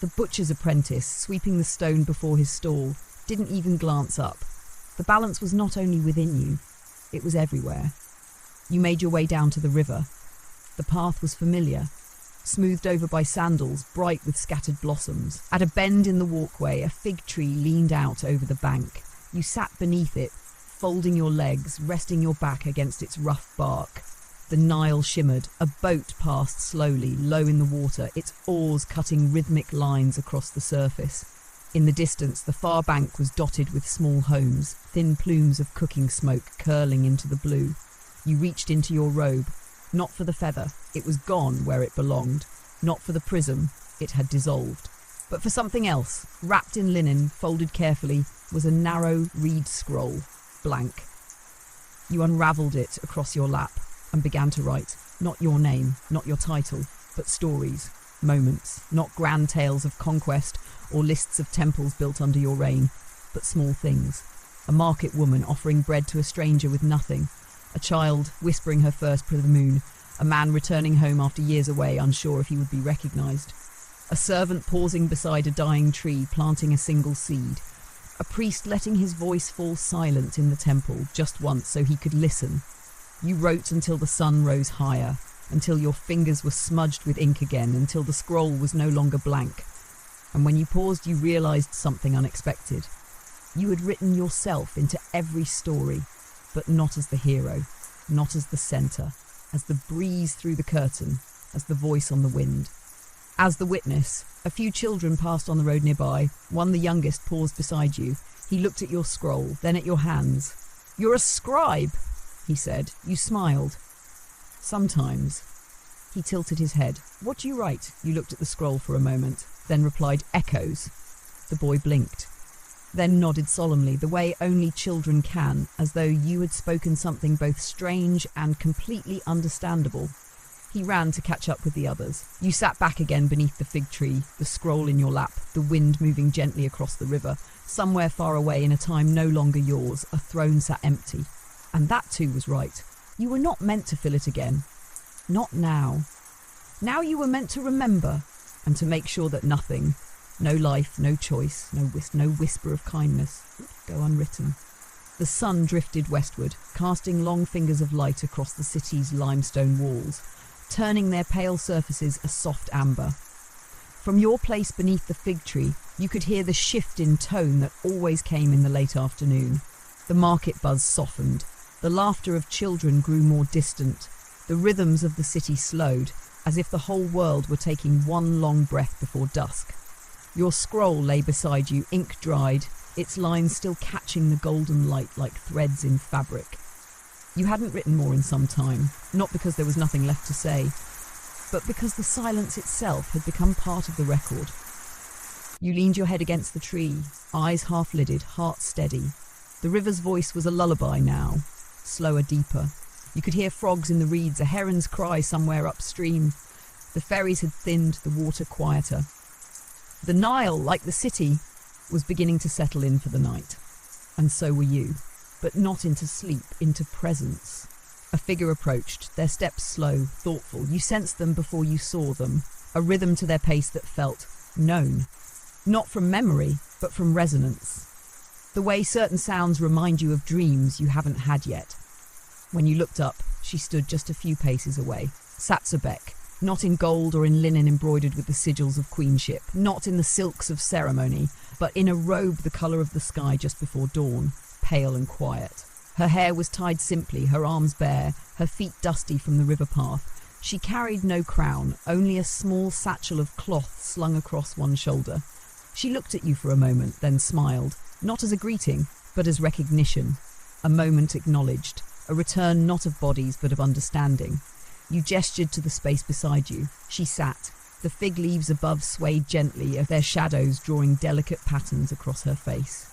The butcher's apprentice, sweeping the stone before his stall, didn't even glance up. The balance was not only within you, it was everywhere. You made your way down to the river. The path was familiar, smoothed over by sandals, bright with scattered blossoms. At a bend in the walkway, a fig tree leaned out over the bank. You sat beneath it, folding your legs, resting your back against its rough bark. The Nile shimmered. A boat passed slowly, low in the water, its oars cutting rhythmic lines across the surface. In the distance, the far bank was dotted with small homes, thin plumes of cooking smoke curling into the blue. You reached into your robe. Not for the feather, it was gone where it belonged. Not for the prism, it had dissolved. But for something else, wrapped in linen, folded carefully, was a narrow reed scroll, blank. You unravelled it across your lap and began to write, not your name, not your title, but stories, moments, not grand tales of conquest or lists of temples built under your reign, but small things. A market woman offering bread to a stranger with nothing, a child whispering her first for the moon, a man returning home after years away, unsure if he would be recognised, a servant pausing beside a dying tree, planting a single seed, a priest letting his voice fall silent in the temple just once so he could listen. You wrote until the sun rose higher, until your fingers were smudged with ink again, until the scroll was no longer blank. And when you paused, you realized something unexpected. You had written yourself into every story, but not as the hero, not as the center, as the breeze through the curtain, as the voice on the wind. As the witness, a few children passed on the road nearby. One, the youngest, paused beside you. He looked at your scroll, then at your hands. "You're a scribe," he said. You smiled. "Sometimes." He tilted his head. "What do you write?" You looked at the scroll for a moment, then replied, "Echoes." The boy blinked, then nodded solemnly, the way only children can, as though you had spoken something both strange and completely understandable. He ran to catch up with the others. You sat back again beneath the fig tree, the scroll in your lap, the wind moving gently across the river. Somewhere far away, in a time no longer yours, a throne sat empty. And that too was right. You were not meant to fill it again. Not now. Now you were meant to remember, and to make sure that nothing, no life, no choice, no whisper of kindness, would go unwritten. The sun drifted westward, casting long fingers of light across the city's limestone walls, turning their pale surfaces a soft amber. From your place beneath the fig tree, you could hear the shift in tone that always came in the late afternoon. The market buzz softened. The laughter of children grew more distant. The rhythms of the city slowed, as if the whole world were taking one long breath before dusk. Your scroll lay beside you, ink dried, its lines still catching the golden light like threads in fabric. You hadn't written more in some time, not because there was nothing left to say, but because the silence itself had become part of the record. You leaned your head against the tree, eyes half-lidded, heart steady. The river's voice was a lullaby now, slower, deeper. You could hear frogs in the reeds, a heron's cry somewhere upstream. The ferries had thinned, the water quieter. The Nile, like the city, was beginning to settle in for the night. And so were you. But not into sleep, into presence. A figure approached, their steps slow, thoughtful. You sensed them before you saw them, a rhythm to their pace that felt known. Not from memory, but from resonance. The way certain sounds remind you of dreams you haven't had yet. When you looked up, she stood just a few paces away. Satsabek, not in gold or in linen embroidered with the sigils of queenship, not in the silks of ceremony, but in a robe the colour of the sky just before dawn. Pale and quiet. Her hair was tied simply, her arms bare, her feet dusty from the river path. She carried no crown, only a small satchel of cloth slung across one shoulder. She looked at you for a moment, then smiled, not as a greeting, but as recognition. A moment acknowledged, a return not of bodies, but of understanding. You gestured to the space beside you. She sat. The fig leaves above swayed gently, their shadows drawing delicate patterns across her face.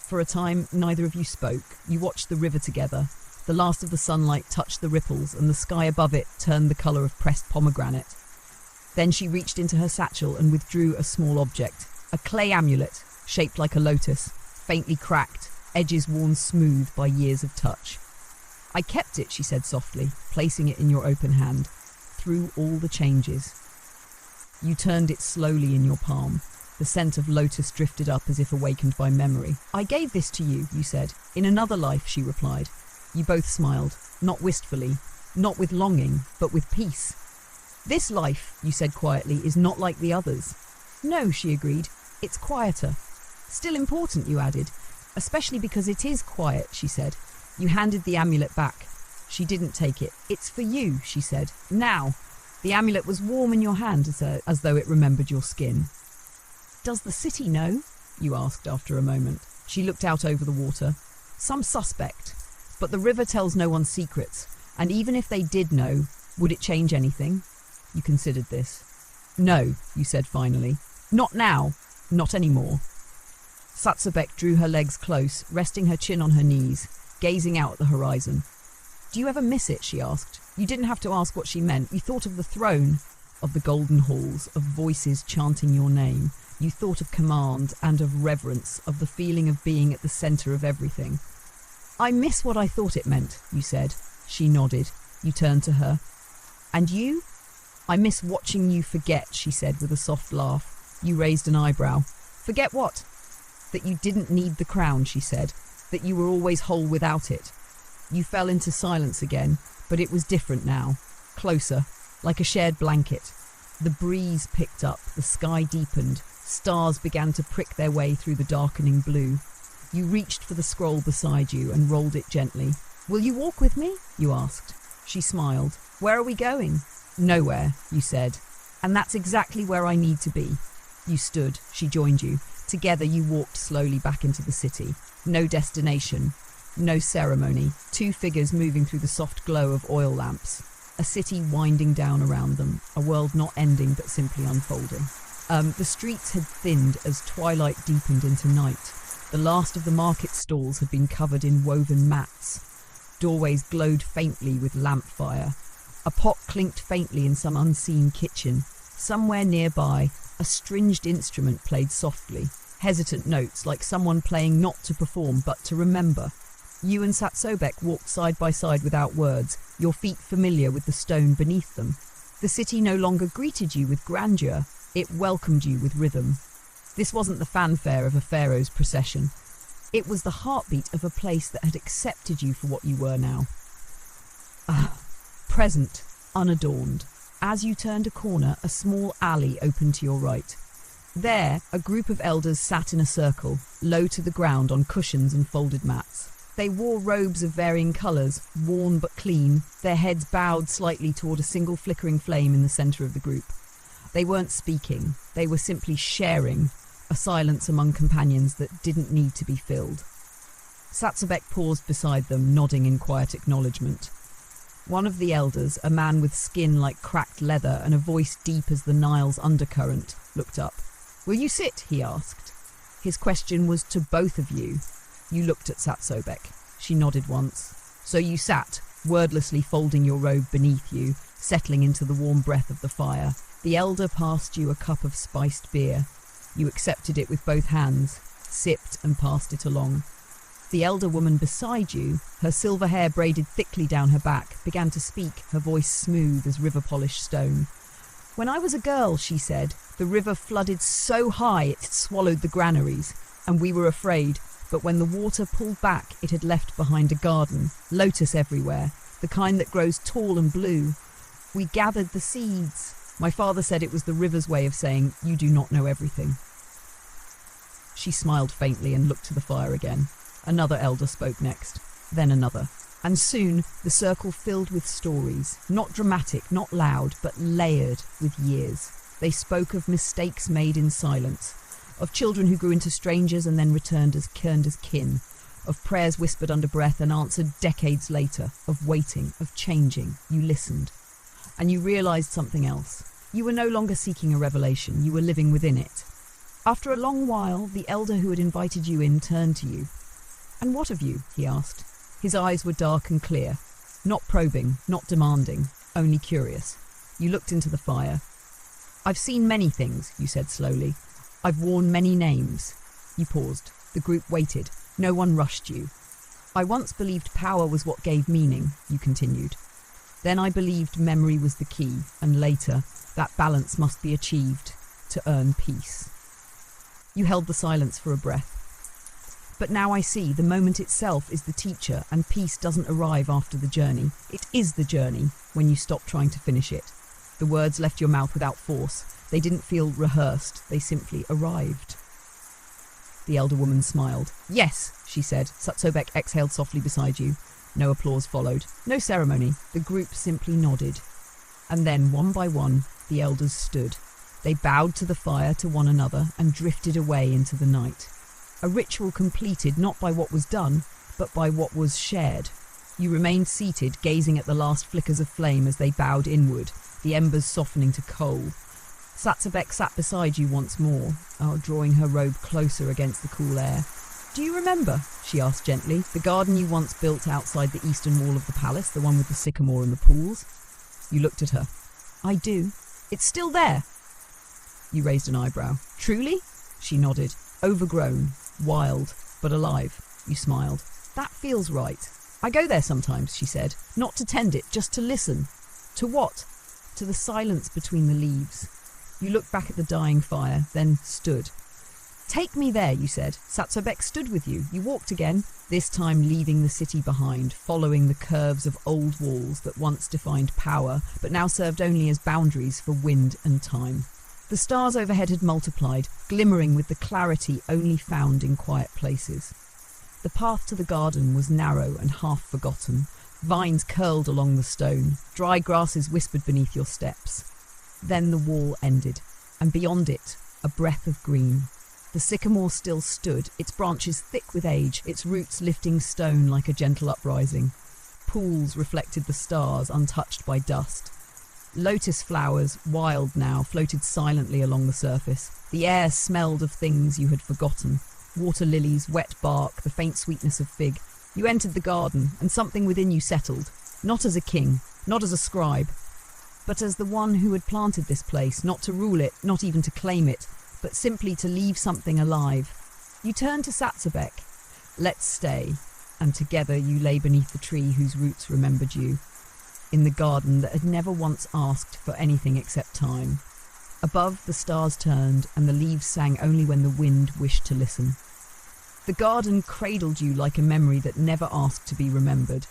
For a time, neither of you spoke. You watched the river together. The last of the sunlight touched the ripples, and the sky above it turned the colour of pressed pomegranate. Then she reached into her satchel and withdrew a small object, a clay amulet, shaped like a lotus, faintly cracked, edges worn smooth by years of touch. "I kept it," she said softly, placing it in your open hand, "through all the changes." You turned it slowly in your palm. The scent of lotus drifted up as if awakened by memory. "I gave this to you," you said. "In another life," she replied. You both smiled, not wistfully, not with longing, but with peace. "This life," you said quietly, "is not like the others." "No," she agreed. "It's quieter." "Still important," you added. "Especially because it is quiet," she said. You handed the amulet back. She didn't take it. "It's for you," she said. "Now." The amulet was warm in your hand, as though it remembered your skin. "Does the city know?" you asked after a moment. She looked out over the water. "Some suspect. But the river tells no one's secrets. And even if they did know, would it change anything?" You considered this. "No," you said finally. "Not now. Not anymore." Satsabek drew her legs close, resting her chin on her knees, gazing out at the horizon. "Do you ever miss it?" she asked. You didn't have to ask what she meant. You thought of the throne, of the golden halls, of voices chanting your name. You thought of command and of reverence, of the feeling of being at the centre of everything. "I miss what I thought it meant," you said. She nodded. You turned to her. "And you?" "I miss watching you forget," she said with a soft laugh. You raised an eyebrow. "Forget what?" That you didn't need the crown, she said, that you were always whole without it. You fell into silence again, but it was different now, closer, like a shared blanket. The breeze picked up, the sky deepened, stars began to prick their way through the darkening blue. You reached for the scroll beside you and rolled it gently. "Will you walk with me?" you asked. She smiled. "Where are we going?" "Nowhere," you said. "And that's exactly where I need to be." You stood, she joined you. Together you walked slowly back into the city. No destination, no ceremony, two figures moving through the soft glow of oil lamps. A city winding down around them, a world not ending but simply unfolding. The streets had thinned as twilight deepened into night. The last of the market stalls had been covered in woven mats. Doorways glowed faintly with lamp fire. A pot clinked faintly in some unseen kitchen. Somewhere nearby, a stringed instrument played softly, hesitant notes like someone playing not to perform but to remember. You and Satsobek walked side by side without words, your feet familiar with the stone beneath them. The city no longer greeted you with grandeur, it welcomed you with rhythm. This wasn't the fanfare of a pharaoh's procession. It was the heartbeat of a place that had accepted you for what you were now. Present, unadorned. As you turned a corner, a small alley opened to your right. There, a group of elders sat in a circle, low to the ground on cushions and folded mats. They wore robes of varying colours, worn but clean, their heads bowed slightly toward a single flickering flame in the centre of the group. They weren't speaking, they were simply sharing, a silence among companions that didn't need to be filled. Satsobek paused beside them, nodding in quiet acknowledgement. One of the elders, a man with skin like cracked leather and a voice deep as the Nile's undercurrent, looked up. "Will you sit?" he asked. His question was to both of you. You looked at Satsobek. She nodded once. So you sat, wordlessly folding your robe beneath you, settling into the warm breath of the fire. The elder passed you a cup of spiced beer. You accepted it with both hands, sipped and passed it along. The elder woman beside you, her silver hair braided thickly down her back, began to speak, her voice smooth as river-polished stone. "When I was a girl," she said, "the river flooded so high it swallowed the granaries, and we were afraid. But when the water pulled back, it had left behind a garden, lotus everywhere, the kind that grows tall and blue. We gathered the seeds." My father said it was the river's way of saying, "You do not know everything." She smiled faintly and looked to the fire again. Another elder spoke next, then another. And soon the circle filled with stories, not dramatic, not loud, but layered with years. They spoke of mistakes made in silence, of children who grew into strangers and then returned as kin, of prayers whispered under breath and answered decades later, of waiting, of changing. You listened. And you realized something else. You were no longer seeking a revelation, you were living within it. After a long while, the elder who had invited you in turned to you. "And what of you?" he asked. His eyes were dark and clear, not probing, not demanding, only curious. You looked into the fire. "I've seen many things," you said slowly. "I've worn many names." You paused. The group waited. No one rushed you. "I once believed power was what gave meaning," you continued. "Then I believed memory was the key, and later, that balance must be achieved to earn peace." You held the silence for a breath. "But now I see the moment itself is the teacher, and peace doesn't arrive after the journey. It is the journey when you stop trying to finish it." The words left your mouth without force. They didn't feel rehearsed. They simply arrived. The elder woman smiled. "Yes," she said. Satsobek exhaled softly beside you. No applause followed. No ceremony. The group simply nodded. And then, one by one, the elders stood. They bowed to the fire, to one another, and drifted away into the night. A ritual completed not by what was done, but by what was shared. You remained seated, gazing at the last flickers of flame as they bowed inward, the embers softening to coal. Satsobek sat beside you once more, drawing her robe closer against the cool air. "Do you remember," she asked gently, "the garden you once built outside the eastern wall of the palace, the one with the sycamore and the pools?" You looked at her. "I do. It's still there." You raised an eyebrow. "Truly?" She nodded. "Overgrown, wild, but alive." You smiled. "That feels right. I go there sometimes," she said. "Not to tend it, just to listen." "To what?" "To the silence between the leaves." You looked back at the dying fire, then stood. Take me there, you said. Satsabek stood with you. You walked again, this time leaving the city behind, following the curves of old walls that once defined power, but now served only as boundaries for wind and time. The stars overhead had multiplied, glimmering with the clarity only found in quiet places. The path to the garden was narrow and half forgotten. Vines curled along the stone, dry grasses whispered beneath your steps. Then the wall ended, and beyond it, a breath of green. The sycamore still stood, its branches thick with age, its roots lifting stone like a gentle uprising. Pools reflected the stars, untouched by dust. Lotus flowers, wild now, floated silently along the surface. The air smelled of things you had forgotten. Water lilies, wet bark, the faint sweetness of fig. You entered the garden, and something within you settled. Not as a king, not as a scribe, but as the one who had planted this place, not to rule it, not even to claim it, but simply to leave something alive. You turned to Satsabek. Let's stay. And together you lay beneath the tree whose roots remembered you, in the garden that had never once asked for anything except time. Above, the stars turned, and the leaves sang only when the wind wished to listen. The garden cradled you like a memory that never asked to be remembered.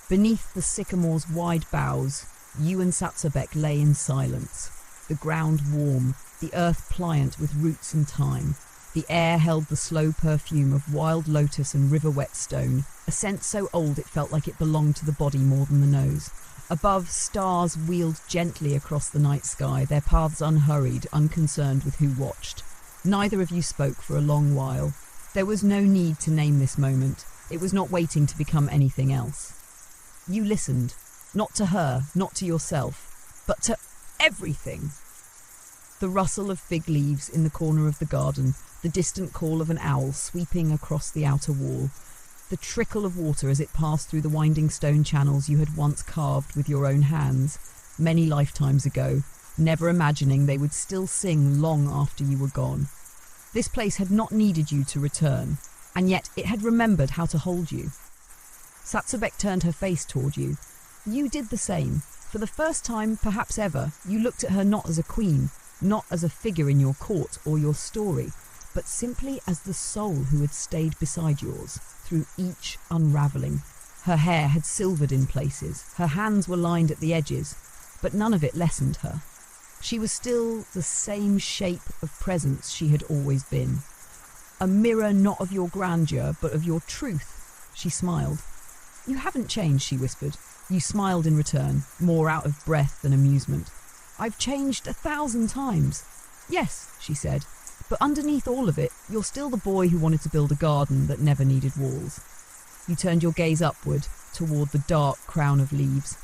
Beneath the sycamore's wide boughs, you and Satsabek lay in silence, the ground warm, the earth pliant with roots and time. The air held the slow perfume of wild lotus and river-wet stone, a scent so old it felt like it belonged to the body more than the nose. Above, stars wheeled gently across the night sky, their paths unhurried, unconcerned with who watched. Neither of you spoke for a long while. There was no need to name this moment. It was not waiting to become anything else. You listened, not to her, not to yourself, but to everything. The rustle of fig leaves in the corner of the garden, the distant call of an owl sweeping across the outer wall, the trickle of water as it passed through the winding stone channels you had once carved with your own hands, many lifetimes ago, never imagining they would still sing long after you were gone. This place had not needed you to return, and yet it had remembered how to hold you. Satsabek turned her face toward you. You did the same. For the first time, perhaps ever, you looked at her not as a queen, not as a figure in your court or your story, but simply as the soul who had stayed beside yours through each unravelling. Her hair had silvered in places, her hands were lined at the edges, but none of it lessened her. She was still the same shape of presence she had always been. A mirror not of your grandeur, but of your truth. She smiled. You haven't changed, she whispered. You smiled in return, more out of breath than amusement. I've changed 1,000 times. Yes, she said, but underneath all of it, you're still the boy who wanted to build a garden that never needed walls. You turned your gaze upward, toward the dark crown of leaves.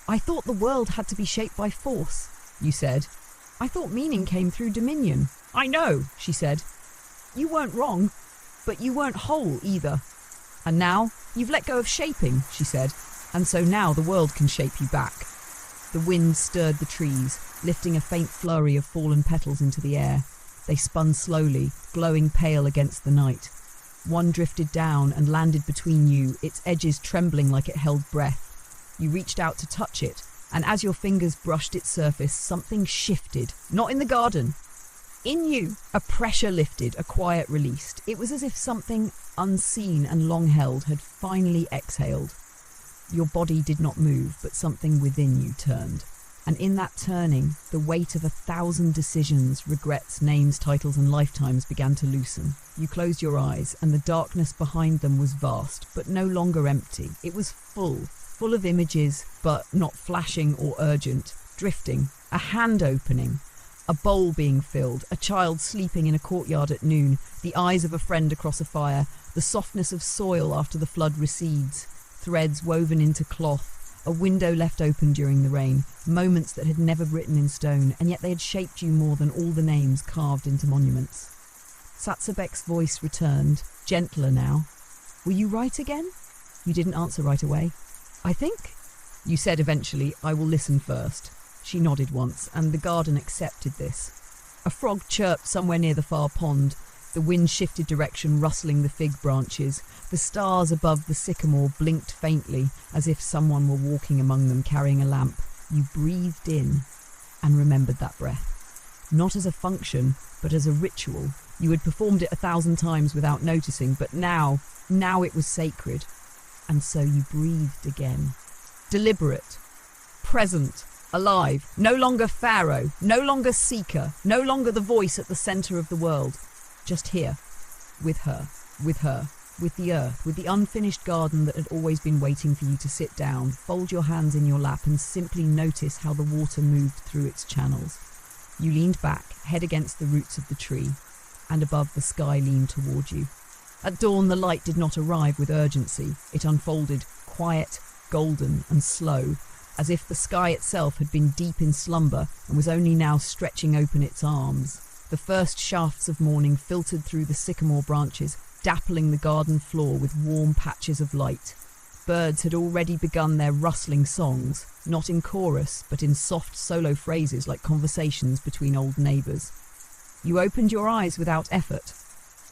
I thought the world had to be shaped by force, you said. I thought meaning came through dominion. I know, she said. You weren't wrong, but you weren't whole either. And now, you've let go of shaping, she said, and so now the world can shape you back. The wind stirred the trees, lifting a faint flurry of fallen petals into the air. They spun slowly, glowing pale against the night. One drifted down and landed between you, its edges trembling like it held breath. You reached out to touch it, and as your fingers brushed its surface, something shifted. Not in the garden. In you, a pressure lifted, a quiet released. It was as if something unseen and long held had finally exhaled. Your body did not move, but something within you turned. And in that turning, the weight of 1,000 decisions, regrets, names, titles, and lifetimes began to loosen. You closed your eyes, and the darkness behind them was vast, but no longer empty. It was full of images, but not flashing or urgent, drifting, a hand opening, a bowl being filled, a child sleeping in a courtyard at noon, the eyes of a friend across a fire, the softness of soil after the flood recedes, threads woven into cloth, a window left open during the rain, moments that had never written in stone, and yet they had shaped you more than all the names carved into monuments. Satsabek's voice returned, gentler now. Were you right again? You didn't answer right away. I think. You said eventually, I will listen first. She nodded once, and the garden accepted this. A frog chirped somewhere near the far pond. The wind shifted direction, rustling the fig branches. The stars above the sycamore blinked faintly, as if someone were walking among them carrying a lamp. You breathed in and remembered that breath. Not as a function, but as a ritual, You had performed it 1,000 times without noticing, but now it was sacred. And so you breathed again. Deliberate, present, alive, no longer Pharaoh, no longer seeker, no longer the voice at the center of the world. Just here, with her, with the earth, with the unfinished garden that had always been waiting for you to sit down, fold your hands in your lap and simply notice how the water moved through its channels. You leaned back, head against the roots of the tree, and above the sky leaned toward you. At dawn, the light did not arrive with urgency. It unfolded, quiet, golden and slow, as if the sky itself had been deep in slumber and was only now stretching open its arms. The first shafts of morning filtered through the sycamore branches, dappling the garden floor with warm patches of light. Birds had already begun their rustling songs, not in chorus, but in soft solo phrases like conversations between old neighbours. You opened your eyes without effort.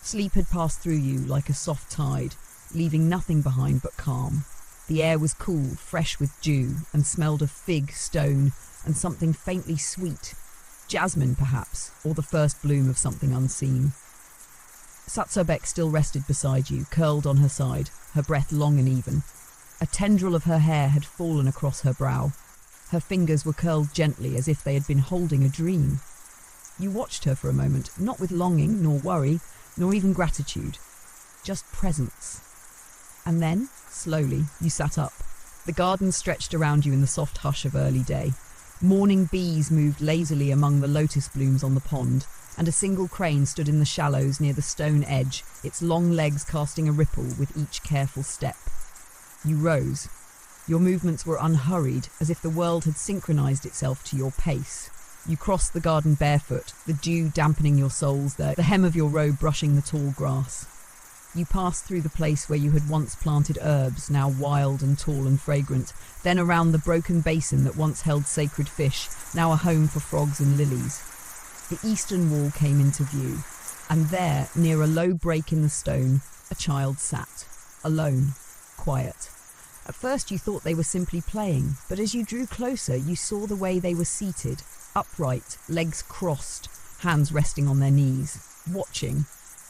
Sleep had passed through you like a soft tide, leaving nothing behind but calm. The air was cool, fresh with dew, and smelled of fig, stone, and something faintly sweet. Jasmine, perhaps, or the first bloom of something unseen. Satsobek still rested beside you, curled on her side, her breath long and even. A tendril of her hair had fallen across her brow. Her fingers were curled gently as if they had been holding a dream. You watched her for a moment, not with longing, nor worry, nor even gratitude. Just presence. And then, slowly, you sat up. The garden stretched around you in the soft hush of early day. Morning bees moved lazily among the lotus blooms on the pond, and a single crane stood in the shallows near the stone edge, its long legs casting a ripple with each careful step. You rose. Your movements were unhurried, as if the world had synchronized itself to your pace. You crossed the garden barefoot, the dew dampening your soles there, the hem of your robe brushing the tall grass. You passed through the place where you had once planted herbs, now wild and tall and fragrant, then around the broken basin that once held sacred fish, now a home for frogs and lilies. The eastern wall came into view, and there, near a low break in the stone, a child sat, alone, quiet. At first you thought they were simply playing, but as you drew closer you saw the way they were seated, upright, legs crossed, hands resting on their knees, watching.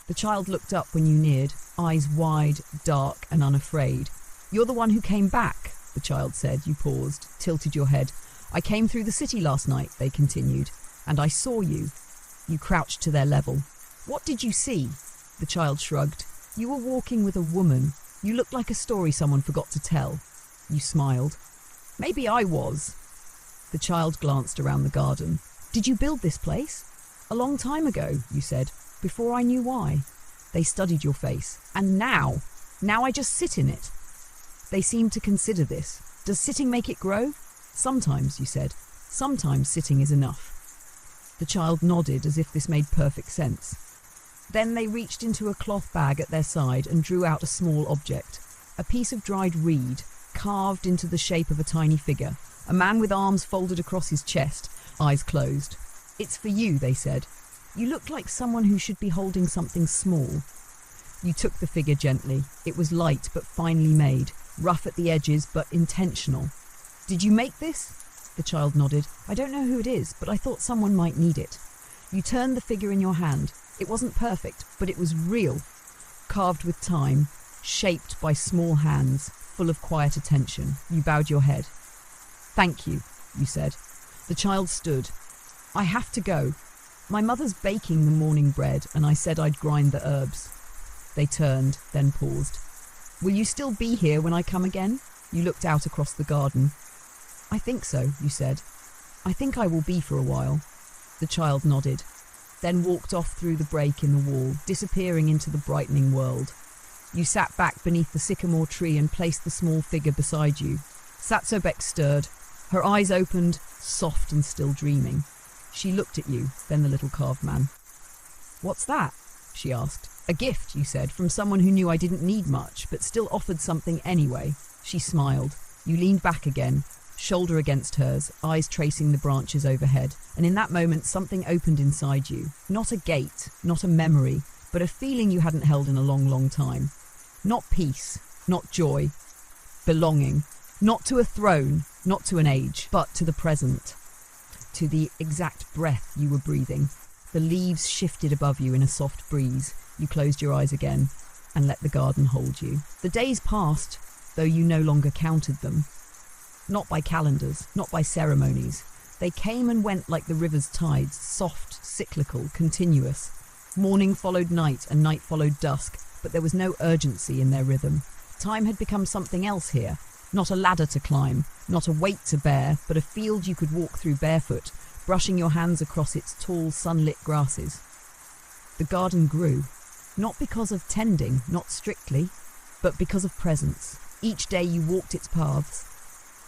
The child looked up when you neared, eyes wide, dark and unafraid. "You're the one who came back," the child said. You paused, tilted your head. "I came through the city last night," they continued, "and I saw you." You crouched to their level. "What did you see?" The child shrugged. "You were walking with a woman. You looked like a story someone forgot to tell." You smiled. "Maybe I was." The child glanced around the garden. "Did you build this place?" "A long time ago," you said, "before I knew why." They studied your face. "And now I just sit in it." They seemed to consider this. "Does sitting make it grow?" "Sometimes," you said. "Sometimes sitting is enough." The child nodded as if this made perfect sense. Then they reached into a cloth bag at their side and drew out a small object, a piece of dried reed, carved into the shape of a tiny figure, a man with arms folded across his chest, eyes closed. "It's for you," they said. "You look like someone who should be holding something small." You took the figure gently. It was light but finely made, rough at the edges but intentional. "Did you make this?" The child nodded. "I don't know who it is, but I thought someone might need it." You turned the figure in your hand. It wasn't perfect, but it was real, carved with time, shaped by small hands, full of quiet attention. You bowed your head. "Thank you," you said. The child stood. "I have to go. My mother's baking the morning bread, and I said I'd grind the herbs." They turned, then paused. "Will you still be here when I come again?" You looked out across the garden. "I think so," you said. "I think I will be for a while." The child nodded, then walked off through the break in the wall, disappearing into the brightening world. You sat back beneath the sycamore tree and placed the small figure beside you. Satsobek stirred. Her eyes opened, soft and still dreaming. She looked at you, then the little carved man. "What's that?" she asked. "A gift," you said, "from someone who knew I didn't need much, but still offered something anyway." She smiled. You leaned back again, shoulder against hers, eyes tracing the branches overhead, and in that moment something opened inside you. Not a gate, not a memory, but a feeling you hadn't held in a long, long time. Not peace, not joy, belonging, not to a throne, not to an age, but to the present, to the exact breath you were breathing, The leaves shifted above you in a soft breeze. You closed your eyes again and let the garden hold you. The days passed, though you no longer counted them. Not by calendars, not by ceremonies. They came and went like the river's tides, soft, cyclical, continuous. Morning followed night and night followed dusk, but there was no urgency in their rhythm. Time had become something else here. Not a ladder to climb, not a weight to bear, but a field you could walk through barefoot, brushing your hands across its tall, sunlit grasses. The garden grew, not because of tending, not strictly, but because of presence. Each day you walked its paths,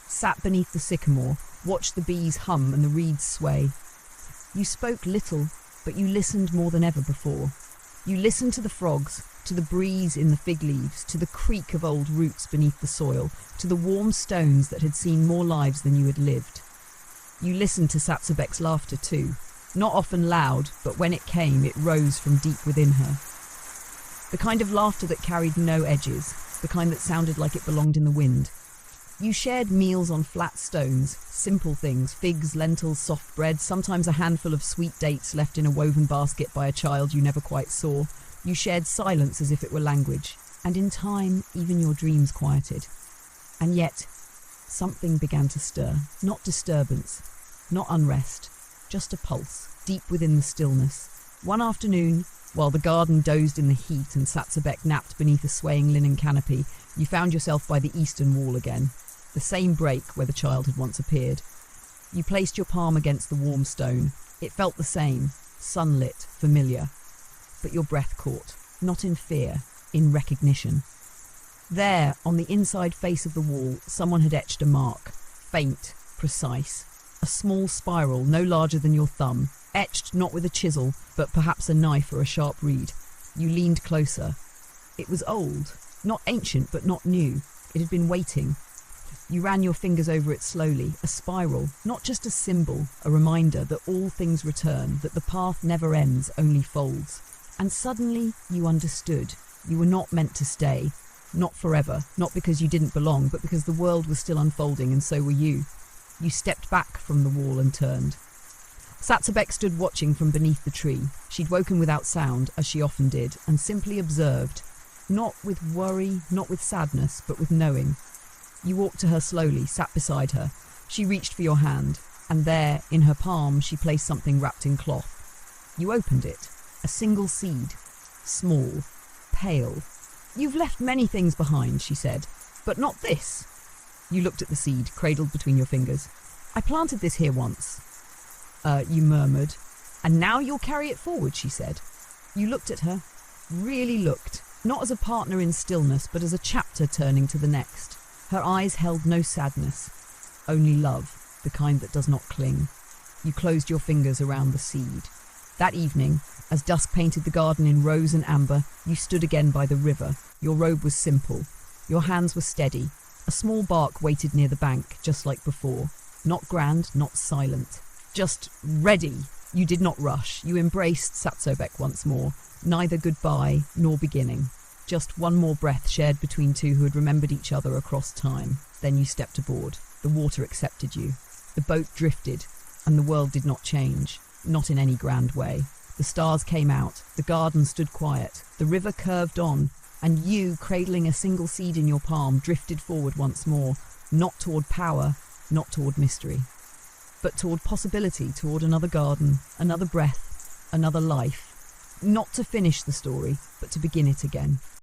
sat beneath the sycamore, watched the bees hum and the reeds sway. You spoke little, but you listened more than ever before. You listened to the frogs, to the breeze in the fig leaves, to the creak of old roots beneath the soil, to the warm stones that had seen more lives than you had lived. You listened to Satsabek's laughter too, not often loud, but when it came, it rose from deep within her. The kind of laughter that carried no edges, the kind that sounded like it belonged in the wind. You shared meals on flat stones, simple things, figs, lentils, soft bread, sometimes a handful of sweet dates left in a woven basket by a child you never quite saw. You shared silence as if it were language, and in time, even your dreams quieted. And yet, something began to stir. Not disturbance, not unrest, just a pulse, deep within the stillness. One afternoon, while the garden dozed in the heat and Satsabek napped beneath a swaying linen canopy, you found yourself by the eastern wall again, the same break where the child had once appeared. You placed your palm against the warm stone. It felt the same, sunlit, familiar. But your breath caught, not in fear, in recognition. There, on the inside face of the wall, someone had etched a mark, faint, precise, a small spiral no larger than your thumb, etched not with a chisel, but perhaps a knife or a sharp reed. You leaned closer. It was old, not ancient but not new. It had been waiting. You ran your fingers over it slowly, a spiral, not just a symbol, a reminder that all things return, that the path never ends, only folds. And suddenly you understood. You were not meant to stay. Not forever, not because you didn't belong, but because the world was still unfolding and so were you. You stepped back from the wall and turned. Satsabek stood watching from beneath the tree. She'd woken without sound, as she often did, and simply observed. Not with worry, not with sadness, but with knowing. You walked to her slowly, sat beside her. She reached for your hand, and there, in her palm, she placed something wrapped in cloth. You opened it. A single seed. Small. Pale. "You've left many things behind," she said, "but not this." You looked at the seed, cradled between your fingers. "I planted this here once." You murmured. "And now you'll carry it forward," she said. You looked at her. Really looked. Not as a partner in stillness, but as a chapter turning to the next. Her eyes held no sadness. Only love, the kind that does not cling. You closed your fingers around the seed. That evening, as dusk painted the garden in rose and amber, you stood again by the river. Your robe was simple. Your hands were steady. A small bark waited near the bank, just like before. Not grand, not silent. Just ready. You did not rush. You embraced Satsabek once more. Neither goodbye nor beginning. Just one more breath shared between two who had remembered each other across time. Then you stepped aboard. The water accepted you. The boat drifted, and the world did not change. Not in any grand way. The stars came out. The garden stood quiet. The river curved on, and you, cradling a single seed in your palm, drifted forward once more, not toward power, not toward mystery, but toward possibility, toward another garden, another breath, another life. Not to finish the story, but to begin it again.